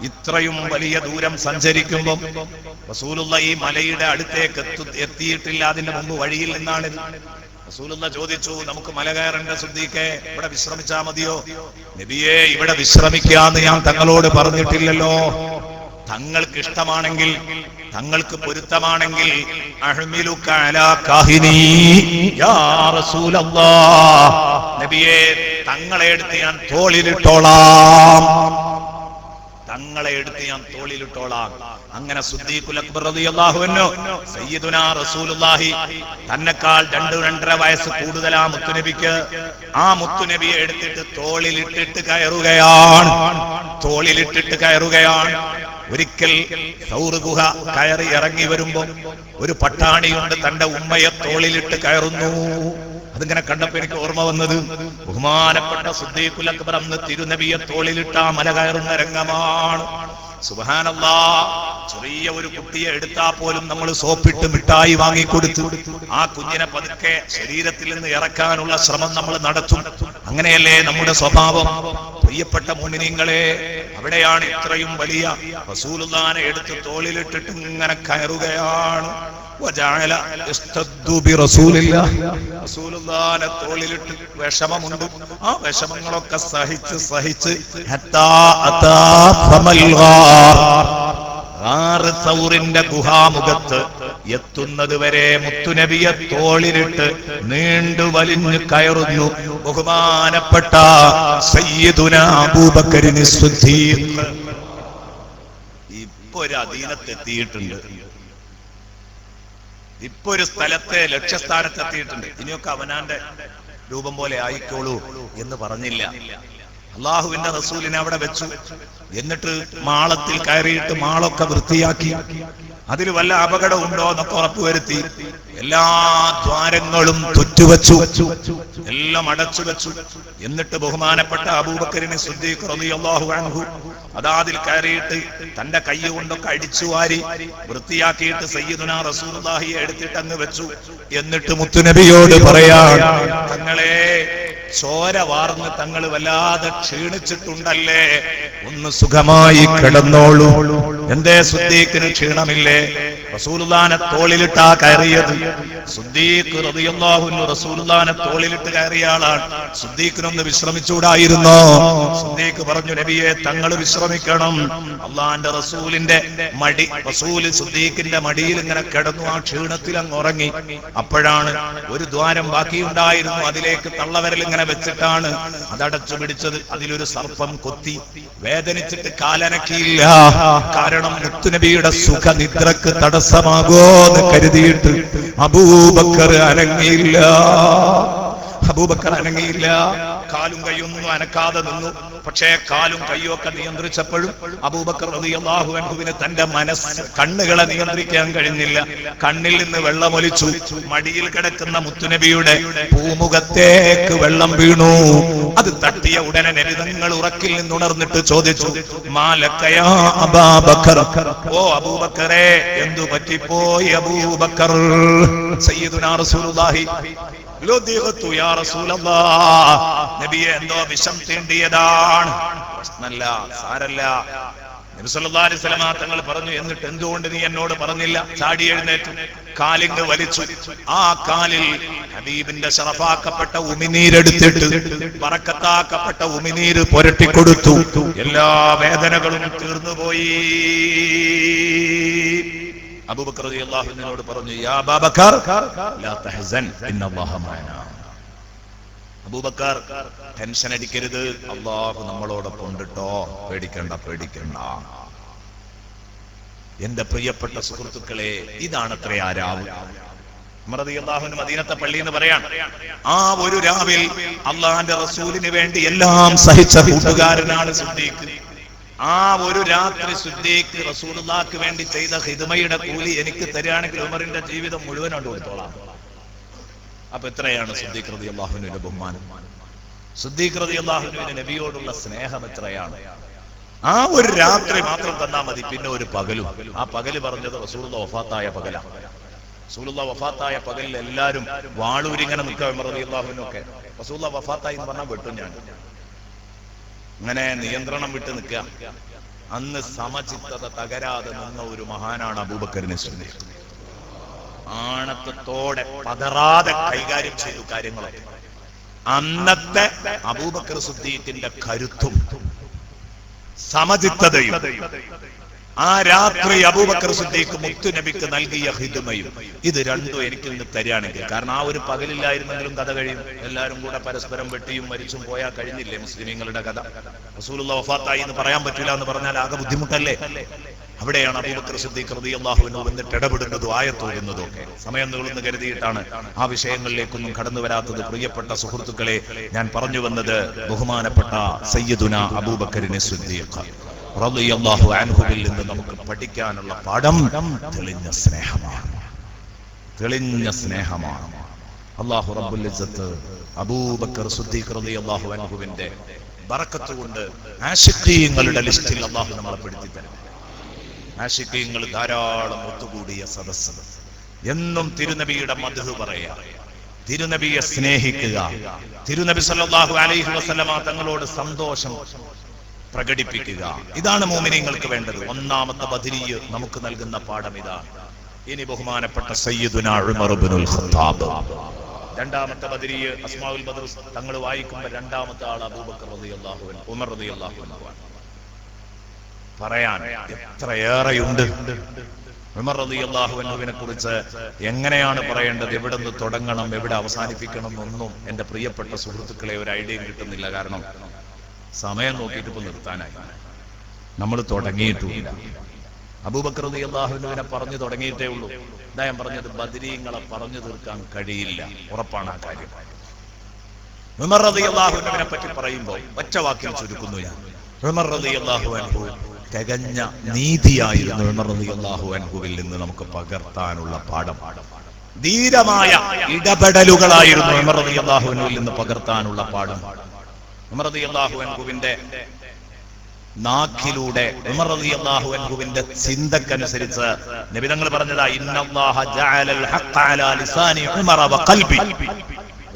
ഇത്രയും വലിയ ദൂരം സഞ്ചരിക്കുമ്പോൾ റസൂലുള്ള ഈ മലയുടെ അടുത്തേക്ക് എത്തിയിട്ടില്ല. അതിന്റെ മുമ്പ് വഴിയിൽ നിന്നാണ്. റസൂലുള്ള ചോദിച്ചു, നമുക്ക് മല കയറേണ്ട സിദ്ദീഖേ, ഇവിടെ വിശ്രമിച്ചാ മതിയോ? നബിയേ, ഇവിടെ വിശ്രമിക്കാന്ന് ഞാൻ തങ്ങളോട് പറഞ്ഞിട്ടില്ലല്ലോ. തങ്ങൾക്ക് ഇഷ്ടമാണെങ്കിൽ, തങ്ങൾക്ക് പൊരുത്തമാണെങ്കിൽ അഹ്മിലുക അലാ കാഹിനി യാ റസൂലല്ലാഹ്, നബിയേ, തങ്ങളെ എടുത്ത് ഞാൻ തോളിലിട്ടോളാം, തങ്ങളെ എടുത്ത് ഞാൻ തോളിലിട്ടോളാം. അങ്ങനെ സിദ്ദീഖുൽ അക്ബർ റളിയല്ലാഹു അൻഹു സയ്യിദുനാ റസൂലുള്ളാഹി, തന്നെക്കാൾ 2-2.5 വയസ്സ് കൂടുതലാ മുത്തുനബിക്ക്. ആ മുത്തുനബിയെ എടുത്തിട്ട് തോളിലിട്ടിട്ട് കയറുകയാണ്, തോളിലിട്ടിട്ട് കയറുകയാണ്. ഒരിക്കൽ സൗർ ഗുഹ കയറി ഇറങ്ങി വരുമ്പോ ഒരു പട്ടാണിയുണ്ട്, തന്റെ ഉമ്മയെ തോളിലിട്ട് കയറുന്നു. അതിങ്ങനെ കണ്ടപ്പോ എനിക്ക് ഓർമ്മ വന്നത്, ബഹുമാനപ്പെട്ട സിദ്ദീഖുൽ അക്ബർ അന്ന് തിരുനബിയെ തോളിലിട്ട മല കയറുന്ന രംഗമാണ്. സുബ്ഹാനല്ലാഹ്. ചെറിയ ഒരു കുട്ടിയെ എടുത്താൽ പോലും നമ്മൾ സോപ്പിട്ട് മിഠായി വാങ്ങിക്കൊടുത്തു ആ കുഞ്ഞിനെ പതുക്കെ ശരീരത്തിൽ നിന്ന് ഇറക്കാനുള്ള ശ്രമം നമ്മൾ നടത്തും. അങ്ങനെയല്ലേ നമ്മുടെ സ്വഭാവം? പ്രിയപ്പെട്ട മുഅ്മിനീങ്ങളെ, അവിടെയാണ് ഇത്രയും വലിയ റസൂലുള്ളാഹിനെ എടുത്ത് തോളിലിട്ടിട്ട് ഇങ്ങനെ കയറുകയാണ്. റസൂലുള്ളാഹിനെ തോളിലിട്ട് വിഷമമുണ്ട്. ആ വിഷമങ്ങളൊക്കെ സഹിച്ച് സൗറിന്റെ ഗുഹാമുഖത്ത് എത്തുന്നത് വരെ മുത്തുനബിയെ തോളിലിട്ട് നീണ്ടു വലിഞ്ഞു കയറുന്നു ബഹുമാനപ്പെട്ട സയ്യിദുനാ അബൂബക്കറിന് സിദ്ദീഖ്. ഇപ്പൊ ഒരു അധീനത്തെത്തിയിട്ടുണ്ട്, ഇപ്പൊ ഒരു സ്ഥലത്തെ ലക്ഷ്യസ്ഥാനത്തെത്തിയിട്ടുണ്ട്. ഇനിയൊക്കെ അവനാന്റെ രൂപം പോലെ ആയിക്കോളൂ എന്ന് പറഞ്ഞില്ല. അള്ളാഹുവിന്റെ റസൂലിനെ അവിടെ വെച്ചു. എന്നിട്ട് മാളത്തിൽ കയറിയിട്ട് മാളൊക്കെ വൃത്തിയാക്കി. അതിൽ വല്ല അപകടം ഉണ്ടോ എന്നൊക്കെ ഉറപ്പുവരുത്തി. എല്ലാ ദ്വാരങ്ങളും തുറ്റുവച്ചു, എല്ലാം അടച്ചു വെച്ചു. എന്നിട്ട് ബഹുമാനപ്പെട്ട അബൂബക്കറിന് സിദ്ദീഖ് റളിയല്ലാഹു അൻഹു അതാതിൽ കയറിയിട്ട് തന്റെ കൈ കൊണ്ടൊക്കെ അടിച്ചു വാരി വൃത്തിയാക്കിയിട്ട് സയ്യിദുനാ റസൂലുള്ളാഹിയെ എടുത്തിട്ട് അങ്ങ് വെച്ചു. എന്നിട്ട് മുത്തുനബിയോട് പറയാൻ, തങ്ങളെ ചോര വാർന്ന് തങ്ങൾ വല്ലാതെ ക്ഷീണിച്ചിട്ടുണ്ടല്ലേ, ഒന്ന് സുഖമായി കിടന്നോളൂ. എന്തേ സിദ്ദീഖിന് ക്ഷീണമില്ലേ? റസൂലുള്ളാഹിനെ തോളിലിട്ടാ കയറിയത്. സിദ്ദീഖ് റളിയല്ലാഹു അൻഹു റസൂലുള്ളാഹിനെ തോളിലിട്ട് കയറിയ ആളാണ്. സിദ്ദീഖിനൊന്ന് വിശ്രമിച്ചൂടായിരുന്നോ? സിദ്ദീഖ് പറഞ്ഞു, നബിയെ തങ്ങൾ വിശ്രമിക്കണം. അള്ളാഹിന്റെ റസൂലിന്റെ മടി, റസൂൽ സിദ്ദീഖിന്റെ മടിയിൽ ഇങ്ങനെ കിടന്നു. ആ ക്ഷീണത്തിൽ അങ്ങ് ഉറങ്ങി. അപ്പോഴാണ് ഒരു ദ്വാരം ബാക്കിയുണ്ടായിരുന്നു, അതിലേക്ക് തള്ളവരൽ ഇങ്ങനെ വെച്ചിട്ടാണ് അതടച്ചു പിടിച്ചത്. അതിലൊരു സർപ്പം കൊത്തി. വേദനിച്ചിട്ട് കാലനക്കിയില്ല. കാരണം മുത്തുനബിയുടെ സുഖനിദ്രക്ക് തടസ്സമാകോന്ന് കരുതിയിട്ട് അബൂബക്കർ അനങ്ങിയില്ല. അബൂബക്കർ അനങ്ങിയില്ല. കാലും കൈയൊന്നും അനക്കാതെ നിന്നു. പക്ഷേ കാലും കൈയൊക്കെ നിയന്ത്രിച്ചപ്പോഴും അബൂബക്കർ റളിയല്ലാഹു അൻഹുവിന് തന്റെ കണ്ണുകളെ നിയന്ത്രിക്കാൻ കഴിഞ്ഞില്ല. കണ്ണിൽ നിന്ന് വെള്ളമൊലിച്ചു. മടിയിൽ കിടക്കുന്ന മുത്തുനബിയുടെ പൂമുഖത്തേക്ക് വെള്ളം വീണു. അത് തട്ടിയ ഉടനെ നബി തങ്ങൾ ഉറക്കിൽ നിന്നുണർന്നിട്ട് ചോദിച്ചു, മാലക്കയാ അബൂബക്കർ, ഓ അബൂബക്കറേ എന്തു പറ്റിപ്പോയി അബൂബക്കർ? സയ്യിദുനാ റസൂലുള്ളാഹി നബിയെ എന്തോ വിഷം തീണ്ടിയതാണ്. പ്രശ്നല്ല, സാരല്ല. നബി സല്ലല്ലാഹു അലൈഹി വസല്ലം തങ്ങൾ പറഞ്ഞു, എന്നിട്ട് എന്തുകൊണ്ട് നീ എന്നോട് പറഞ്ഞില്ല? ചാടി എഴുന്നേറ്റു, കാലിങ് വലിച്ചു. ആ കാലിൽ ഹബീബിന്റെ ശറഫാക്കപ്പെട്ട ഉമിനീരെടുത്തിട്ട് ബറക്കത്താക്കപ്പെട്ട ഉമിനീര് പുരട്ടിക്കൊടുത്തു. എല്ലാ വേദനകളും തീർന്നുപോയി. അബൂബക്കർ റളിയല്ലാഹു അൻഹുവിനോട് പറഞ്ഞു, യാ അബൂബക്കർ ലാ തഹ്സൻ ഇന്നല്ലാഹ മഅനാ. അബൂബക്കർ ടെൻഷൻ അടിക്കരുത്, അല്ലാഹു നമ്മളോടൊപ്പം ഉണ്ട് ട്ടോ, പേടിക്കണ്ട പേടിക്കണ്ട. എന്റെ പ്രിയപ്പെട്ട സുഹൃത്തുക്കളെ, ഇതാണത്രേ ആ രാവ്. റളിയല്ലാഹു അൻഹു മദീനത്തെ പള്ളി എന്ന് പറയാൻ. ആ ഒരു രാവിൽ അല്ലാഹുവിന്റെ റസൂലിന് വേണ്ടി എല്ലാം സഹിച്ച കൂട്ടുകാരനാണ് സിദ്ദീഖ്. ആ ഒരു രാത്രി സിദ്ദീഖ് റസൂലുള്ളാഹിക്ക് വേണ്ടി ചെയ്ത ഖിദ്മയുടെ കൂലി എനിക്ക് തരികയാണെങ്കിൽ ഉമറിന്റെ ജീവിതം മുഴുവൻ കൊണ്ട് കൊടുത്തോളാം. അപ്പൊ എത്രയാണ് സിദ്ദീഖ് റളിയല്ലാഹു അൻഹുവിന്റെ ബഹുമാനം? സിദ്ദീഖ് റളിയല്ലാഹു അൻഹുവിന്റെ നബിയോടുള്ള സ്നേഹം എത്രയാണ്? ആ ഒരു രാത്രി മാത്രം തന്നാ മതി, പിന്നെ ഒരു പകലും. ആ പകല് പറഞ്ഞത് റസൂലുള്ളാഹി വഫാത്തായ പകലാണ്. റസൂലുള്ളാഹി വഫാത്തായ പകലിൽ എല്ലാവരും വാളൂരിങ്ങനെ നിൽക്കുക. ഉമർ റളിയല്ലാഹു അൻഹു ഒക്കെ റസൂലുള്ളാഹി വഫാത്തായി എന്ന് പറഞ്ഞാൽ വെട്ടും ഞാൻ. അങ്ങനെ നിയന്ത്രണം വിട്ട് നിൽക്കുക. അന്ന് സമചിത്തത തകരാതെ നിന്ന ഒരു മഹാനാണ് അബൂബക്കറിനെ സിദ്ദീഖ്. ആണത്തത്തോടെ പതറാതെ കൈകാര്യം ചെയ്തു കാര്യങ്ങളൊക്കെ. അന്നത്തെ അബൂബക്കർ സിദ്ദീഖിന്റെ കരുത്തും സമചിത്തതയും ആ രാത്രി അബൂബക്കർ സിദ്ദീഖ് മുത്തുനബിക്ക് നൽകിയ ഖിദ്മയും, ഇത് രണ്ടും എനിക്ക് ഇന്ന് തരികയാണെങ്കിൽ, കാരണം ആ ഒരു പകലില്ലായിരുന്നെങ്കിലും കഥ കഴിയും. എല്ലാവരും കൂടെ പരസ്പരം വെട്ടിയും മരിച്ചും പോയാൽ കഴിഞ്ഞില്ലേ മുസ്ലിമീങ്ങളുടെ കഥ? റസൂലുള്ളാഹി വഫാത്തായി എന്ന് പറയാൻ പറ്റില്ല എന്ന് പറഞ്ഞാൽ ആകെ ബുദ്ധിമുട്ടല്ലേ? അവിടെയാണ് അബൂബക്കർ സിദ്ദീഖ് റളിയല്ലാഹു അൻഹു വന്നിട്ട് ഇടപെടുന്നതും ആയത്തോടുന്നതും ഒക്കെ. സമയം നീളുന്നു കരുതിയിട്ടാണ് ആ വിഷയങ്ങളിലേക്കൊന്നും കടന്നു വരാത്തത്. പ്രിയപ്പെട്ട സുഹൃത്തുക്കളെ, ഞാൻ പറഞ്ഞു വന്നത് ബഹുമാനപ്പെട്ട സയ്യിദുനാ അബൂബക്കറിനെ സിദ്ദീഖ് റളിയല്ലാഹു അൻഹുവിൽ നിന്ന് നമുക്ക് പഠിക്കാനുള്ള പാഠം തെളിഞ്ഞ സ്നേഹമാണ്. തെളിഞ്ഞ സ്നേഹമാണ്. അല്ലാഹു റബ്ബുൽ ഇസ്സത്ത് അബൂബക്കർ സിദ്ദീഖ് റളിയല്ലാഹു അൻഹുവിന്റെ ബറക്കത്ത് കൊണ്ട് ആശിഖീങ്ങളുടെ ലിസ്റ്റിൽ അല്ലാഹു നമ്മളെ പെടുത്തി തരും. ആശിഖീങ്ങൾ ധാരാളം ഒത്തുകൂടിയ സദസ്സ്. എന്നും തിരുനബിയുടെ മദ്ഹ് പറയാ, തിരുനബിയെ സ്നേഹിക്കുക, തിരുനബി സല്ലല്ലാഹു അലൈഹി വസല്ലമ തങ്ങളോട് സന്തോഷം പ്രകടിപ്പിക്കുക. ഇതാണ് മുഅ്മിനീങ്ങൾക്ക് വേണ്ടത്. ഒന്നാമത്തെ ബദരി നമുക്ക് നൽകുന്ന പാഠം ഇതാണ്. ഇനി ബഹുമാനപ്പെട്ട സയ്യിദുനാ ഉമർ ഇബ്നുൽ ഖത്താബ്, രണ്ടാമത്തെ ബദരി അസ്മാഉൽ ബദർ തങ്ങൾ വായിക്കുമ്പോൾ രണ്ടാമത്തെ ആൾ അബൂബക്കർ റളിയല്ലാഹു അൻഹു, ഉമർ റളിയല്ലാഹു അൻഹു. പറയാൻ എത്രയേറെയുണ്ട് ഉമർ റളിയല്ലാഹു അൻഹുവിനെ കുറിച്ച്. എങ്ങനെയാണ് പറയേണ്ടത്, എവിടെ നിന്ന് തുടങ്ങണം, എവിടെ അവസാനിപ്പിക്കണം എന്നൊന്നും എന്റെ പ്രിയപ്പെട്ട സുഹൃത്തുക്കളെ ഒരു ഐഡിയയും കിട്ടുന്നില്ല. കാരണം സമയം നോക്കിയിട്ട് ഇപ്പൊ നിർത്താനായി, നമ്മൾ തുടങ്ങിയിട്ടില്ല. അബൂബക്കർ റളിയല്ലാഹു അൻഹുവിനെ പറഞ്ഞു തുടങ്ങിയിട്ടേ ഉള്ളൂ. ഇതാ ഞാൻ പറഞ്ഞത്, ബദരീങ്ങളെ പറഞ്ഞു തീർക്കാൻ കഴിയില്ല, ഉറപ്പാണ് ആ കാര്യം. ഉമർ റളിയല്ലാഹു അൻഹുവിനെ പറ്റി പറയുമ്പോൾ ഒറ്റ വാക്കിൽ ചുരുക്കുന്നു ഞാൻ. ഉമർ റളിയല്ലാഹു അൻഹു തികഞ്ഞ നീതിയായിരുന്നു. ഉമർ റളിയല്ലാഹു അൻഹുവിൽ നിന്ന് നമുക്ക് പകർത്താനുള്ള പാഠം, ധീരമായ ഇടപെടലുകളായിരുന്നു ഉമർ റളിയല്ലാഹു അൻഹുവിൽ നിന്ന് പകർത്താനുള്ള പാഠം. ഉമർ റളിയല്ലാഹു അൻഹുവിന്റെ നാക്കിലൂടെ, ഉമർ റളിയല്ലാഹു അൻഹുവിന്റെ ചിന്തക്കനുസരിച്ച് നബി തങ്ങൾ പറഞ്ഞതാ, ഇന്നല്ലാഹ ജഅലൽ ഹഖ്ഖ അലാ ലിസാനി ഉമർ വ ഖൽബി.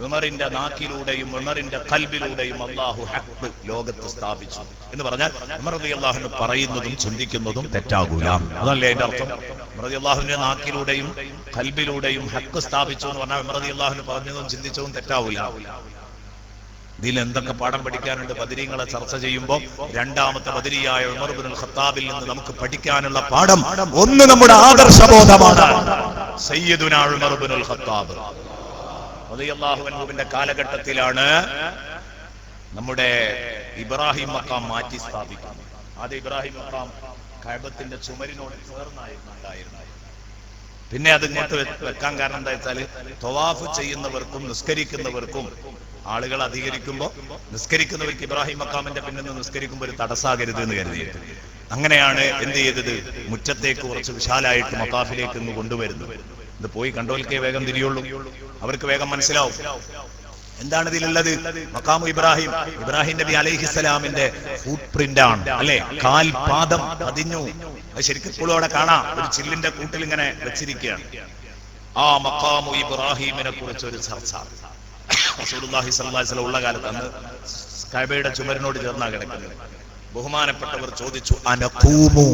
ഉമറിന്റെ നാക്കിലൂടെയും ഉമറിന്റെ ഖൽബിലൂടെയും അല്ലാഹു ഹഖ് ലോകത്ത് സ്ഥാപിച്ചു എന്ന് പറഞ്ഞാൽ ഉമർ റളിയല്ലാഹു അൻഹു പറയുന്നതും ചിന്തിക്കുന്നതും തെറ്റാകൂല. അതല്ലേ അതിന്റെ അർത്ഥം? ഉമർ റളിയല്ലാഹു അൻഹുവിന്റെ നാക്കിലൂടെയും ഖൽബിലൂടെയും ഹഖ് സ്ഥാപിച്ചു എന്ന് പറഞ്ഞാൽ ഉമർ റളിയല്ലാഹു അൻഹു പറഞ്ഞതും ചിന്തിച്ചതും തെറ്റാവൂല. ഇതിൽ എന്തൊക്കെ പാഠം പഠിക്കാനുണ്ട്? ബദരീങ്ങളെ ചർച്ച ചെയ്യുമ്പോൾ രണ്ടാമത്തെ ബദരിയായ ഉമർ ഇബ്നുൽ ഖത്താബിൽ നിന്ന് നമുക്ക് പഠിക്കാനുള്ള പാഠം ഒന്ന് നമ്മുടെ ആദർശബോധമാണ്. സയ്യിദുനാ ഉമർ ഇബ്നുൽ ഖത്താബ് റളിയല്ലാഹു അൻഹുവിന്റെ കാലഘട്ടത്തിലാണ് നമ്മുടെ ഇബ്രാഹിം മഖാം മാറ്റി സ്ഥാപിക്കുന്നത്. ആദ്യം ഇബ്രാഹിം മഖാം കഅബത്തിന്റെ ചുമരിനോട് ചേർന്നായിരുന്നു ഉണ്ടായിരുന്നത്. പിന്നെ അത് ഇങ്ങോട്ട് വെക്കാൻ കാരണം എന്താ വെച്ചാൽ, തവാഫ് ചെയ്യുന്നവർക്കും നിസ്കരിക്കുന്നവർക്കും ആളുകൾ അധികരിക്കുമ്പോൾ നിസ്കരിക്കുന്നവർക്ക് ഇബ്രാഹിം മഖാമിന്റെ പിന്നിൽ നിന്ന് നിസ്കരിക്കുമ്പോൾ ഒരു തടസ്സാകരുത് എന്ന് കരുതിയിട്ട് അങ്ങനെയാണ് എന്ത് ചെയ്തത്, മുറ്റത്തേക്ക് കുറച്ച് വിശാലായിട്ട് മഖാഫിലേക്ക് ഇന്ന് കൊണ്ടുവരുന്നത്. ഇത് പോയി കണ്ടോൽക്കേ വേഗം തിരിയുള്ളൂ, അവർക്ക് വേഗം മനസ്സിലാവും എന്താണ് ഇതിലുള്ളത്. മഖാമു ഇബ്രാഹിം, ഇബ്രാഹിം നബി അലൈഹിസ്സലാമിന്റെ ഫുട് പ്രിന്റ് ആണ്, അല്ലെ? കാൽപാദം പതിഞ്ഞു. അത് ശരിക്കും ഇപ്പോഴും അവിടെ കാണാം, ഒരു ചില്ലിന്റെ കൂട്ടിൽ ഇങ്ങനെ വെച്ചിരിക്കുകയാണ്. ആ മഖാമു ഇബ്രാഹിമിനെ കുറിച്ച് ഒരു ചർച്ച റസൂലുള്ളാഹി സ്വല്ലല്ലാഹു അലൈഹി വസല്ലം ഉള്ള കാലത്ത്, അന്ന് കഅബയുടെ ചുമരിനോട് ചേർന്നാ കിടക്കുന്നത്. ബഹുമാനപ്പെട്ടവർ ചോദിച്ചു, അനഖൂമു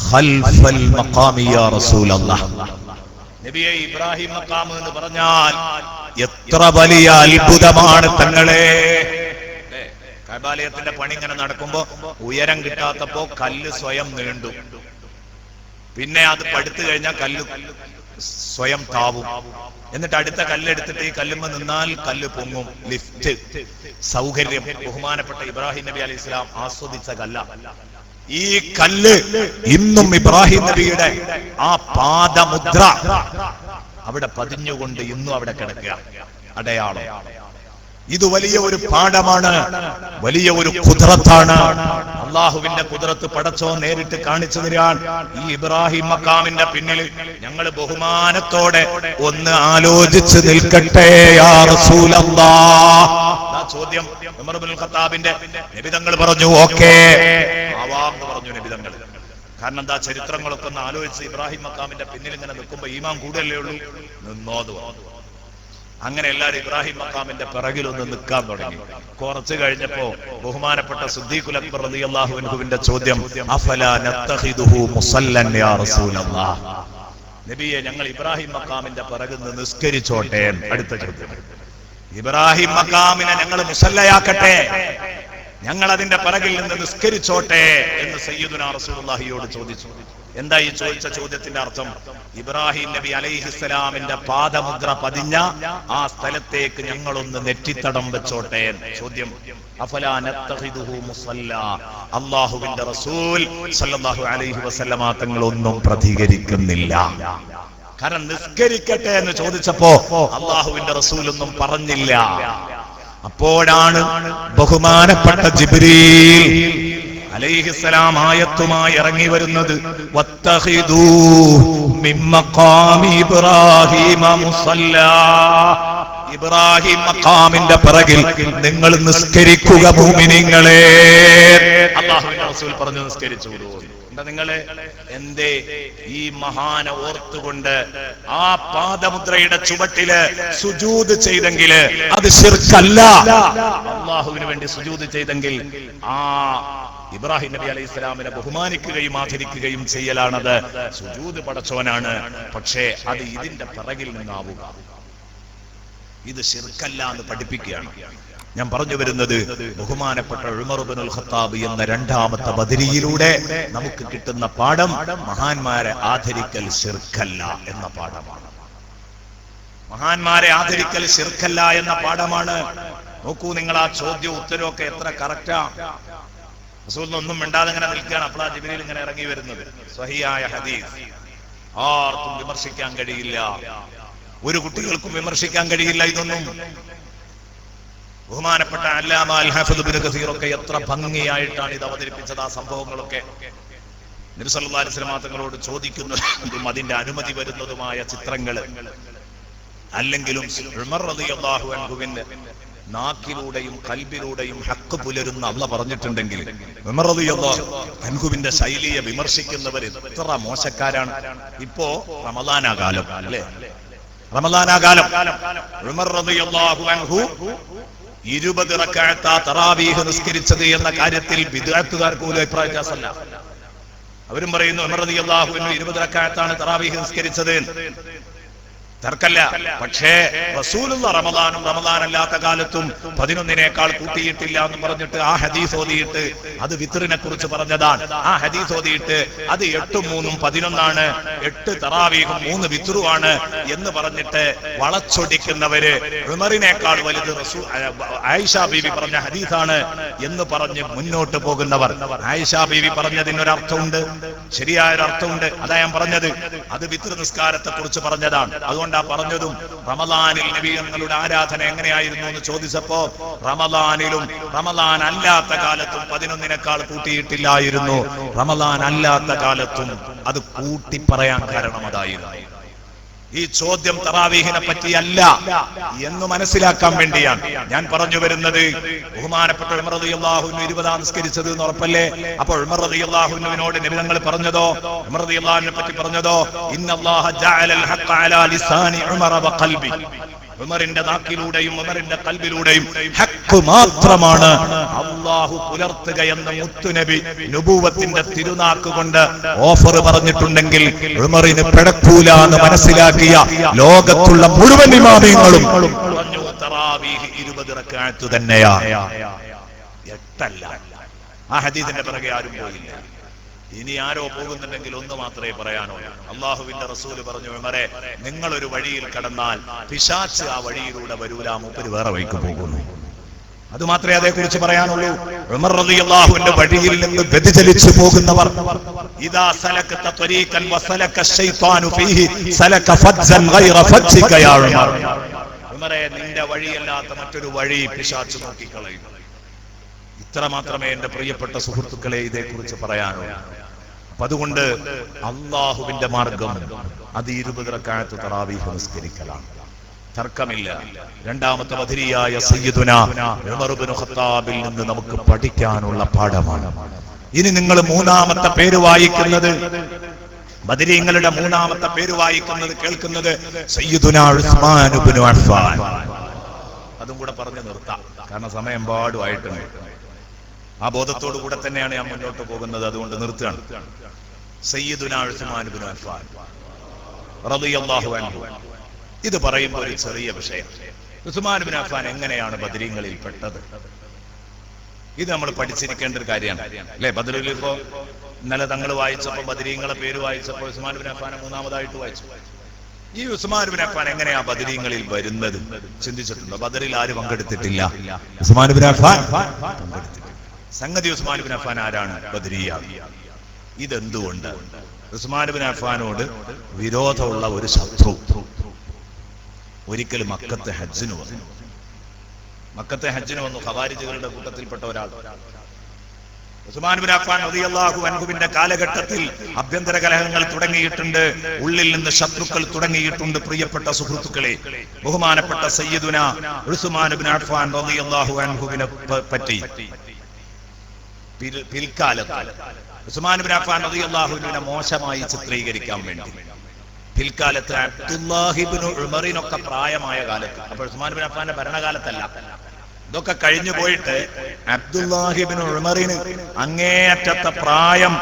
ഖൽഫൽ മഖാമി യാ റസൂലല്ലാഹ്. നബിയെ, ഇബ്രാഹിം മഖാം എന്ന് പറഞ്ഞാൽ എത്ര വലിയ അത്ഭുതമാണ് തങ്ങളെ. കഅബാലയത്തിന്റെ പണി ഇങ്ങനെ നടക്കുമ്പോ ഉയരം കിട്ടാത്തപ്പോ കല്ല് സ്വയം നീണ്ടു, പിന്നെ അത് പടുത്തു കഴിഞ്ഞാൽ കല്ല് സ്വയം താവും. എന്നിട്ട് അടുത്ത കല്ലെടുത്തിട്ട് ഈ കല്ലുമ്മ നിന്നാൽ കല്ല് പൊങ്ങും. ലിഫ്റ്റ് സൗകര്യം ബഹുമാനപ്പെട്ട ഇബ്രാഹിം നബി അലൈഹി സ്വലാം ആസ്വദിച്ച കല്ല. ഈ കല്ല് ഇന്നും ഇബ്രാഹിം നബിയുടെ ആ പാദമുദ്ര അവിടെ പതിഞ്ഞുകൊണ്ട് ഇന്നും അവിടെ കിടക്കുക, അടയാളം. ഇത് വലിയ ഒരു പാഠമാണ്, വലിയ ഒരു ഖുദ്റത്താണ്. അള്ളാഹുവിന്റെ ഖുദ്റത്ത് പടച്ചോ നേരിട്ട് കാണിച്ചു തരാൻ ഈ ഇബ്രാഹിം മഖാമിന്റെ പിന്നിൽ ഞങ്ങൾ ബഹുമാനത്തോടെ ഒന്ന് ആലോചിച്ച് നിൽക്കട്ടെ. യാ റസൂലല്ലാഹ്, ചോദ്യം ഉമർ ഇബ്നുൽ ഖത്താബിന്റെ നബിതങ്ങൾ പറഞ്ഞു, ഓക്കേ ആവാന്ന് പറഞ്ഞു നബിതങ്ങൾ. കാരണം എന്താ, ചരിത്രങ്ങളൊക്കെ ഒന്ന് ആലോചിച്ച് ഇബ്രാഹിം മഖാമിന്റെ പിന്നിൽ ഇങ്ങനെ നിൽക്കുമ്പോ ഈമാൻ കൂടുതലേ ഉള്ളൂ. നിന്നോത് അങ്ങനെ എല്ലാവരും ഇബ്രാഹിം മഖാമിന്റെ പിറകിലൊന്ന് നിൽക്കാൻ തുടങ്ങി. കുറച്ചു കഴിഞ്ഞപ്പോ ബഹുമാനപ്പെട്ട സിദ്ദീഖുൽ അക്ബർ റളിയല്ലാഹു അൻഹുവിന്റെ ചോദ്യം, അഫലാ നത്തഖിദുഹു മുസല്ലൻ യാ റസൂലല്ലാഹ്. നബിയെ, ഞങ്ങൾ ഇബ്രാഹിം മഖാമിന്റെ പിറകിൽ നിന്ന് നിസ്കരിച്ചോട്ടെ. അടുത്ത ചോദ്യം, ഇബ്രാഹിം മഖാമിനെ ഞങ്ങൾ മുസല്ലയാക്കട്ടെ, ഞങ്ങൾ അതിന്റെ പിറകിൽ നിന്ന് നിസ്കരിച്ചോട്ടെ എന്ന് സയ്യിദുനാ റസൂലുള്ളാഹിയോട് ചോദിച്ചു. എന്താ ഈ ചോദിച്ച ചോദ്യത്തിന്റെ അർത്ഥം? ഇബ്രാഹിം നബി അലൈഹിസ്സലാമിന്റെ പാദമുദ്ര പതിഞ്ഞ ആ സ്ഥലത്തേക്ക് ഞങ്ങളൊന്ന് നെറ്റിത്തടം വെച്ചോട്ടെ. ചോദ്യം, അഫലാ നത്തഖിദുഹു മുസല്ല. അല്ലാഹുവിന്റെ റസൂൽ സല്ലല്ലാഹു അലൈഹി വസല്ലമ തങ്ങളൊന്നും പ്രതികരിക്കുന്നില്ല. കാരണം നിസ്കരിക്കട്ടെ എന്ന് ചോദിച്ചപ്പോ അല്ലാഹുവിന്റെ റസൂലൊന്നും പറഞ്ഞില്ല. അപ്പോഴാണ് ബഹുമാനപ്പെട്ട ജിബ്രീൽ അലൈഹിസ്സലാം ആയത്തുമായി ഇറങ്ങി വരുന്നത്. വത്തഖിദൂ മിൻ മഖാമി ഇബ്രാഹീമ മുസല്ലാ. ഇബ്രാഹിം മഖാമിന്റെ പിറകിൽ നിങ്ങൾ നിസ്കരിക്കുക മുഅ്മിനീങ്ങളെ. അല്ലാഹുവിന്റെ റസൂൽ പറഞ്ഞു നിസ്കരിച്ചു. നിങ്ങളെ എന്തേ ഈ മഹാനെ ഓർത്തുകൊണ്ട് ആ പാദമുദ്രയുടെ ചുവട്ടില് സുജൂദ് ചെയ്തെങ്കിൽ അത് ശിർക്കല്ല. അല്ലാഹുവിന് വേണ്ടി സുജൂദ് ചെയ്തെങ്കിൽ ആ ഇബ്രാഹിം നബി അലൈഹി സ്വലാമിനെ ബഹുമാനിക്കുകയും ആദരിക്കുകയും ചെയ്യലാണത്. സുജൂദ് പടച്ചോനാണ്, പക്ഷേ അത് ഇതിന്റെ പിറകിൽ നിന്നാവുക. ഇത് ശിർക്കല്ല എന്ന് പഠിപ്പിക്കുകയാണ്. ഞാൻ പറഞ്ഞു വരുന്നത് ബഹുമാനപ്പെട്ട ഉമർ ഇബ്നുൽ ഖത്താബ് എന്ന രണ്ടാമത്തെ ബദരിയിലൂടെ നമുക്ക് കിട്ടുന്ന പാഠം മഹാന്മാരെ ആദരിക്കൽ ശിർക്കല്ല എന്ന പാഠമാണ്. മഹാന്മാരെ ആദരിക്കൽ ശിർക്കല്ല എന്ന പാഠമാണ്. നോക്കൂ നിങ്ങൾ, ആ ചോദ്യവും ഉത്തരവും ഒക്കെ എത്ര കറക്റ്റാ. റസൂലിനൊന്നും മിണ്ടാതെ ഇങ്ങനെ നിൽക്കുകയാണ്. അപ്പോഴാ ജിബ്രീൽ ഇങ്ങനെ ഇറങ്ങി വരുന്നത്. സ്വഹീഹായ ഹദീസ്, ആർക്കും വിമർശിക്കാൻ കഴിയില്ല, ഒരു കുട്ടികൾക്കും വിമർശിക്കാൻ കഴിയില്ല. ഇതൊന്നും ബഹുമാനപ്പെട്ട അല്ലാമ അൽ ഹാഫിദ് ഇബ്നു കസീർ ഒക്കെ എത്ര ഭംഗിയായിട്ടാണ് ഇത് അവതരിപ്പിച്ചത്. ആ സംഭവങ്ങളൊക്കെ നബി സല്ലല്ലാഹു അലൈഹി വസല്ലം തങ്ങളോട് ചോദിക്കുന്നതും അതിന്റെ അനുമതി വരുന്നതുമായ ചിത്രങ്ങൾ അല്ലെങ്കിലും ഉമർ റളിയല്ലാഹു അൻഹുവിന്റെ നാക്കിലൂടെയും കൽബിലൂടെയും ഹക്ക് പുലരുന്ന അല്ലാഹ് പറഞ്ഞിട്ടുണ്ടെങ്കിൽ ഉമർ റളിയല്ലാഹു അൻഹുവിന്റെ ശൈലിയെ വിമർശിക്കുന്നവർ എത്ര മോശക്കാരാണ്. ഇപ്പോ റമദാനാകാലം അല്ലേ, റമദാനാകാലം ഉമർ റളിയല്ലാഹു അൻഹു 20 റക്അത്ത് തറാവീഹ് നിസ്കരിച്ചത് എന്ന കാര്യത്തിൽ ബിദ്അത്തുകാർക്ക് പോലും അഭിപ്രായ വ്യത്യാസമല്ല. അവരും പറയുന്നു ഉമർ റളിയല്ലാഹു അൻഹു 20 റക്അത്താണ് തറാവീഹ് നിസ്കരിച്ചത്, തർക്കല്ല. പക്ഷേ റസൂലുള്ള റമദാനും റമദാൻ അല്ലാത്ത കാലത്തും 11നേക്കാൾ കൂട്ടിയിട്ടില്ല എന്ന് പറഞ്ഞിട്ട് ആ ഹദീസ് ഓതിയിട്ട് അത് വിത്റിനെ കുറിച്ച് പറഞ്ഞതാണ്. ആ ഹദീസ് ഓതിയിട്ട് അത് 8 3 11 8 തറാവീഹും 3 വിത്റുമാണ് എന്ന് പറഞ്ഞിട്ട് വളച്ചൊടിക്കുന്നവര് ഉമറിനേക്കാൾ വലുത് ആയിഷ ബീവി പറഞ്ഞ ഹദീസാണ് എന്ന് പറഞ്ഞ് മുന്നോട്ട് പോകുന്നവർ. ആയിഷ ബീവി പറഞ്ഞതിനൊരർത്ഥമുണ്ട്, ശരിയായൊരു അർത്ഥമുണ്ട്. അതാ ഞാൻ പറഞ്ഞത്, അത് വിത്ർ നിസ്കാരത്തെ കുറിച്ച് പറഞ്ഞതാണ്. അതുകൊണ്ടാ പറഞ്ഞതും റമദാനിൽ നബി തങ്ങളുടെ ആരാധന എങ്ങനെയായിരുന്നു എന്ന് ചോദിച്ചപ്പോ റമദാനിലും റമദാൻ അല്ലാത്ത കാലത്തും 11നേക്കാൾ കൂട്ടിയിട്ടില്ലായിരുന്നു. റമദാൻ അല്ലാത്ത കാലത്തും അത് കൂട്ടി പറയാൻ കാരണം അതായിരുന്നു. ഈ ചോദ്യം തറാവീഹിനെ പറ്റിയല്ല എന്ന് മനസ്സിലാക്കാൻ വേണ്ടിയാണ് ഞാൻ പറഞ്ഞു വരുന്നത്. ബഹുമാനപ്പെട്ട ഉമർ റളിയല്ലാഹു അൻഹു 20 നിസ്കരിച്ചത് എന്ന് ഉറപ്പല്ലേ? അപ്പോൾ ഉമർ റളിയല്ലാഹു അൻഹുവിനോട് നബി തങ്ങൾ പറഞ്ഞതോ, ഉമർ റളിയല്ലാഹു അൻഹുവിനെ പറ്റി പറഞ്ഞതോ, ഇന്നല്ലാഹ ജഅലൽ ഹഖ്ഖ അലാ ലിസാനി ഉമർ വ ഖൽബി, ഉമറിന്റെ നാക്കിലൂടെയും ഉമറിന്റെ കൽബിലൂടെയും ഹഖ് മാത്രമാണ് അല്ലാഹു പുലർത്തുക എന്ന മുത്തുനബി നുബുവത്തിന്റെ തിരുനാക്ക് കൊണ്ട് ഓഫർ പറഞ്ഞിട്ടുണ്ടെങ്കിൽ ഉമറിന് പിടക്കൂല എന്ന് മനസ്സിലാക്കിയ ലോകത്തുള്ള മുഴുവൻ ഇമാമിയങ്ങളും പറഞ്ഞു തറാവീഹ് 20 റക്അത്ത് തന്നെയാ, 8 അല്ല. ആ ഹദീസിന്റെ പിറകെ ആരും പോയില്ല. ഇനി ആരോ പോകുന്നുണ്ടെങ്കിൽ ഒന്ന് മാത്രമേ പറയാനുള്ളൂ. അള്ളാഹുവിന്റെ റസൂല് പറഞ്ഞു, ഉമറേ, നിങ്ങൾ ഒരു വഴിയിൽ കടന്നാൽ പിശാച് ആ വഴിയിലൂടെ വരൂല, മൂപ്പര് വേറെ വഴിക്ക് പോകുന്നു. അത് മാത്രമേ അതേക്കുറിച്ച് പറയാനുള്ളൂ. ഉമർ റളിയല്ലാഹുവിന്റെ വഴിയിൽ നിന്ന് വ്യതിചലിച്ചു പോകുന്നവർ, ഇദാ സലകത ത്വരീഖൻ വസലക ശൈത്വാനു ഫീഹി സലക ഫജ്ജൻ ഗൈറ ഫജ്ജിക യാ ഉമർ, ഉമറേ, നിന്റെ വഴിയല്ലാത്ത മറ്റൊരു വഴി പിശാച് നോക്കിക്കളയും. ഇത്ര മാത്രമേ എന്റെ പ്രിയപ്പെട്ട സുഹൃത്തുക്കളെ ഇതേക്കുറിച്ച് പറയാനുള്ളൂ. അപ്പൊ അതുകൊണ്ട് അള്ളാഹുവിന്റെ മാർഗം അത് 20 റക്അത്ത് തറാവീഹ് നിസ്കരിക്കലാണ്, തർക്കമില്ല. രണ്ടാമത്തെ ബദരിയായ സയ്യിദുനാ ഉമർ ഇബ്നു ഖത്താബിൽ നിന്ന് നമുക്ക് പഠിക്കാനുള്ള പാഠമാണ്. ഇനി നിങ്ങൾ മൂന്നാമത്തെ പേര് വായിക്കുന്നത്, ബദരീങ്ങളുടെ മൂന്നാമത്തെ പേര് വായിക്കുന്നത് കേൾക്കുന്നത് സയ്യിദുനാ ഉസ്മാൻ ഇബ്നു അഫ്ഫാൻ. അതും കൂടെ പറഞ്ഞു നിർത്താം, കാരണം സമയം പാടുമായിട്ടുണ്ട്. ആ ബോധത്തോടു കൂടെ തന്നെയാണ് ഞാൻ മുന്നോട്ട് പോകുന്നത്, അതുകൊണ്ട് നിർത്തുകയാണ്. സയ്യിദുനാ ഉസ്മാൻ ഇബ്നു അഫ്ഫാൻ റളിയല്ലാഹു അൻഹു. ഇത് പറയുമ്പോൾ ഒരു ചെറിയ വിഷയം, ഉസ്മാൻ ഇബ്നു അഫ്ഫാൻ എങ്ങനെയാണ് ബദരീങ്ങളിൽ പെട്ടത്? ഇത് നമ്മൾ പഠിച്ചിരിക്കേണ്ട ഒരു കാര്യമാണ് അല്ലെ. ബദറിൽ ഇപ്പോ ഇന്നലെ തങ്ങൾ വായിച്ചപ്പോ ബദരീങ്ങളെ പേര് വായിച്ചപ്പോൾ ഉസ്മാൻ ഇബ്നു അഫ്ഫാനെ മൂന്നാമതായിട്ട് വായിച്ചു. ഈ ഉസ്മാൻ ഇബ്നു അഫ്ഫാൻ എങ്ങനെയാ ബദരീങ്ങളിൽ വരുന്നത് ചിന്തിച്ചിട്ടുണ്ടോ? ബദറിൽ ആര് പങ്കെടുത്തിട്ടില്ല? ഉസ്മാൻ ഇബ്നു അഫ്ഫാൻ പങ്കെടുത്തിട്ടില്ല. സംഗതി ഉസ്മാൻ ഇബ്നു അഫ്ഫാൻ ആരാണ്? ബദരിയാണ്. ഇതെന്തുകൊണ്ട്? ഉസ്മാൻ ഇബ്നു അഫ്ഫാനോട് വിരോധമുള്ള ഒരു ശത്രു ഒരിക്കൽ മക്കത്തെ ഹജ്ജിന് വന്നു. ഖവാരിജുകളുടെ കൂട്ടത്തിൽപ്പെട്ട ഒരാൾ ഉസ്മാൻ ബിൻ അഫ്ഫാൻ റളിയല്ലാഹു അൻഹുവിന്റെ കാലഘട്ടത്തിൽ ആഭ്യന്തര കലഹങ്ങൾ തുടങ്ങിയിട്ടുണ്ട്, ഉള്ളിൽ നിന്ന് ശത്രുക്കൾ തുടങ്ങിയിട്ടുണ്ട്. പ്രിയപ്പെട്ട സുഹൃത്തുക്കളെ, ബഹുമാനപ്പെട്ട സയ്യിദുന ഉസ്മാൻ ബിൻ അഫ്ഫാൻ റളിയല്ലാഹു അൻഹുവിനെ പറ്റി പിൽക്കാലത്ത് ഉസ്മാൻ ബിൻ അഫ്ഫാൻ റളിയല്ലാഹു അൻഹുവിനെ മോശമായി ചിത്രീകരിക്കാൻ വേണ്ടി പിൽക്കാലത്ത് അബ്ദുല്ലാഹി ഇബ്നു ഉമറിനൊക്കെ പ്രായമായ കാലത്ത്, അപ്പോൾ ഉസ്മാൻ ബിൻ അഫ്ഫാന്റെ ഭരണകാലത്തല്ല, ഇതൊക്കെ കഴിഞ്ഞു പോയിട്ട് അബ്ദുല്ലാഹി ഇബ്നു ഉമറിന് അങ്ങേയറ്റത്തെ പ്രായം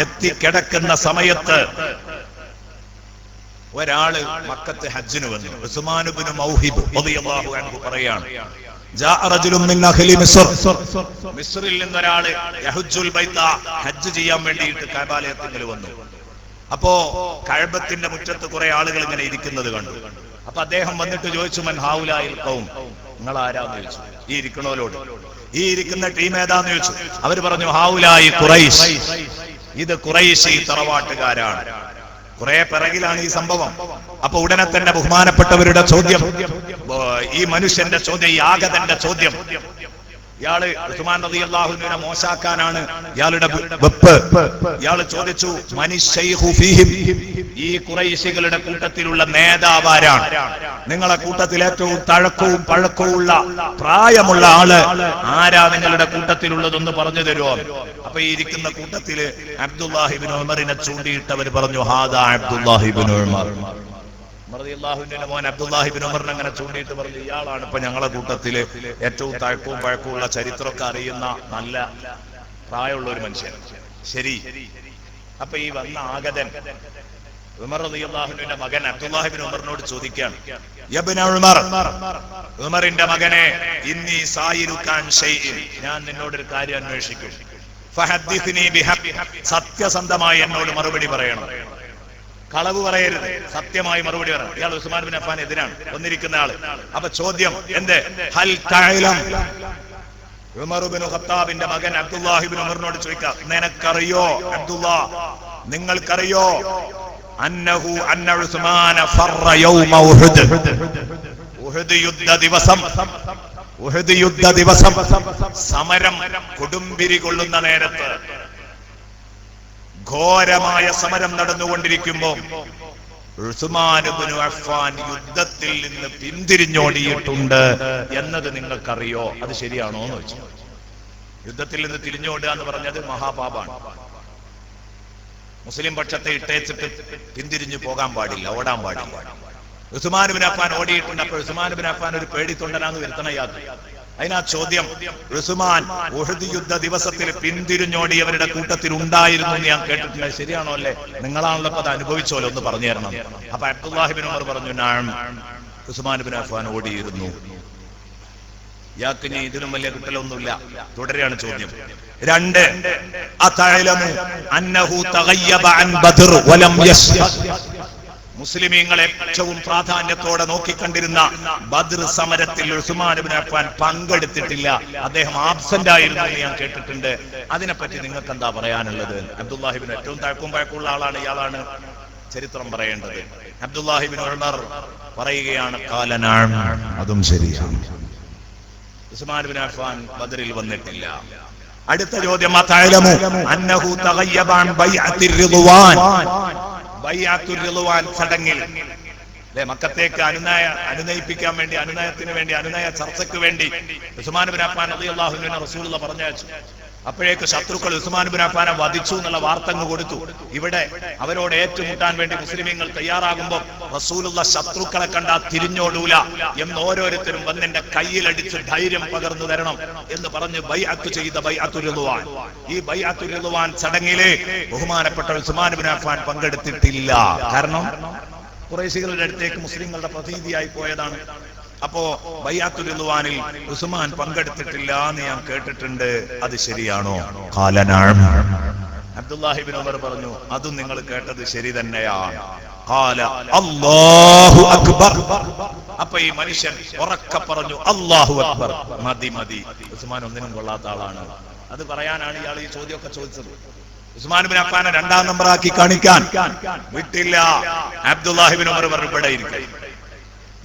എത്തിക്കിടക്കുന്ന സമയത്ത് ഒരാള് മക്കത്ത് ഹജ്ജിന് വന്നു. ഉസ്മാൻ ഇബ്നു മൗഹിബ് റളിയല്ലാഹു അൻഹു പറയാണ്, ജാഅ റജുലുൻ മിൻ അഹ്ലി മിസ്ർ, മിസ്റിൽ നിന്നൊരാള് യഹുജ്ജുൽ ബൈത ഹജ്ജ് ചെയ്യാൻ വേണ്ടിയിട്ട് കഅബാലയത്തിൽ വന്നു. അപ്പോ കഅബത്തിന്റെ മുറ്റത്ത് കുറെ ആളുകൾ ഇങ്ങനെ ഇരിക്കുന്നത് കണ്ടു. അപ്പൊ അദ്ദേഹം വന്നിട്ട് ചോദിച്ചു, മൻ ഹൗലായിൽ ഖൗം, നിങ്ങൾ ആരാന്ന് ചോദിച്ചു. ഈ ഇരിക്കണോലോട്, ഈ ഇരിക്കുന്ന ടീം ഏതാന്ന് ചോദിച്ചു. അവര് പറഞ്ഞു, ഹൗലായി ഖുറൈശ്, ഇത് ഖുറൈശി തറവാട്ടുകാരാണ്. കുറെ പിറകിലാണ് ഈ സംഭവം. അപ്പൊ ഉടനെ തന്നെ ബഹുമാനപ്പെട്ടവരുടെ ചോദ്യം, ഈ മനുഷ്യന്റെ ചോദ്യം, ഈ ആഗതന്റെ ചോദ്യം, ഇയാള് ഉസ്മാൻ റളിയല്ലാഹു അൻഹുവിനെ മോശാക്കാനാണ് ഇയാളുടെ വെപ്പ്. ഇയാള് ചോദിച്ചു, മനിശൈഖു ഫീഹിം, ഈ ഖുറൈശികളുടെ കൂട്ടത്തിലുള്ള നേതാവാരാണ്? നിങ്ങളെ കൂട്ടത്തിൽ ഏറ്റവും തഴക്കവും പഴക്കവുമുള്ള പ്രായമുള്ള ആള് ആരാ നിങ്ങളുടെ കൂട്ടത്തിലുള്ളതൊന്ന് പറഞ്ഞു തരുമോ? അപ്പൊ ഈ ഇരിക്കുന്ന കൂട്ടത്തില് അബ്ദുല്ലാഹി ഇബ്നു ഉമറിനെ ചൂണ്ടിയിട്ടവർ പറഞ്ഞു, ഹാദാ അബ്ദുല്ലാഹി ഇബ്നു ഉമർ റളിയല്ലാഹുവിന്റെ മോൻ അബ്ദുല്ലാഹി ഇബ്നു ഉമറിനെ അങ്ങനെ ചൂണ്ടിയിട്ട് പറഞ്ഞു, ഇയാളാണ് ഇപ്പൊ ഞങ്ങളെ കൂട്ടത്തില് ഏറ്റവും തഴക്കവും പഴക്കവുമുള്ള ചരിത്രമൊക്കെ അറിയുന്ന നല്ല പ്രായമുള്ള ഒരു മനുഷ്യൻ. ശരി. അപ്പൊ ഈ വന്ന ആഗതൻ ഉമർ റളിയല്ലാഹുവിന്റെ മകൻ അബ്ദുല്ലാഹി ഇബ്നു ഉമറിനോട് ചോദിക്കുകയാണ്, യബ്ന ഉമർ, ഉമറിന്റെ മകനെ, ഇന്നി സായിലുകാൻ ഷൈഇൻ, ഞാൻ നിന്നോട് ഒരു കാര്യം അന്വേഷിക്കും. ഫഹദ്ദിസ്നി ബിഹഖ്, സത്യസന്ധമായി എന്നോട് മറുപടി പറയണം, കളവ് പറയരുത്, സത്യമായി മറുപടി പറയണം. ഇയാൾ ഉസ്മാൻ ബിൻ അഫ്ഫാൻ എതിരാണ് വന്നിരിക്കുന്ന ആള്. അപ്പൊ ചോദ്യം എന്ത്? ഹൽ തഅലം, ഉമർ ഇബ്നു ഖത്താബിന്റെ മകൻ അബ്ദുല്ലാഹി ഇബ്നു ഉമറിനോട് ചോദിക്കാം, നിനക്കറിയോ അബ്ദുല്ലാ, നിങ്ങൾക്കറിയോ അന്നഹു അന്ന ഉസ്മാന ഫറ യൗമ ഉഹുദ്, ഉഹുദ് യുദ്ധ ദിവസം, ഉഹുദ് യുദ്ധ ദിവസം സമരം കൊടുമ്പിരി കൊള്ളുന്ന നേരത്ത്, ഘോരമായ സമരം നടന്നുകൊണ്ടിരിക്കുമ്പോൾ ഉസ്മാൻ ഇബ്നു അഫ്ഫാൻ യുദ്ധത്തിൽ നിന്ന് പിന്തിരിഞ്ഞോടിയിട്ടുണ്ട് എന്നത് നിങ്ങൾക്കറിയോ? അത് ശരിയാണോ എന്ന് ചോദിച്ചു. യുദ്ധത്തിൽ നിന്ന് തിരിഞ്ഞോടുക എന്ന് പറഞ്ഞത് മഹാപാപാണ്. മുസ്ലിം പക്ഷത്തെ ഇട്ടേച്ചിട്ട് പിന്തിരിഞ്ഞു പോകാൻ പാടില്ല, ഓടാൻ പാടില്ല. ഉസ്മാൻ ഇബ്നു അഫ്ഫാൻ ഓടിയിട്ടുണ്ട്. അപ്പോൾ ഉസ്മാൻ ഇബ്നു അഫ്ഫാൻ ഒരു പേടിത്തൊണ്ടനാന്ന് വരുത്തണ യാത്ര. അതിനാ ചോദ്യം, ഉസ്മാൻ ഉഹദ് യുദ്ധ ദിവസത്തിൽ പിന്തിരിഞ്ഞോടിയവരുടെ കൂട്ടത്തിൽ ഉണ്ടായിരുന്നു എന്ന് ഞാൻ കേട്ടിട്ടുണ്ട്, ശരിയാണോ? അല്ലേ? നിങ്ങളാണല്ലോ അത് അനുഭവിച്ചോല്ലോ, ഒന്ന് പറഞ്ഞു തരണം. അപ്പൊ അബ്ദുല്ലാഹി ഇബ്നു ഉമർ പറഞ്ഞു, നഅം, ഉസ്മാൻ ഇബ്നു അഫ്ഫാൻ ഓടിയിരുന്നു. ഇയാൾക്ക് ഇനി ഇതിലും വലിയ കിട്ടലൊന്നുമില്ല. തുടരെയാണ് ചോദ്യം. 2, അതഅലമു അന്നഹു തഗയ്യബ അൻ ബദർ വലം യശ്ഹദ്, മുസ്ലിമീങ്ങൾ ഏറ്റവും പ്രാധാന്യത്തോടെ നോക്കിക്കണ്ടിരുന്ന ബദർ സമരത്തിൽ ഉസ്മാൻ ഇബ്നു അഫ്ഫാൻ പങ്കെടുത്തിട്ടില്ല, അദ്ദേഹം ആബ്സെന്റ് ആയിരുന്നു എന്ന് ഞാൻ കേട്ടിട്ടുണ്ട്. അതിനെപ്പറ്റി നിങ്ങൾക്ക് എന്താ പറയാനുള്ളത്? അബ്ദുല്ലാഹി ഇബ്നു, ഏറ്റവും തഴക്കവും പഴക്കമുള്ള ആളാണ്, ഇയാളാണ് ചരിത്രം പറയേണ്ടത്. അബ്ദുല്ലാഹി ഇബ്നു ഉമർ പറയുകയാണ്, ഖാല നഅം, അതും ശരിയാണ്, ഉസ്മാൻ ഇബ്നു അഫ്ഫാൻ ബദറിൽ വന്നിട്ടില്ല. അടുത്ത ചോദ്യം, അതഅലമു അന്നഹു തഗയ്യബ അൻ ബൈഅത്തിർ റിദ്വാൻ, ബൈഅത്തുർ റിദ്വാൻ ചടങ്ങിൽ മക്കത്തേക്ക് അനുനയിപ്പിക്കാൻ വേണ്ടി, അനുനയത്തിന് വേണ്ടി, അനുനയ ചർച്ചയ്ക്ക് വേണ്ടി ഉസ്മാൻ ഇബ്നു അഫ്ഫാൻ റളിയല്ലാഹു അൻഹു റസൂലുള്ളാഹി പറഞ്ഞയച്ചു. അപ്പോഴേക്ക് ശത്രുക്കൾ ഉസ്മാൻ ഇബ്നു അഫ്ഫാനെ വധിച്ചു എന്നുള്ള വാർത്ത അങ്ങ് കൊടുത്തു. ഇവിടെ അവരോട് ഏറ്റുമുട്ടാൻ വേണ്ടി മുസ്ലിമീങ്ങൾ തയ്യാറാകുമ്പോൾ റസൂലുള്ളാഹി ശത്രുക്കളെ കണ്ടാൽ തിരിഞ്ഞോടൂല എന്ന് ഓരോരുത്തരും വന്നെന്റെ കയ്യിലടിച്ച് ധൈര്യം പകർന്നു തരണം എന്ന് പറഞ്ഞ് ബൈഅത്ത് ചെയ്ത ബൈഅത്തുർ റിദ്വാൻ. ഈ ബൈഅത്തുർ റിദ്വാൻ ചടങ്ങിലെ ബഹുമാനപ്പെട്ട ഉസ്മാൻ ഇബ്നു അഫ്ഫാൻ പങ്കെടുത്തിട്ടില്ല. കാരണം ഖുറൈശികളുടെ അടുത്തേക്ക് മുസ്ലിങ്ങളുടെ പ്രതീതിയായി പോയതാണ്. അപ്പോ ബൈഅത്തുർ റിദ്വാനിൽ ഉസ്മാൻ പങ്കെടുത്തിട്ടില്ല എന്ന് ഞാൻ കേട്ടിട്ടുണ്ട്, അത് ശരിയാണോ? ഖാല നഅം, അബ്ദുല്ലാഹി ഇബ്നു ഉമർ പറഞ്ഞു, അതും നിങ്ങൾ കേട്ടത് ശരി തന്നെയാണ്. ഖാല അല്ലാഹു അക്ബർ, അപ്പൊ ഈ മനുഷ്യൻ ഉറക്കെ പറഞ്ഞു, അല്ലാഹു അക്ബർ. മതി മതി, ഉസ്മാൻ ഒന്നിനും കൊള്ളാത്ത ആളാണ്. അത് പറയാനാണ് ഇയാൾ ഈ ചോദ്യമൊക്കെ ചോദിച്ചത്. ഉസ്മാൻ ഇബ്നു അഫ്ഫാനെ 2ാം നമ്പറാക്കി കാണിക്കാൻ വിട്ടില്ല. അബ്ദുല്ലാഹി ഇബ്നു ഉമർ പറഞ്ഞു, ഇവിടെ ഇരിക്കും,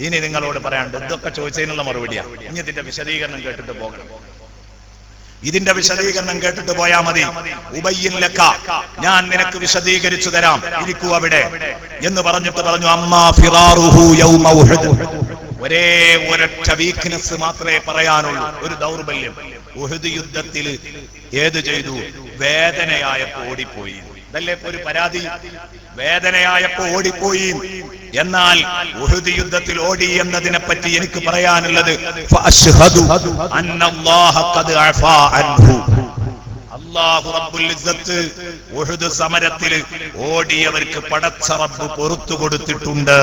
ഇനി നിങ്ങളോട് പറയാണ്ട് ഇതൊക്കെ ചോദിച്ചതിനുള്ള മറുപടിയാണ്. ഇനി ഇതിന്റെ വിശദീകരണം കേട്ടിട്ട് പോകണം. ഇതിന്റെ വിശദീകരണം കേട്ടിട്ട് പോയാ മതി. ഉബയ്യിൻ ലക, ഞാൻ നിനക്ക് വിശദീകരിച്ചു തരാം, ഇരിക്കൂ അവിടെ എന്ന് പറഞ്ഞിട്ട് പറഞ്ഞു, അമ്മാ ഫിറാറുഹു യൗമ ഉഹദ്. ഒരേ ഒരൊറ്റ വീക്ക്നെസ് മാത്രമേ പറയാനുള്ളൂ, ഒരു ദൗർബല്യം. ഉഹദ് യുദ്ധത്തിൽ ഏത് ചെയ്തു? വേദനയായപ്പോ ഓടിപ്പോയി. ഇതല്ലേ ഇപ്പൊ ഒരു പരാതി? വേദനയായപ്പോ ഓടിപ്പോയി. എന്നാൽ ഉഹദ് യുദ്ധത്തിൽ ഓടി എന്നതിനെ പറ്റി എനിക്ക് പറയാനുള്ളത്, ഫഅശ്ഹദു അന്നല്ലാഹ ഖദ് അഫാ അൻഹു. അല്ലാഹു റബ്ബുൽ ഇസ്സത്ത് ഉഹദ് സമരത്തിൽ ഓടിയവർക്ക് പടച്ച റബ്ബ് പുറത്തു കൊടുത്തിട്ടുണ്ട്.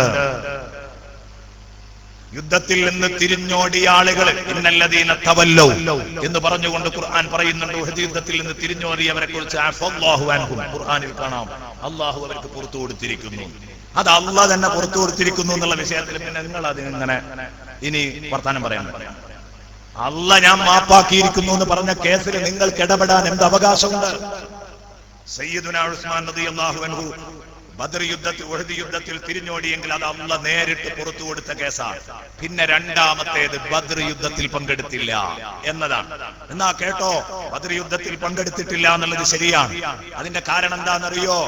യുദ്ധത്തിൽ നിന്ന് തിരിഞ്ഞോടിയ ആളുകൾ ഇന്നല്ലദീന തവല്ലൗ എന്ന് പറഞ്ഞുകൊണ്ട് ഖുർആൻ പറയുന്നുണ്ട്. ഉഹദ് യുദ്ധത്തിൽ നിന്ന് തിരിഞ്ഞോടിയവരെ കുറിച്ച് അഫല്ലാഹു അൻഹും ഖുർആനിൽ കാണാം. അല്ലാഹു അവർക്ക് പുറത്തു കൊടുത്തിരിക്കുന്നു. അത് അല്ലാഹ് തന്നെ പുറത്തു കൊടുത്തിരിക്കുന്നു എന്നുള്ള വിഷയത്തിൽ പിന്നെ നിങ്ങൾ അതിങ്ങനെ ഇനി വർത്താനം പറയാൻ അല്ലാഹ് ഞാൻ മാപ്പാക്കിയിരിക്കുന്നു എന്ന് പറഞ്ഞ കേസിൽ നിങ്ങൾക്ക് ഇടപെടാൻ എന്ത് അവകാശമുണ്ട്? സയ്യിദുനാ ഉസ്മാൻ റളിയല്ലാഹു അൻഹു ബദർ യുദ്ധത്തിൽ ഉഹദ് യുദ്ധത്തിൽ തിരിഞ്ഞോടിയെങ്കിൽ അത് അല്ലാഹ് നേരിട്ട് പുറത്തു കൊടുത്ത കേസാണ്. പിന്നെ രണ്ടാമത്തേത് ബദർ യുദ്ധത്തിൽ പങ്കെടുത്തില്ല എന്നതാണ്. എന്നാ കേട്ടോ, ബദർ യുദ്ധത്തിൽ പങ്കെടുത്തിട്ടില്ല എന്നുള്ളത് ശരിയാണ്. അതിന്റെ കാരണം എന്താണെന്നറിയോ?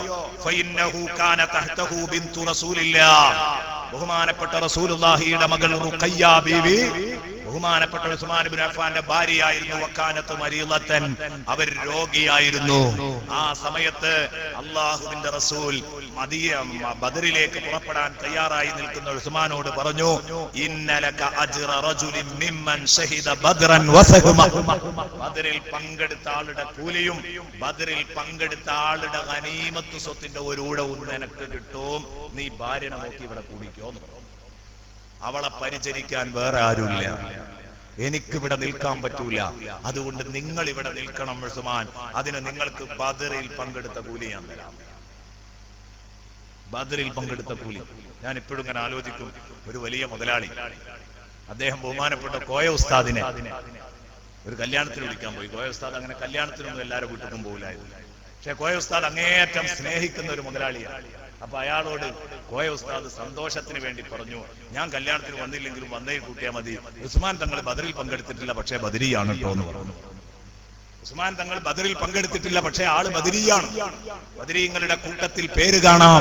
ഫഇന്നഹു കാന തഹ്തഹു ബിന്തു റസൂലില്ലാഹ്. ബഹുമാനപ്പെട്ട റസൂലുള്ളാഹിയുടെ മകൾ റുഖയ്യ ബീവി ബഹുമാനപ്പെട്ട ഉസ്മാൻ ഇബ്നു അഫ്ഫാന്റെ ഭാര്യയായിരുന്നു. വക്കാനത്ത് മരീളത്തൻ, അവർ രോഗിയായിരുന്നു. ആ സമയത്ത് അല്ലാഹുവിന്റെ റസൂൽ ബദറിലേക്ക് പുറപ്പെടാൻ തയ്യാറായി നിൽക്കുന്ന ഉസ്മാനോട് പറഞ്ഞു, ഇന്നലക അജ്റ റജുലിൻ മിമ്മൻ ഷഹിദ ബദ്റൻ വസഹമ. ബദറിൽ പങ്കെടുത്ത ആളുടെ കൂലിയും ബദറിൽ പങ്കെടുത്ത ആളുടെ ഗനീമത്ത് സ്വത്തിന്റെ ഒരു ഊഴവും നിനക്ക് കിട്ടും. നീ ഭാര്യനെ നോക്കി ഇവിടെ കൂടിക്കോ. അവളെ പരിചരിക്കാൻ വേറെ ആരുമില്ല, എനിക്കിവിടെ നിൽക്കാൻ പറ്റൂല, അതുകൊണ്ട് നിങ്ങൾ ഇവിടെ നിൽക്കണം ഉസ്മാൻ. അതിന് നിങ്ങൾക്ക് ബദറിൽ പങ്കെടുത്ത കൂലി ഞാൻ തരാം. ബദറിൽ പങ്കെടുത്ത കൂലി. ഞാൻ ഇപ്പോഴും ഇങ്ങനെ ആലോചിക്കും, ഒരു വലിയ മുതലാളി, അദ്ദേഹം ബഹുമാനപ്പെട്ട കോയ ഉസ്താദിനെ ഒരു കല്യാണത്തിന് വിളിക്കാൻ പോയി. കോയ ഉസ്താദ് അങ്ങനെ കല്യാണത്തിനൊന്നും എല്ലാവരും വീട്ടിലും പോകില്ലായിരുന്നു. പക്ഷെ കോയ ഉസ്താദ് അങ്ങേയറ്റം സ്നേഹിക്കുന്ന ഒരു മുതലാളിയാണ്. അപ്പൊ അയാളോട് കോയ ഉസ്താദ് സന്തോഷത്തിന് വേണ്ടി പറഞ്ഞു, ഞാൻ കല്യാണത്തിന് വന്നില്ലെങ്കിലും വന്നേ കൂട്ടിയാൽ മതി, ഉസ്മാൻ തങ്ങൾ ബദറിൽ പങ്കെടുത്തിട്ടില്ല, പക്ഷേ ബദരിയാണ് കേട്ടോ എന്ന് പറഞ്ഞു. ഉസ്മാൻ തങ്ങൾ ബദറിൽ പങ്കെടുത്തിട്ടില്ല, പക്ഷേ ആള് ബദരിയാണ്, ബദരീങ്ങളുടെ കൂട്ടത്തിൽ പേര് കാണാം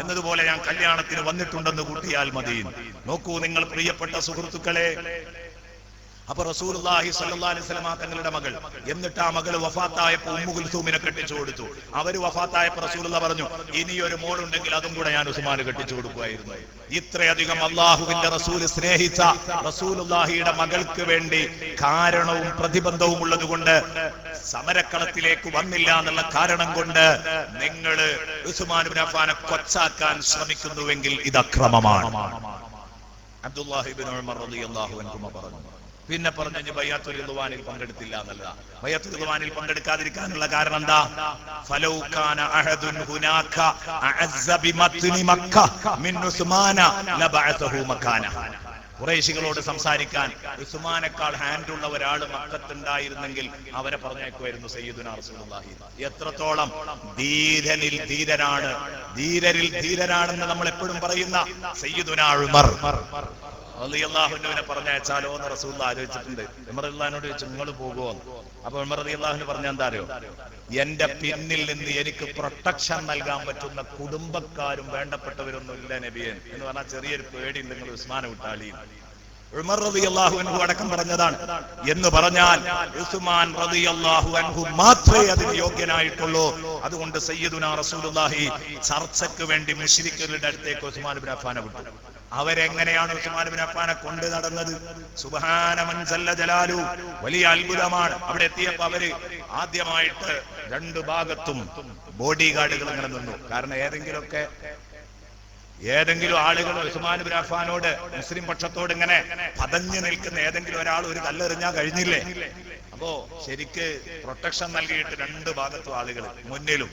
എന്നതുപോലെ ഞാൻ കല്യാണത്തിന് വന്നിട്ടുണ്ടെന്ന് കൂട്ടിയാൽ മതി. നോക്കൂ നിങ്ങൾ പ്രിയപ്പെട്ട സുഹൃത്തുക്കളെ, അപ്പൊ റസൂലുള്ളാഹി സ്വല്ലല്ലാഹു അലൈഹി വസല്ലം തങ്ങളുടെ മകൾ, എന്നിട്ട് ആ മകൾ വഫാത്തായപ്പോൾ ഉമ്മു കുൽസൂമിനെ കെട്ടിച്ചു കൊടുത്തു. അവര് വഫാത്തായപ്പോൾ റസൂലുള്ളാഹി പറഞ്ഞു, ഇനിയൊരു മോളുണ്ടെങ്കിൽ അതും കൂടെ ഞാൻ ഉസ്മാന് കെട്ടിച്ചു കൊടുക്കുമായിരുന്നു. ഇത്രയധികം അള്ളാഹുവിന്റെ റസൂൽ സ്നേഹിച്ച റസൂലുള്ളാഹിയുടെ മകൾക്ക് വേണ്ടി കാരണവും പ്രതിബന്ധവും ഉള്ളത് കൊണ്ട് സമരക്കളത്തിലേക്ക് വന്നില്ല എന്നുള്ള കാരണം കൊണ്ട് നിങ്ങൾ ഉസ്മാൻ ഇബ്നു അഫ്ഫാനെ കൊച്ചാക്കാൻ ശ്രമിക്കുന്നുവെങ്കിൽ ഇത് അക്രമമാണ്. അബ്ദുല്ലാഹി ഇബ്നു ഉമർ റളിയല്ലാഹു അൻഹു പറഞ്ഞു. പിന്നെ പറഞ്ഞു ബൈഅത്തുൽ റിദ്വാനിൽ പങ്കെടുത്തില്ല എന്നല്ല. ബൈഅത്തുൽ റിദ്വാനിൽ പങ്കെടുക്കാതിരിക്കാനുള്ള കാരണം എന്താ? ഫലൗ കാന അഹദുൻ ഹുനാക അഅസ്സ ബിമത്നി മക്ക മിൻ ഉസ്മാന ലബഅസഹു മകാന. ഖുറൈശികളോട് സംസാരിക്കാൻ ഉസ്മാനേക്കാൾ ഹാൻഡുള്ള ഒരാൾ മക്കത്തുണ്ടായിരുന്നെങ്കിൽ അവരെ പറഞ്ഞേക്കുമായിരുന്നു സയ്യിദുനാ റസൂലുള്ളാഹി. എത്രത്തോളം ധീരനിൽ ധീരനാണ്, ധീരരിൽ ധീരനാണെന്ന് നമ്മൾ എപ്പോഴും പറയുന്ന സയ്യിദുനാ ഉമർ റളിയല്ലാഹുവിനെ പറഞ്ഞയച്ചാലോ എന്ന് റസൂലുള്ളാഹി ആലോചിച്ചിട്ടുണ്ട്. ഉമർ റളിയല്ലാഹുവിനോട് ചോദിച്ചു, നിങ്ങൾ പോകുമോ? അപ്പൊ ഉമർ റളിയല്ലാഹു പറഞ്ഞ എന്താ അറിയോ? എന്റെ പിന്നിൽ നിന്ന് എനിക്ക് പ്രൊട്ടക്ഷൻ നൽകാൻ പറ്റുന്ന കുടുംബക്കാരും വേണ്ടപ്പെട്ടവരൊന്നും ഇല്ല നബിയെ എന്ന് പറഞ്ഞാൽ ചെറിയൊരു പേടി നിങ്ങൾ ഉസ്മാനെ വിട്ടാളി. ഉമർ റളിയല്ലാഹു അൻഹു അടക്കം പറഞ്ഞതാണ്. എന്ന് പറഞ്ഞാൽ ഉസ്മാൻ റളിയല്ലാഹു അൻഹു മാത്രമേ അതിന് യോഗ്യനായിട്ടുള്ളൂ. അതുകൊണ്ട് സയ്യിദുനാ റസൂലുള്ളാഹി ചർച്ചയ്ക്ക് വേണ്ടി മുശ്രിക്കുകളുടെ അടുത്തേക്ക് ഉസ്മാൻ ഇബ്നു അഫ്ഫാനെ വിട്ടു. അവരെങ്ങനെയാണ് ഉസ്മാൻ ഇബ്നു അഫ്ഫാനെ കൊണ്ട് നടന്നത്? സുബ്ഹാന മൻ ജല്ല ജലാലു, വലിയ അത്ഭുതമാണ്. അവിടെ എത്തിയപ്പോ അവര് ആദ്യമായിട്ട് രണ്ടു ഭാഗത്തും ബോഡി ഗാർഡുകൾ ഇങ്ങനെ നിന്നു. കാരണം ഏതെങ്കിലും ആളുകൾ ഉസ്മാൻ ഇബ്നു അഫ്ഫാനോട്, മുസ്ലിം പക്ഷത്തോട് ഇങ്ങനെ പതഞ്ഞു നിൽക്കുന്ന ഏതെങ്കിലും ഒരാൾ ഒരു കല്ലെറിഞ്ഞാൽ കഴിഞ്ഞില്ലേ? അപ്പോ ശരിക്ക് പ്രൊട്ടക്ഷൻ നൽകിയിട്ട് രണ്ടു ഭാഗത്തും ആളുകൾ മുന്നിലും.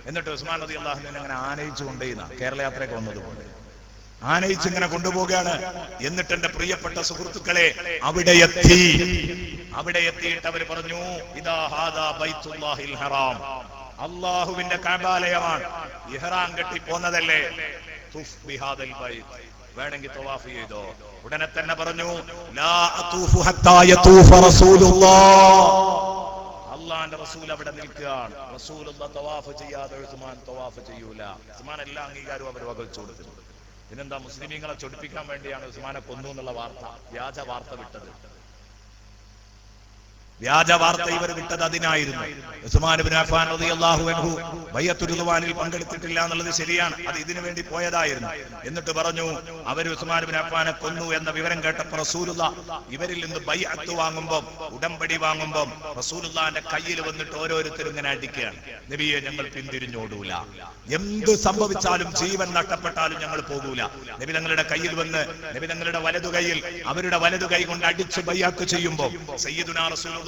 എന്നിട്ട് ഉസ്മാൻ റളിയല്ലാഹു അൻഹു അങ്ങനെ ആനയിച്ചു കൊണ്ടുപോയിന്ന കേരള യാത്രയൊക്കെ വന്നതുപോലെ ആനയിച്ചിങ്ങനെ കൊണ്ടുപോവുകയാണ്. എന്നിട്ട് എന്റെ പ്രിയപ്പെട്ട സുഹൃത്തുക്കളെ അവിടെ എത്തിയിട്ട് അവർ പറഞ്ഞു, ഇദാ ഹാദാ ബൈത്തുല്ലാഹിൽ ഹറാം, അല്ലാഹുവിന്റെ കഅബാലയമാണ്, ഇഹ്റാം കെട്ടി പോന്നതല്ലേ, തുഫ് ബിഹാദൽ ബൈത്ത്, വേണമെങ്കിൽ തവാഫ് ചെയ്തോ. ഉടനെ തന്നെ പറഞ്ഞു, ലാ അതൂഫു ഹത്താ യതൂഫ റസൂലുള്ളാഹ്, അള്ളാന്റെ റസൂൽ അവിടെ നിൽക്കുകയാണ്. റസൂലുള്ള തവാഫ് ചെയ്യാതെ ഉസ്മാൻ തവാഫ് ചെയ്യൂല. ഉസ്മാൻ എല്ലാ അംഗീകാരവും അവർ വകവെച്ചു കൊടുത്തിട്ടുണ്ട്. പിന്നെന്താ, മുസ്ലിമീങ്ങളെ ചൊടിപ്പിക്കാൻ വേണ്ടിയാണ് ഉസ്മാനെ കൊന്നു എന്നുള്ള വാർത്ത, വ്യാജ വാർത്ത വിട്ടത്. വ്യാജ വാർത്ത ഇവർ വിട്ടത് അതിനായിരുന്നു. ഉസ്മാൻ ഇബ്നു അഫ്ഫാൻ റളിയല്ലാഹു അൻഹു ബൈഅത്തുർ റിദ്വാനിൽ പങ്കെടുത്തിട്ടില്ല എന്നുള്ളത് ശരിയാണ്, അത് ഇതിനു വേണ്ടി പോയതായിരുന്നു. എന്നിട്ട് പറഞ്ഞു അവർ ഉസ്മാൻ ഇബ്നു അഫ്ഫാനെ കൊന്നു എന്ന വിവരം കേട്ടപ്പോൾ റസൂലുള്ളാഹി ഇവരിൽ നിന്ന് ബൈഅത്ത് വാങ്ങുമ്പോൾ, ഉടമ്പടി വാങ്ങുമ്പോൾ റസൂലുള്ളാഹിന്റെ കയ്യിൽ വന്നിട്ട് ഓരോരുത്തരും ഇങ്ങനെ അടിക്കുകയാണ്. നബിയെ, ഞങ്ങൾ പിന്തിരിഞ്ഞോടൂല, എന്ത് സംഭവിച്ചാലും ജീവൻ നഷ്ടപ്പെട്ടാലും ഞങ്ങൾ പോകൂല. നബി തങ്ങളുടെ കയ്യിൽ വന്ന് നബി തങ്ങളുടെ വലതു കൈയിൽ അവരുടെ വലതു കൈ കൊണ്ട് അടിച്ച് ബൈഅത്ത് ചെയ്യുമ്പോൾ സയ്യിദുനാ റസൂലുള്ളാഹി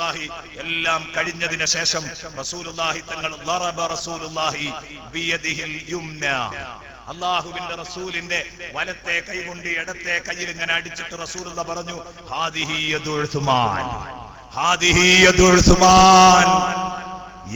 എല്ലാം കഴിഞ്ഞതിന് ശേഷം റസൂലുള്ളാഹി തങ്ങൾ അല്ലാഹുവിന്റെ റസൂലിന്റെ വലത്തെ കൈ കൊണ്ട് ഇടത്തെ കൈയിൽ ഇങ്ങനെ അടിച്ചിട്ട് റസൂലുള്ളാഹി പറഞ്ഞു, ഹാദിഹി യദു ഉസ്മാൻ, ഹാദിഹി യദു ഉസ്മാൻ,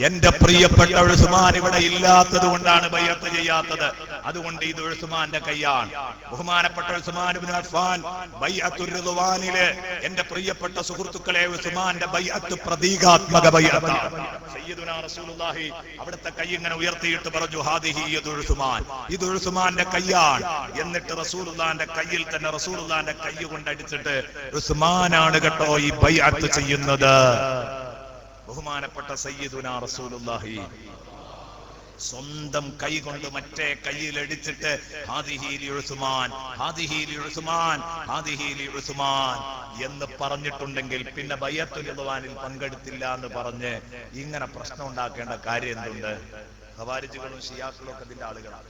എന്റെ പ്രിയപ്പെട്ട ഉസ്മാൻ ഇവിടെ ഇല്ലാത്തത് കൊണ്ടാണ് ബൈഅത്ത് ചെയ്യാത്തത്, അതുകൊണ്ട് ഇത് ഉസ്മാന്റെ കൈയാണ്. ബഹുമാനപ്പെട്ട ഉസ്മാൻ ഇബ്നു അഫ്ഫാൻ ബൈഅത്തുർ റിദ്വാനിലെ എന്റെ പ്രിയപ്പെട്ട സുഹൃത്തുക്കളെ, ഉസ്മാന്റെ ബൈഅത്ത് പ്രതീകാത്മക ബൈഅത്താണ്. സയ്യിദുനാ റസൂലുള്ളാഹി അവിടുത്തെ കൈ ഇങ്ങനെ ഉയർത്തിയിട്ട് പറഞ്ഞു, ഹാദിഹി യദു ഉസ്മാൻ, ഇത് ഉസ്മാന്റെ കൈയാണ്. എന്നിട്ട് റസൂലുള്ളാഹിന്റെ കയ്യിൽ തന്നെ റസൂലുള്ളാഹിന്റെ കൈ കൊണ്ട് അടിച്ചിട്ട്, ഉസ്മാനാണ് കേട്ടോ ഈ ബൈഅത്ത് ചെയ്യുന്നത്. ബഹുമാനപ്പെട്ട സയ്യിദുനാ റസൂലുള്ളാഹി സ്വന്തം കൈ കൊണ്ട് മറ്റേ കൈയിൽ അടിച്ചിട്ട് ഹാദിഹി ലി ഉസ്മാൻ, ഹാദിഹി ലി ഉസ്മാൻ, ഹാദിഹി ലി ഉസ്മാൻ എന്ന് പറഞ്ഞിട്ടുണ്ടെങ്കിൽ പിന്നെ ബൈഅത്തുൽ റിദ്വാനിൽ പങ്കെടുത്തില്ല എന്ന് പറഞ്ഞ് ഇങ്ങനെ പ്രശ്നം ഉണ്ടാക്കേണ്ട കാര്യം എന്തുണ്ട്? ഖവാരിജികളും ഷിയാക്കളും ഒക്കെ ഇതിന്റെ ആളുകളാണ്.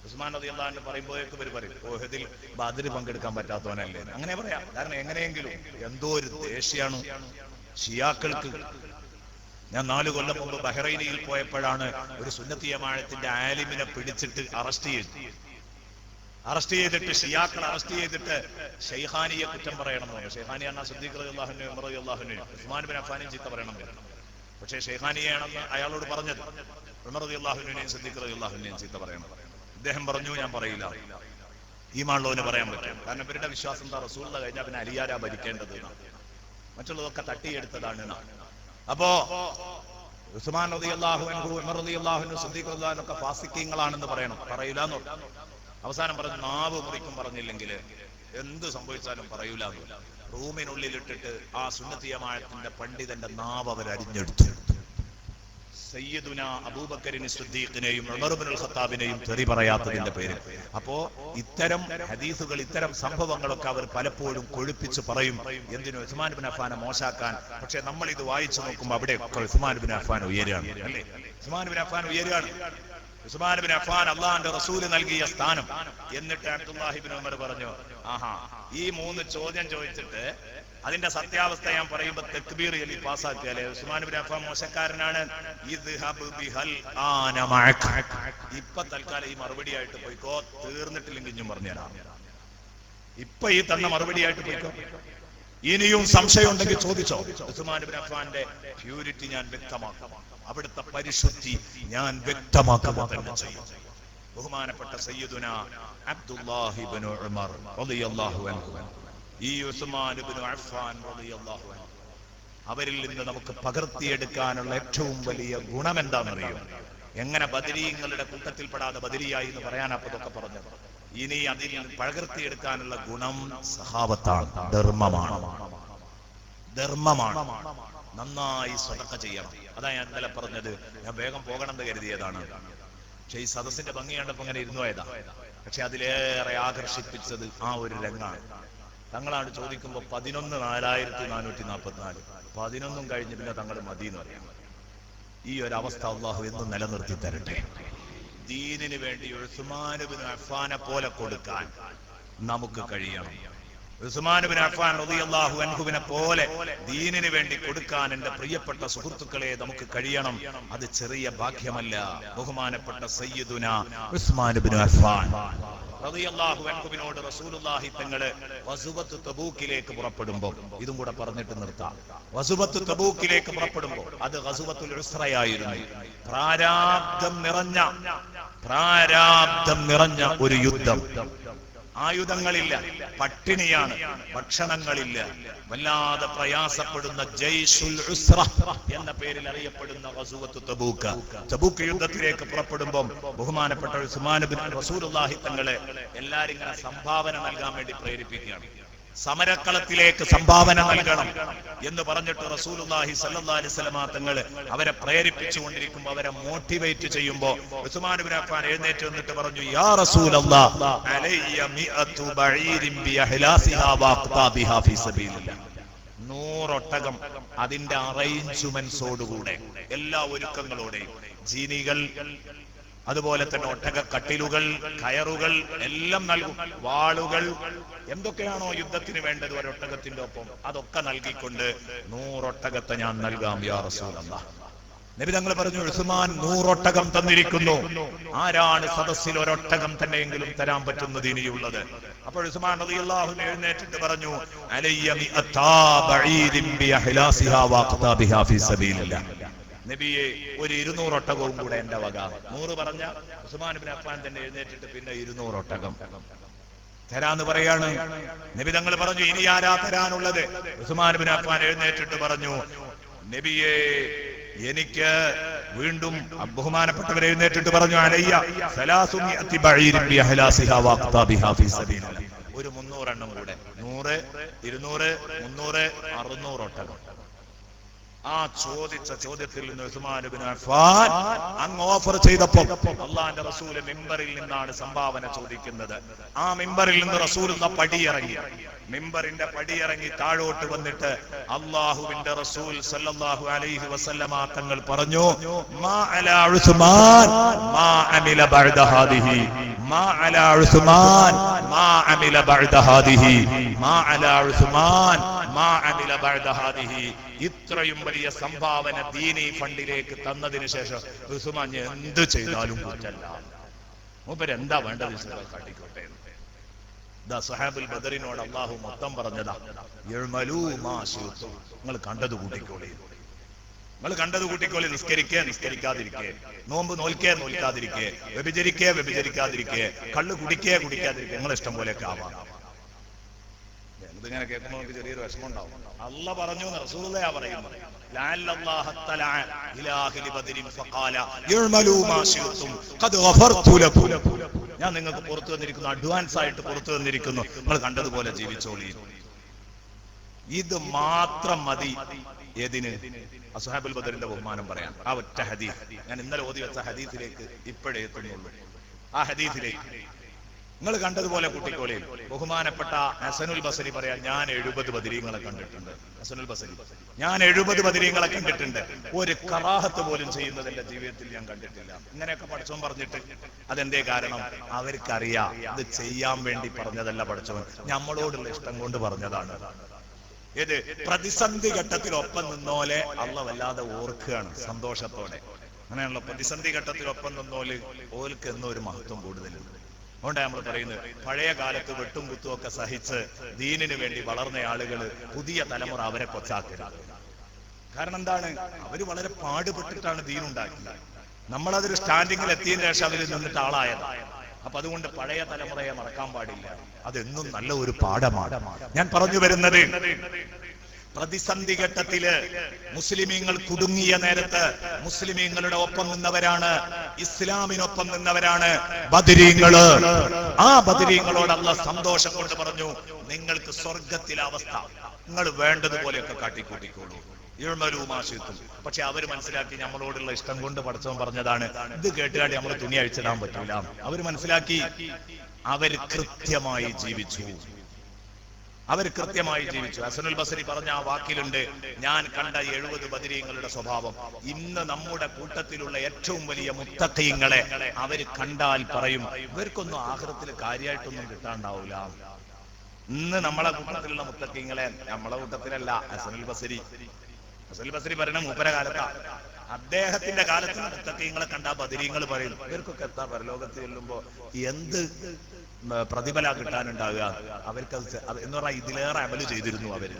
ഉസ്മാൻ റളിയല്ലാഹു അൻഹു പറയുമ്പോഴേക്കും ഇവർ പറയും, ഓഹദിൽ ബദർ പങ്കെടുക്കാൻ പറ്റാത്തവനല്ലേ, അങ്ങനെ പറയാം. കാരണം എങ്ങനെയെങ്കിലും എന്തോ ഒരു ദേഷ്യാണ് ഷിയാക്കൾക്ക്. ഞാൻ 4 കൊല്ലം മുമ്പ് ബഹ്റൈനിൽ പോയപ്പോഴാണ് ഒരു സുന്നത്തി ജമാഅത്തിന്റെ ആലിമിനെ പിടിച്ചിട്ട് അറസ്റ്റ് ചെയ്തിട്ട് ഷിയാക്കൾ അറസ്റ്റ് ചെയ്തിട്ട് ഷെയ്ഖാനിയെ കുറ്റം പറയണം. ഷെയ്ഖാനി അണ്ണാ സിദ്ദീഖ് റളിയല്ലാഹു അൻഹു, ഉമർ റളിയല്ലാഹു അൻഹു, ഉസ്മാൻ ഇബ്നു അഫ്ഫാനും ചീത്ത പറയണം. പക്ഷേ ഷെയ്ഖാനിയാണെന്ന് അയാളോട് പറഞ്ഞത് ഉമർ റളിയല്ലാഹു അൻഹുവിനെയും സിദ്ദീഖ് റളിയല്ലാഹു അൻഹുവിനെയും ചീത്ത പറയണം. ഇദ്ദേഹം പറഞ്ഞു, ഞാൻ പറയില്ല, ഈമാനുള്ളവന് പറയാൻ പറ്റും. കാരണം ഇവരുടെ വിശ്വാസം എന്താ, റസൂലുള്ളാഹി കഴിഞ്ഞാൽ പിന്നെ അലിയാരാ ഭരിക്കേണ്ടത്, മറ്റുള്ളതൊക്കെ തട്ടിയെടുത്തതാണ്. അപ്പോ ഉസ്മാൻ റളിയല്ലാഹു അൻഹു, ഉമർ റളിയല്ലാഹു അൻഹു, സിദ്ദീഖ് റളിയല്ലാഹു അൻഹു ഒക്കെ ഫാസിഖീങ്ങളാണെന്ന് പറയണം, പറയൂലെന്ന്. അവസാനം പറഞ്ഞു, നാവ് മുറിക്കും പറഞ്ഞില്ലെങ്കിൽ എന്ത് സംഭവിച്ചാലും പറയൂലെന്ന്. റൂമിനുള്ളിലിട്ടിട്ട് ആ സുന്നത്തി ജമാഅത്തിന്റെ പണ്ഡിതന്റെ നാവ് അവർ അരിഞ്ഞെടുത്തു. സയ്യിദുന അബൂബക്കറിനെ സിദ്ദീഖിനെയും ഉമർ ഇബ്നുൽ ഖത്താബിനെയും തെറി പറയാത്തതിന്റെ പേരിൽ. അപ്പോ ഇത്തരം ഹദീസുകൾ, ഇത്തരം സംഭവങ്ങളൊക്കെ അവർ പലപ്പോഴും കൊഴുപ്പിച്ച് പറയും. എന്തിനു? ഉസ്മാൻ ഇബ്നു അഫ്ഫാനെ മോശാക്കാൻ. പക്ഷെ നമ്മൾ ഇത് വായിച്ചു നോക്കുമ്പോൾ അവിടെ ഉസ്മാൻ ഇബ്നു അഫ്ഫാൻ ഉയരുകയാണ്, അല്ലേ? ഉസ്മാൻ ഇബ്നു അഫ്ഫാൻ ഉയരുകയാണ്. ഉസ്മാൻ ഇബ്നു അഫ്ഫാൻ അള്ളാഹുവിന്റെ റസൂല് നൽകിയ സ്ഥാനം. എന്നിട്ട് അബ്ദുല്ലാഹി ഇബ്നു ഉമർ പറഞ്ഞു, ആഹാ, ഈ 3 ചോദ്യം ചോദിച്ചിട്ട് അതിന്റെ സത്യാവസ്ഥ ഞാൻ പറയുമ്പോ തക്ബീർ ചൊല്ലി പാസ്സാക്കിയാലേ ഉസ്മാൻ ഇബ്നു അഫ്ഫാൻ മോശക്കാരനാണ്. ഇപ്പൊ തൽക്കാലം ഈ മറുപടി ആയിട്ട് പോയിക്കോ, തീർന്നിട്ടില്ലെങ്കിൽ ഇഞ്ഞും പറഞ്ഞുതരാം. ഇപ്പൊ ഈ തന്ന മറുപടി ആയിട്ട് പോയിക്കോ, ഇനിയും സംശയം ഉണ്ടെങ്കിൽ ചോദിച്ചോ. ഉസ്മാൻ ഇബ്നു അഫ്ഫാന്റെ പ്യൂരിറ്റി ഞാൻ വ്യക്തമാക്കാം, അവിടുത്തെ പരിശുദ്ധി ഞാൻ വ്യക്തമാക്കുക തന്നെ ചെയ്യും. ബഹുമാനപ്പെട്ട സയ്യിദുന അബ്ദുല്ലാഹി ഇബ്നു ഉമർ റളിയല്ലാഹു അൻഹു, ഈ ഉസ്മാൻ ഇബ്നു അഫ്ഫാൻ റളിയല്ലാഹു അൻഹു, അവരിൽ നിന്ന് നമുക്ക് പകർത്തിയെടുക്കാനുള്ള ഏറ്റവും വലിയ ഗുണം എന്താണെന്നറിയോ? എങ്ങനെ ബദരീങ്ങളുടെ കൂട്ടത്തിൽപ്പെടാതെ ബദരിയായി എന്ന് പറയാനപ്പതൊക്കെ പറഞ്ഞത്. ഇനി അതിൽ പകർത്തിയെടുക്കാനുള്ള ഗുണം സഹാബത്താണ്, ധർമ്മമാണ്. നന്നായി സ്വതക്ക ചെയ്യണം. അതാ ഞാൻ ഇന്നലെ പറഞ്ഞത്. ഞാൻ വേഗം പോകണം എന്ന് കരുതിയതാണ്, പക്ഷെ ഈ സദസ്സിന്റെ ഭംഗി കണ്ടപ്പോ അങ്ങനെ ഇരുന്നു പോയതാ. പക്ഷെ അതിലേറെ ആകർഷിപ്പിച്ചത് ആ ഒരു രംഗാണ്. തങ്ങളാണ് ചോദിക്കുമ്പോ 11,444, 11 കഴിഞ്ഞ് പിന്നെ തങ്ങൾ മതി എന്ന് പറയാം. ഈ ഒരു അവസ്ഥ അള്ളാഹു എന്നും നിലനിർത്തി തരട്ടെ. ദീനിന് വേണ്ടി ഉസ്മാൻ ഇബ്നു അഫ്ഫാനെ പോലെ കൊടുക്കാൻ നമുക്ക് കഴിയണം. ഉസ്മാൻ ഇബ്നു അഫ്ഫാൻ റളിയല്ലാഹു അൻഹുവിനെ പോലെ ദീനിന് വേണ്ടി കൊടുക്കാൻ എന്റെ പ്രിയപ്പെട്ട സുഹൃത്തുക്കളെ നമുക്ക് കഴിയണം. അത് ചെറിയ ഭാഗ്യമല്ല. ബഹുമാനപ്പെട്ട സയ്യിദുന ഉസ്മാൻ ഇബ്നു അഫ്ഫാൻ റളിയല്ലാഹു അൻഹുവിനോട് റസൂലുള്ളാഹി തങ്ങള് വസുബത്ത് തബൂക്കിലേക്ക് പുറപ്പെടുമ്പോൾ, ഇതും കൂടെ പറഞ്ഞിട്ട് നിർത്താം. വസുബത്ത് തബൂക്കിലേക്ക് പുറപ്പെടുമ്പോൾ അത് ഗസുവത്തുൽ ഉസ്റയായിരുന്നു. പ്രാരാബ്ധം നിറഞ്ഞ ഒരു യുദ്ധം. ആയുധങ്ങളില്ല, പട്ടിണിയാണ്, ഭക്ഷണങ്ങളില്ല. വല്ലാതെ പ്രയാസപ്പെടുന്ന ജയ്ഷുൽ ഉസ്റ എന്ന പേരിൽ അറിയപ്പെടുന്ന ഗസ്വത്ത് തബൂക്ക്. തബൂക്ക് യുദ്ധത്തിലേക്ക് പുറപ്പെടുമ്പോൾ ബഹുമാനപ്പെട്ട ഉസ്മാൻ ഇബ്നു റസൂലുള്ളാഹി തങ്ങളെ എല്ലാവരും ഇങ്ങനെ സംഭാവന നൽകാൻ വേണ്ടി പ്രേരിപ്പിക്കുകയാണ്. സമരക്കളത്തിലേക്ക് സംഭാവന നൽകണം എന്ന് പറഞ്ഞിട്ട് റസൂലുള്ളാഹി സ്വല്ലല്ലാഹി അലൈഹി വസല്ലം തങ്ങൾ അവരെ പ്രേരിപ്പിച്ചുകൊണ്ടിരിക്കുമ്പോൾ, അവരെ മോട്ടിവേറ്റ് ചെയ്യുമ്പോൾ ഉസ്മാൻ ഇബ്നു അഫ്ഫാൻ എഴുന്നേറ്റ് വന്നിട്ട് പറഞ്ഞു, യാ റസൂലല്ലാഹ് അലയ്യ മിഅതു ബഈരിൻ ബിഅഹ്ലാസിഹാ വഅഖ്താബിഹാ ഫീ സബീലില്ലാഹ്. 100 ഒട്ടകം അതിന്റെ അറേഞ്ച്മെന്റ്സോടുകൂടെ, എല്ലാ ഒരുക്കങ്ങളോടെയും, ജീനികൾ, അതുപോലെ തന്നെ ഒട്ടക കട്ടിലുകൾ, കയറുകൾ എല്ലാം നൽകും, വാളുകൾ, എന്തൊക്കെയാണോ യുദ്ധത്തിന് വേണ്ടത് ഒരൊട്ടകത്തിന്റെ ഒപ്പം അതൊക്കെ നൽകിക്കൊണ്ട് 100 ഒട്ടകത്തെ ഞാൻ നൽകാം യാ റസൂലല്ലാഹ്. നബി തങ്ങൾ പറഞ്ഞു, ഉസ്മാൻ 100 ഒട്ടകം തന്നിരിക്കുന്നു. ആരാണ് സദസ്സിൽ ഒരൊട്ടകം തന്നെയെങ്കിലും തരാൻ പറ്റുന്നത് ഇനിയുള്ളത്? അപ്പോൾ ഉസ്മാൻ റളിയല്ലാഹു അൻഹു എഴുന്നേറ്റിട്ട് പറഞ്ഞു, അലയ്യ മിഅതാ ബഈരിൻ ബിഅഹ്ലാസിഹാ വഅഖ്താബിഹാ ഫീ സബീലില്ലാഹ്. നബിയെ, ഒരു 200 ഒട്ടകവും കൂടെ എന്റെ വക. 100 പറഞ്ഞ ഉസ്മാൻ ഇബ്നു അഫ്ഫാൻ തന്നെ എഴുന്നേറ്റിട്ട് പിന്നെ 200 ഒട്ടകം തരാന്ന് പറയാണ്. നബി തങ്ങൾ പറഞ്ഞു, ഇനി ആരാ തരാനുള്ളത്? ഉസ്മാൻ ഇബ്നു അഫ്ഫാൻ എഴുന്നേറ്റിട്ട് പറഞ്ഞു, നബിയെ, എനിക്ക് വീണ്ടും ബഹുമാനപ്പെട്ടവർ എഴുന്നേറ്റിട്ട് പറഞ്ഞു, അലയ്യ സലാസുമിഅത്തി ബഈരിൻ ബിഅഹ്ലാസിഹാ വഅഖ്താബിഹാ ഫീ സബീലില്ലാഹ്. ഒരു 300 എണ്ണം കൂടെ, 100, 200, 300, 600 ഒട്ടകം. ആ ചോദിച്ച ചോദ്യത്തിൽ നിന്ന് ഉസ്മാൻ ഇബ്നു അഫ്ഫാൻ അങ്ങ് ഓഫർ ചെയ്തപ്പോൾ അല്ലാഹുവിന്റെ റസൂൽ മിമ്പറിൽ നിന്നാണ് സംഭാവന ചോദിക്കുന്നത്. ആ മിമ്പറിൽ നിന്ന് റസൂലുള്ള പടിയിറങ്ങി, മിമ്പറിന്റെ പടിയിറങ്ങി താഴോട്ട് വന്നിട്ട് അല്ലാഹുവിന്റെ റസൂൽ സല്ലല്ലാഹു അലൈഹി വസല്ലമ തങ്ങൾ പറഞ്ഞു, മാ അലാ ഉസ്മാൻ മാ അമില ബഅദ ഹാദിഹി, മാ അലാ ഉസ്മാൻ മാ അമില ബഅദ ഹാദിഹി, മാ അലാ ഉസ്മാൻ മാ അമില ബഅദ ഹാദിഹി. ഇത്രയും വലിയ സംഭാവന ദീനി ഫണ്ടിലേക്ക് തന്നതിന് ശേഷം ഉസ്മാൻ എന്ത് ചെയ്താലും കുറ്റല്ല. മൂപ്പര് എന്താ വേണ്ടത് കാട്ടിക്കോട്ടെ. സഹാബുൽ ബദറിനോട് അല്ലാഹു മൊത്തം പറഞ്ഞതാ, യഅ്മലൂ മാ ശിഅ്തും. നിങ്ങൾ കണ്ടത് കൂട്ടിക്കോളി, നിങ്ങൾ കണ്ടത് കൂട്ടിക്കോളി. നിസ്കരിക്കേ നിസ്കരിക്കാതിരിക്കേ, നോമ്പ് നോൽക്കേ നോൽക്കാതിരിക്കേ, വ്യഭിചരിക്കേ വ്യഭിചരിക്കാതിരിക്കേ, കള്ള് കുടിക്കേ കുടിക്കാതിരിക്കേ, നിങ്ങൾ ഇഷ്ടം പോലെയൊക്കെ ആവാം. ഇതിങ്ങനെ കേൾക്കുമ്പോൾ നമുക്ക് ചെറിയൊരു വിഷമം ഉണ്ടാവും. അല്ലാഹ് പറഞ്ഞു, റസൂലുള്ളാഹിയാ പറയുന്നത്, ലഅല്ലല്ലാഹു തആല ഇലാ അഹ്ലി ബദരിൻ ഫഖാല യഅ്മലൂ മാ ശിഅ്തും ഖദ് ഗഫർതു ലക്കും. ഞാൻ നിങ്ങൾക്ക് പുറത്തു വന്നിരിക്കുന്നു, അഡ്വാൻസ് ആയിട്ട് പുറത്തു വന്നിരിക്കുന്നു, നിങ്ങൾ കണ്ടതുപോലെ ജീവിച്ചോളി. ഇത് മാത്രം മതി. ഏതിന്? അസ്ഹാബുൽ ബദറിന്റെ ബഹുമാനം പറയാൻ. ആ ഒറ്റ ഹദീസ്, ഞാൻ ഇന്നലെ ഓതി വെച്ച ഹദീസിലേക്ക് ഇപ്പോഴേ എത്തുന്നുള്ളൂ. ആ ഹദീസിലേക്ക് നിങ്ങൾ കണ്ടതുപോലെ കുട്ടിക്കോളി. ബഹുമാനപ്പെട്ട ഹസനുൽ ബസരി പറയാൻ, ഞാൻ 70 ബദരീങ്ങളെ കണ്ടിട്ടുണ്ട്. ഹസനുൽ ബസരി, ഞാൻ 70 ബദരീങ്ങളെ കണ്ടിട്ടുണ്ട്. ഒരു കറാഹത്ത് പോലും ചെയ്യുന്നത് എന്റെ ജീവിതത്തിൽ ഞാൻ കണ്ടിട്ടില്ല. ഇങ്ങനെയൊക്കെ പഠിച്ചവൻ പറഞ്ഞിട്ട് അതെന്തേ കാരണം? അവർക്കറിയാം ഇത് ചെയ്യാൻ വേണ്ടി പറഞ്ഞതല്ല പഠിച്ചവൻ, നമ്മളോടുള്ള ഇഷ്ടം കൊണ്ട് പറഞ്ഞതാണ്. ഏത് പ്രതിസന്ധി ഘട്ടത്തിൽ ഒപ്പം നിന്നോലെ അള്ളാഹ് വല്ലാതെ ഓർക്കുകയാണ് സന്തോഷത്തോടെ. അങ്ങനെയാണല്ലോ, പ്രതിസന്ധി ഘട്ടത്തിൽ ഒപ്പം നിന്നോല് ഓൽക്ക് എന്നോ ഒരു മഹത്വം കൂടുതലുണ്ട്. അതുകൊണ്ടാണ് നമ്മൾ പറയുന്നത്, പഴയ കാലത്ത് വെട്ടും കുത്തും ഒക്കെ സഹിച്ച് ദീനിന് വേണ്ടി വളർന്ന ആളുകള് പുതിയ തലമുറ അവരെ കൊച്ചാക്കരുത്. കാരണം എന്താണ്? അവര് വളരെ പാടുപെട്ടിട്ടാണ് ദീനുണ്ടാക്കിയത്. നമ്മളതൊരു സ്റ്റാൻഡിങ്ങിൽ എത്തിയതിനു ശേഷം അവര് നിന്നിട്ട് ആളായതാണ്. അപ്പൊ അതുകൊണ്ട് പഴയ തലമുറയെ മറക്കാൻ പാടില്ല. അതെന്നും നല്ല ഒരു പാഠമാണ്. ഞാൻ പറഞ്ഞു വരുന്നത്, പ്രതിസന്ധി ഘട്ടത്തില് മുസ്ലിമീങ്ങൾ കുടുങ്ങിയ നേരത്ത് മുസ്ലിമീങ്ങളുടെ ഒപ്പം നിന്നവരാണ്, ഇസ്ലാമിനൊപ്പം നിന്നവരാണ് ബദരീങ്ങള്. ആ ബദരീങ്ങളോട് അല്ലാഹ് സന്തോഷം കൊണ്ട് പറഞ്ഞു, നിങ്ങൾക്ക് സ്വർഗത്തിലെ അവസ്ഥ നിങ്ങൾ വേണ്ടതുപോലെയൊക്കെ കാട്ടിക്കൂട്ടിക്കോളൂ. പക്ഷെ അവര് മനസ്സിലാക്കി നമ്മളോടുള്ള ഇഷ്ടം കൊണ്ട് പഠിച്ചവൻ പറഞ്ഞതാണ്. ഇത് കേട്ടുകാട്ടി നമ്മൾ തുണി അഴിച്ചിടാൻ പറ്റൂല. അവര് മനസ്സിലാക്കി, അവര് കൃത്യമായി ജീവിച്ചു. ഹസനുൽ ബസരി പറഞ്ഞ ആ വാക്കിലുണ്ട്, ഞാൻ കണ്ട 70 ബദരീങ്ങളുടെ സ്വഭാവം. ഇന്ന് നമ്മുടെ കൂട്ടത്തിലുള്ള ഏറ്റവും വലിയ മുത്തഖീങ്ങളെ അവര് കണ്ടാൽ പറയും, ഇവർക്കൊന്നും ആഖിറത്തിൽ കാര്യമായിട്ടൊന്നും കിട്ടാണ്ടാവൂല. ഇന്ന് നമ്മളെ കൂട്ടത്തിലുള്ള മുത്തഖീങ്ങളെ, നമ്മളെ കൂട്ടത്തിലല്ല, ഹസനുൽ ബസരി പറയുന്ന മൂപ്പര കാലത്താ. അദ്ദേഹത്തിന്റെ കാലത്ത് മുത്തഖീങ്ങളെ കണ്ട ബദരീങ്ങൾ പറയും, ഇവർക്കൊക്കെ എത്താ പരലോകത്ത് ചെല്ലുമ്പോ എന്ത് പ്രതിഫല കിട്ടാനുണ്ടാകുക. അവർക്ക് എന്ന് പറഞ്ഞാൽ ഇതിലേറെ അമല് ചെയ്തിരുന്നു അവര്.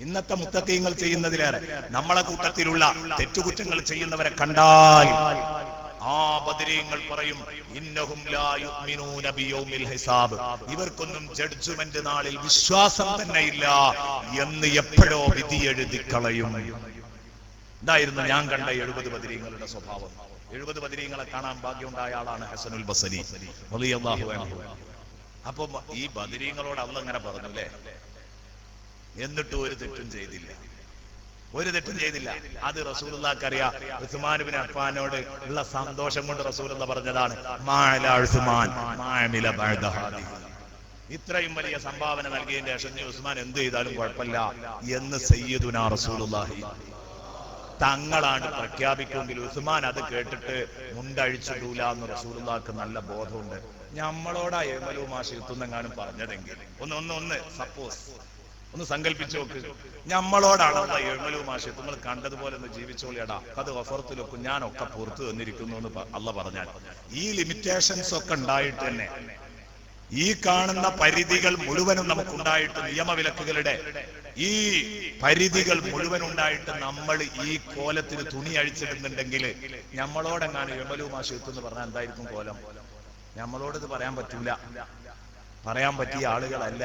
ഇന്നത്തെ മുത്തഖീങ്ങൾ ചെയ്യുന്നതിലേറെ നമ്മളെ കൂട്ടത്തിലുള്ള തെറ്റുകുറ്റങ്ങൾ ചെയ്യുന്നവരെ കണ്ടാൽ ആ ബദരീങ്ങൾ പറയും ഇന്നഹും ലാ യുഅ്മിനൂന ബിയൗമിൽ ഹിസാബ്, ഇവർക്കൊന്നും ജഡ്ജ്മെന്റ് നാളിൽ വിശ്വാസം തന്നെ ഇല്ല എന്ന് എപ്പോഴോ വിധി എഴുതി കളയും. ഇതായിരുന്നു ഞാൻ കണ്ട 70 ബദരീങ്ങളുടെ സ്വഭാവം. 70 ബദരീങ്ങളെ കാണാൻ ഭാഗ്യമുണ്ടായ ആളാണ് ഹസനുൽ ബസരി റളിയല്ലാഹു അൻഹു. അപ്പൊ ഈ ബദരീങ്ങളോട് അല്ലാഹ് ഇങ്ങനെ പറഞ്ഞു അല്ലേ, എന്നിട്ട് ഒരു തെറ്റും ചെയ്തില്ല, ഒരു തെറ്റും ചെയ്തില്ല. അത് റസൂലുള്ളാഹിക്ക് അറിയാം. ഉസ്മാൻ ഇബ്നു അഫ്ഫാനോട് ഉള്ള സന്തോഷം കൊണ്ട് റസൂലുള്ള പറഞ്ഞതാണ് മാഅല ഉസ്മാൻ മാഅമില ബഅദ ഹാദിഹി. ഇത്രയും വലിയ സംഭാവന നൽകിയതിന്റെ ശേഷം ഉസ്മാൻ എന്ത് ചെയ്താലും കുഴപ്പമില്ല എന്ന് സയ്യിദുനാ റസൂലുള്ളാഹി തങ്ങളാണ് പ്രഖ്യാപിക്കുമെങ്കിൽ ഉസ്മാൻ അത് കേട്ടിട്ട് മുണ്ടഴിച്ചിടൂല എന്ന് റസൂലുള്ളാഹിക്ക് നല്ല ബോധമുണ്ട്. നമ്മളോടാ യമലു മാഷിത്തുന്നെങ്ങാനും പറഞ്ഞതെങ്കിൽ ഒന്ന് സപ്പോസ് ഒന്ന് സങ്കല്പിച്ചു നോക്ക്, നമ്മളോടാണല്ലോ യമലു മാഷിത്ത് നിങ്ങൾ കണ്ടതുപോലെ ഒന്ന് ജീവിച്ചോളിയടാ അത് വഫർത്തിലൊക്കെ ഞാനൊക്കെ പുറത്തു തന്നിരിക്കുന്നു എന്ന് അള്ളാഹ് പറഞ്ഞാൽ, ഈ ലിമിറ്റേഷൻസ് ഒക്കെ ഉണ്ടായിട്ട് തന്നെ, ഈ കാണുന്ന പരിധികൾ മുഴുവനും നമുക്കുണ്ടായിട്ട്, നിയമവിലക്കുകളുടെ ഈ പരിധികൾ മുഴുവൻ ഉണ്ടായിട്ട് നമ്മൾ ഈ കോലത്തിന് തുണി അഴിച്ചിടുന്നുണ്ടെങ്കിൽ നമ്മളോടെങ്ങാനും യമലു മാഷിത്ത് എന്ന് പറഞ്ഞാൽ എന്തായിരിക്കും കോലം? നമ്മളോട് ഇത് പറയാൻ പറ്റൂല, പറയാൻ പറ്റിയ ആളുകളല്ല.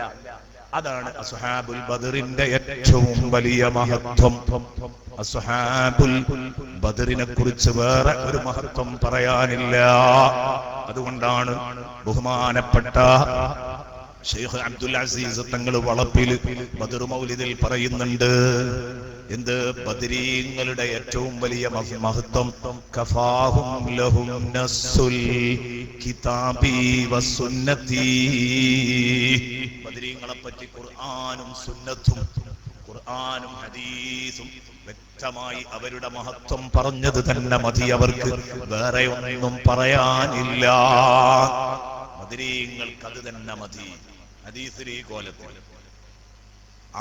അതാണ് അസ്ഹാബുൽ ബദറിന്റെ ഏറ്റവും വലിയ മഹത്വം. അസ്ഹാബുൽ ബദറിനെ കുറിച്ച് വേറെ ഒരു മഹത്വം പറയാനില്ല. അതുകൊണ്ടാണ് ബഹുമാനപ്പെട്ട ഷെയ്ഖ് അബ്ദുൽ അസീസ് തങ്ങൾ വളപ്പിൽ ബദർ മൗലിദിൽ പറയുന്നുണ്ട്, എന്ത് ബദരീങ്ങളുടെ ഏറ്റവും വലിയ മഹത്വം കഫാഹും ലഹും നസ്സുൽ കിതാബി വസുന്നതി. ബദരീങ്ങളെ പറ്റി ഖുർആനും സുന്നത്തും, ഖുർആനും ഹദീസും വ്യക്തമായി അവരുടെ മഹത്വം പറഞ്ഞത് തന്നെ മതി, അവർക്ക് വേറെ ഒന്നും പറയാനില്ല. ബദരീങ്ങൾക്ക് അത് തന്നെ മതി. ഹദീസിൽ ഈ കോലത്തിൽ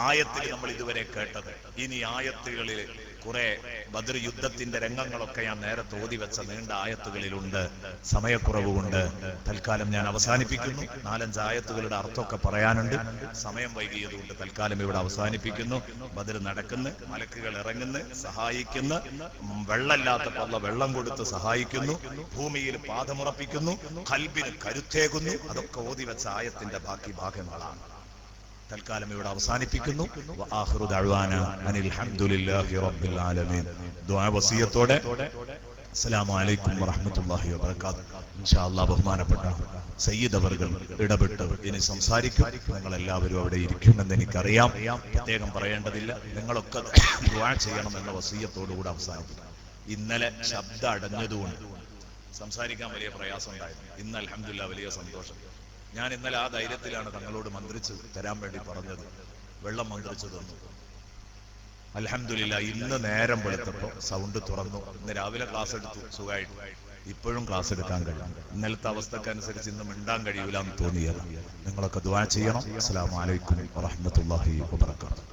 ആയത്തിൽ നമ്മൾ ഇതുവരെ കേട്ടത്, ഇനി ആയത്തുകളിൽ കുറെ ബദർ യുദ്ധത്തിന്റെ രംഗങ്ങളൊക്കെ ഞാൻ നേരത്തെ ഓതി വെച്ച നീണ്ട ആയത്തുകളിലുണ്ട്. സമയക്കുറവ് കൊണ്ട് തൽക്കാലം ഞാൻ അവസാനിപ്പിക്കുന്നു. 4-5 ആയത്തുകളുടെ അർത്ഥമൊക്കെ പറയാനുണ്ട്. സമയം വൈകിയതുകൊണ്ട് തൽക്കാലം ഇവിടെ അവസാനിപ്പിക്കുന്നു. ബദർ നടക്കുന്നു, മലക്കുകൾ ഇറങ്ങുന്നു, സഹായിക്കുന്നു, വെള്ളമില്ലാത്തപ്പോൾ അല്ലാഹ് വെള്ളം കൊടുത്ത് സഹായിക്കുന്നു, ഭൂമിയിൽ പാദമുറപ്പിക്കുന്നു, ഖൽബിന് കരുത്തേകുന്നു. അതൊക്കെ ഓതി വെച്ച ആയത്തിന്റെ ബാക്കി ഭാഗങ്ങളാണ്. തൽക്കാലം ഇവിടെ അവസാനിപ്പിക്കുന്നു. വആഖിറു ദഅ്വാനാ അനിൽ ഹംദുലില്ലാഹി റബ്ബിൽ ആലമീൻ. ദുആ വസിയത്തോടെ അസ്സലാമു അലൈക്കും വറഹ്മത്തുള്ളാഹി വബറകാതുഹു. ഇൻഷാ അല്ലാഹ് ബഹുമാനപ്പെട്ട സയ്യിദ് അവർകൾ ഇടപെട്ട് ഇനി സംസാരിക്കും. നിങ്ങൾ എല്ലാവരും അവിടെ ഇരിക്കുമെന്ന് എനിക്കറിയാം, പ്രത്യേകം പറയേണ്ടതില്ല. നിങ്ങളൊക്കെ ദുആ ചെയ്യണം എന്ന വസിയത്തോടുകൂടി അവസാനിപ്പിക്കും. ഇന്നലെ ശബ്ദം അടഞ്ഞതുകൊണ്ട് സംസാരിക്കാൻ വലിയ പ്രയാസം ഉണ്ടായിരുന്നു. ഇന്ന് അൽഹംദുലില്ലാഹ് വലിയ സന്തോഷം. ഞാൻ ഇന്നലെ ആ ധൈര്യത്തിലാണ് തങ്ങളോട് മന്ത്രിച്ച് തരാൻ വേണ്ടി പറഞ്ഞത്. വെള്ളം മന്ത്രിച്ചു തന്നു. അൽഹംദുലില്ലാഹ് ഇന്ന് നേരം വെളുത്തപ്പോൾ സൗണ്ട് തുറന്നു. ഇന്ന് രാവിലെ ക്ലാസ് എടുത്തു, സുഖമായിട്ട്. ഇപ്പോഴും ക്ലാസ് എടുക്കാൻ കഴിയും. ഇന്നലത്തെ അവസ്ഥക്കനുസരിച്ച് ഇന്ന് മിണ്ടാൻ കഴിയൂല എന്ന് തോന്നിയത്. നിങ്ങളൊക്കെ ദുആ ചെയ്യണം. അസ്സലാമു അലൈക്കും വറഹ്മത്തുള്ളാഹി വബറകാതുഹു.